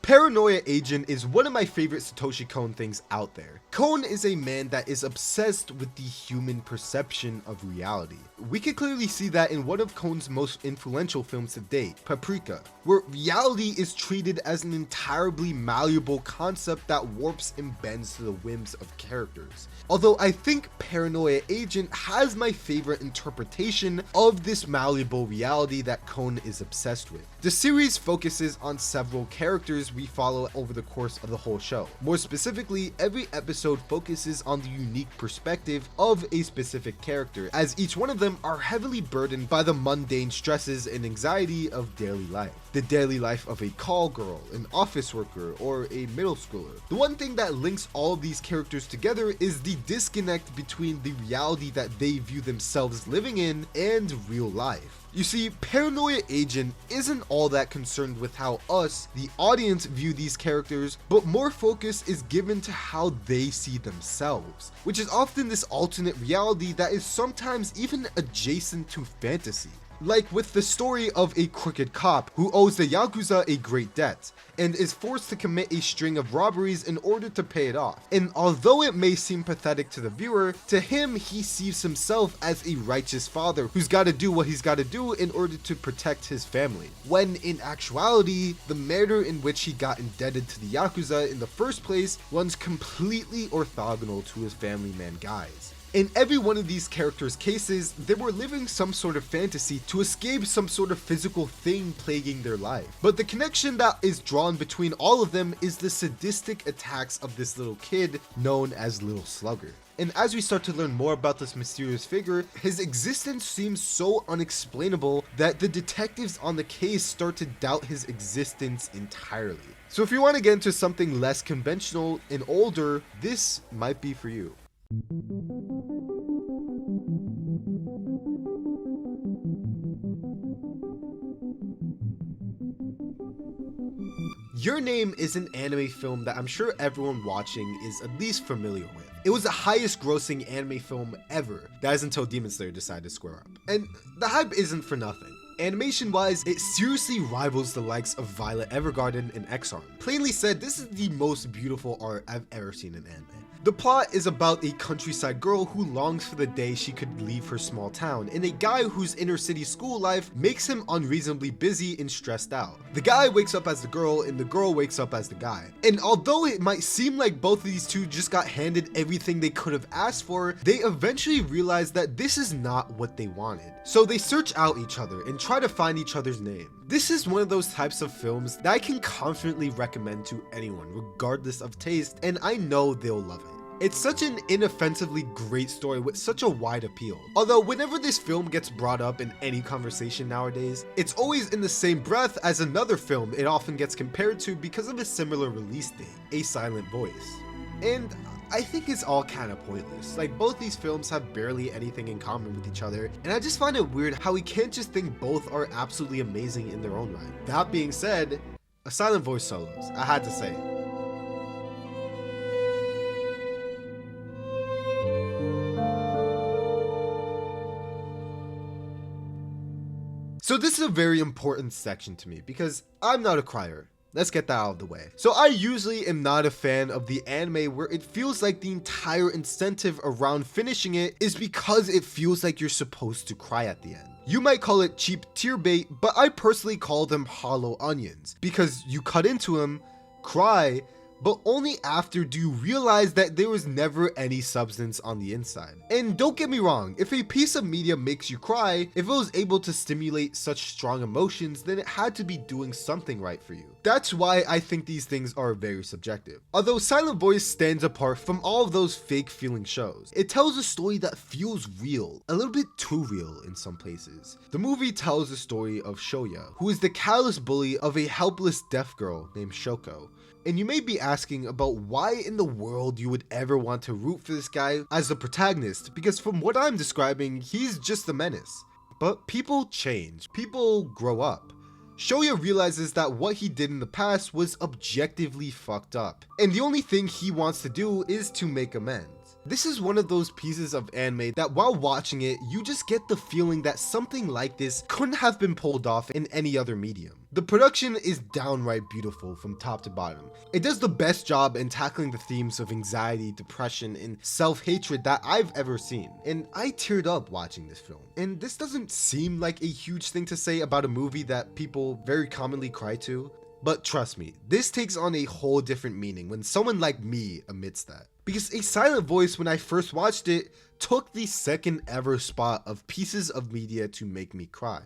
Speaker 5: Paranoia Agent is one of my favorite Satoshi Kon things out there. Kon is a man that is obsessed with the human perception of reality. We can clearly see that in one of Kon's most influential films to date, Paprika, where reality is treated as an entirely malleable concept that warps and bends to the whims of characters. Although I think Paranoia Agent has my favorite interpretation of this malleable reality that Kon is obsessed with. The series focuses on several characters we follow over the course of the whole show. More specifically, every episode focuses on the unique perspective of a specific character, as each one of them are heavily burdened by the mundane stresses and anxiety of daily life. The daily life of a call girl, an office worker, or a middle schooler. The one thing that links all of these characters together is the disconnect between the reality that they view themselves living in and real life. You see, Paranoia Agent isn't all that concerned with how us, the audience, view these characters, but more focus is given to how they see themselves, which is often this alternate reality that is sometimes even adjacent to fantasy. Like with the story of a crooked cop who owes the Yakuza a great debt and is forced to commit a string of robberies in order to pay it off. And although it may seem pathetic to the viewer, to him he sees himself as a righteous father who's got to do what he's got to do in order to protect his family. When in actuality, the manner in which he got indebted to the Yakuza in the first place runs completely orthogonal to his family man guys. In every one of these characters' cases, they were living some sort of fantasy to escape some sort of physical thing plaguing their life. But the connection that is drawn between all of them is the sadistic attacks of this little kid known as Little Slugger. And as we start to learn more about this mysterious figure, his existence seems so unexplainable that the detectives on the case start to doubt his existence entirely. So if you want to get into something less conventional and older, this might be for you. Your Name is an anime film that I'm sure everyone watching is at least familiar with. It was the highest grossing anime film ever. That is until Demon Slayer decided to square up. And the hype isn't for nothing. Animation wise, it seriously rivals the likes of Violet Evergarden and X-Arm. Plainly said, this is the most beautiful art I've ever seen in anime. The plot is about a countryside girl who longs for the day she could leave her small town, and a guy whose inner city school life makes him unreasonably busy and stressed out. The guy wakes up as the girl, and the girl wakes up as the guy. And although it might seem like both of these two just got handed everything they could have asked for, they eventually realize that this is not what they wanted. So they search out each other and try to find each other's name. This is one of those types of films that I can confidently recommend to anyone, regardless of taste, and I know they'll love it. It's such an inoffensively great story with such a wide appeal. Although whenever this film gets brought up in any conversation nowadays, it's always in the same breath as another film it often gets compared to because of a similar release date, A Silent Voice. And I think it's all kind of pointless. Like, both these films have barely anything in common with each other, and I just find it weird how we can't just think both are absolutely amazing in their own right. That being said, A Silent Voice solos, I had to say it. So this is a very important section to me because I'm not a crier. Let's get that out of the way. So I usually am not a fan of the anime where it feels like the entire incentive around finishing it is because it feels like you're supposed to cry at the end. You might call it cheap tear bait, but I personally call them hollow onions because you cut into them, cry, but only after do you realize that there was never any substance on the inside. And don't get me wrong, if a piece of media makes you cry, if it was able to stimulate such strong emotions, then it had to be doing something right for you. That's why I think these things are very subjective. Although Silent Voice stands apart from all of those fake feeling shows, it tells a story that feels real, a little bit too real in some places. The movie tells the story of Shoya, who is the callous bully of a helpless deaf girl named Shoko. And you may be asking about why in the world you would ever want to root for this guy as the protagonist, because from what I'm describing, he's just a menace. But people change, people grow up. Shoya realizes that what he did in the past was objectively fucked up, and the only thing he wants to do is to make amends. This is one of those pieces of anime that while watching it, you just get the feeling that something like this couldn't have been pulled off in any other medium. The production is downright beautiful from top to bottom. It does the best job in tackling the themes of anxiety, depression, and self-hatred that I've ever seen. And I teared up watching this film. And this doesn't seem like a huge thing to say about a movie that people very commonly cry to, but trust me, this takes on a whole different meaning when someone like me admits that. Because A Silent Voice, when I first watched it, took the second ever spot of pieces of media to make me cry.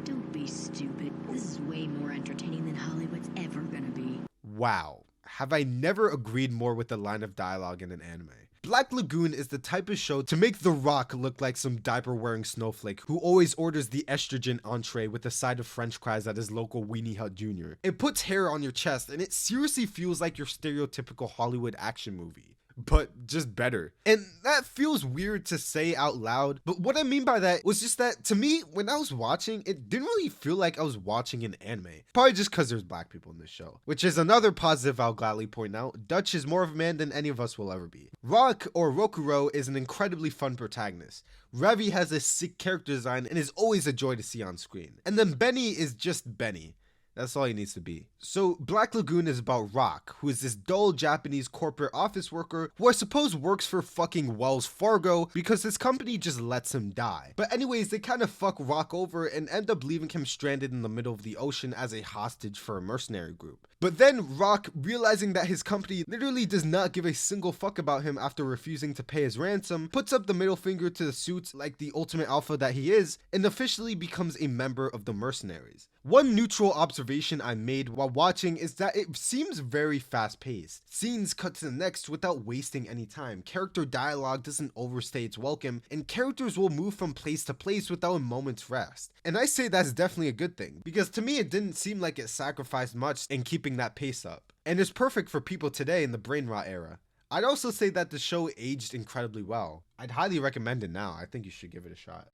Speaker 9: Don't be stupid. This is way more entertaining than Hollywood's ever gonna be.
Speaker 5: Wow, have I never agreed more with the line of dialogue in an anime. Black Lagoon is the type of show to make The Rock look like some diaper-wearing snowflake who always orders the estrogen entree with a side of french fries at his local Weenie Hut Jr. It puts hair on your chest and it seriously feels like your stereotypical Hollywood action movie, but just better. And that feels weird to say out loud, but what I mean by that was just that to me, when I was watching, it didn't really feel like I was watching an anime. Probably just because there's black people in this show, which is another positive I'll gladly point out. Dutch is more of a man than any of us will ever be. Rock, or Rokuro, is an incredibly fun protagonist. Revi has a sick character design and is always a joy to see on screen. And then Benny is just Benny. That's all he needs to be. So Black Lagoon is about Rock, who is this dull Japanese corporate office worker who I suppose works for fucking Wells Fargo because his company just lets him die. But anyways, they kind of fuck Rock over and end up leaving him stranded in the middle of the ocean as a hostage for a mercenary group. But then Rock, realizing that his company literally does not give a single fuck about him after refusing to pay his ransom, puts up the middle finger to the suits like the ultimate alpha that he is, and officially becomes a member of the mercenaries. One neutral observation I made while watching is that it seems very fast-paced. Scenes cut to the next without wasting any time, character dialogue doesn't overstay its welcome, and characters will move from place to place without a moment's rest. And I say that's definitely a good thing, because to me it didn't seem like it sacrificed much in keeping that pace up. And it's perfect for people today in the brain rot era. I'd also say that the show aged incredibly well. I'd highly recommend it now. I think you should give it a shot.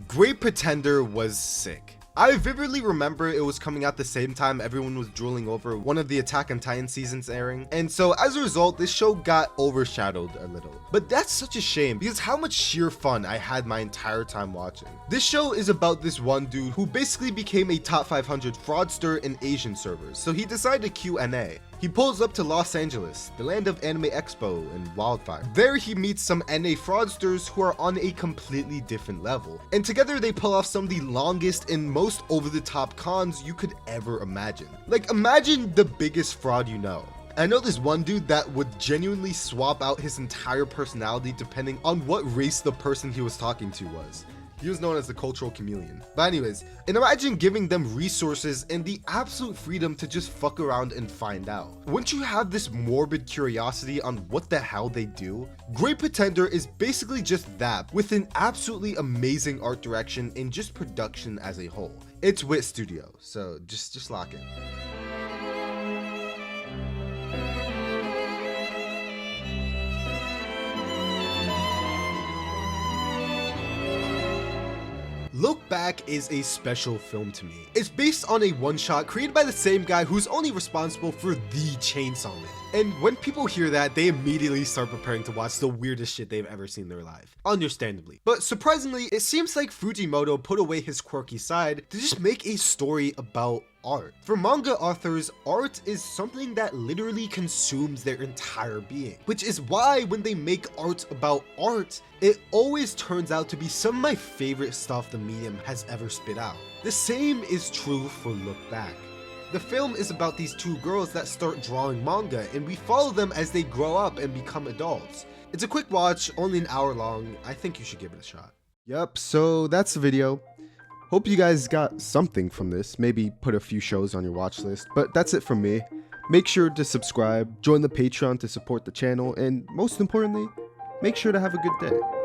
Speaker 5: Great Pretender was sick. I vividly remember it was coming out the same time everyone was drooling over one of the Attack on Titan seasons airing, and so as a result this show got overshadowed a little. But that's such a shame because how much sheer fun I had my entire time watching. This show is about this one dude who basically became a top 500 fraudster in Asian servers, so he decided to Q&A. He pulls up to Los Angeles, the land of Anime Expo and Wildfire. There he meets some NA fraudsters who are on a completely different level, and together they pull off some of the longest and most over-the-top cons you could ever imagine. Like, imagine the biggest fraud you know. I know this one dude that would genuinely swap out his entire personality depending on what race the person he was talking to was. He was known as the cultural chameleon. But anyways, and imagine giving them resources and the absolute freedom to just fuck around and find out. Wouldn't you have this morbid curiosity on what the hell they do? Great Pretender is basically just that, with an absolutely amazing art direction and just production as a whole. It's Wit Studio, so just lock in. Look Back is a special film to me. It's based on a one-shot created by the same guy who's only responsible for the Chainsaw Man. And when people hear that, they immediately start preparing to watch the weirdest shit they've ever seen in their life. Understandably. But surprisingly, it seems like Fujimoto put away his quirky side to just make a story about art. For manga authors, art is something that literally consumes their entire being, which is why when they make art about art, it always turns out to be some of my favorite stuff the medium has ever spit out. The same is true for Look Back. The film is about these two girls that start drawing manga, and we follow them as they grow up and become adults. It's a quick watch, only an hour long. I think you should give it a shot.
Speaker 1: Yep, so that's the video. Hope you guys got something from this, maybe put a few shows on your watch list, but that's it from me. Make sure to subscribe, join the Patreon to support the channel, and most importantly, make sure to have a good day.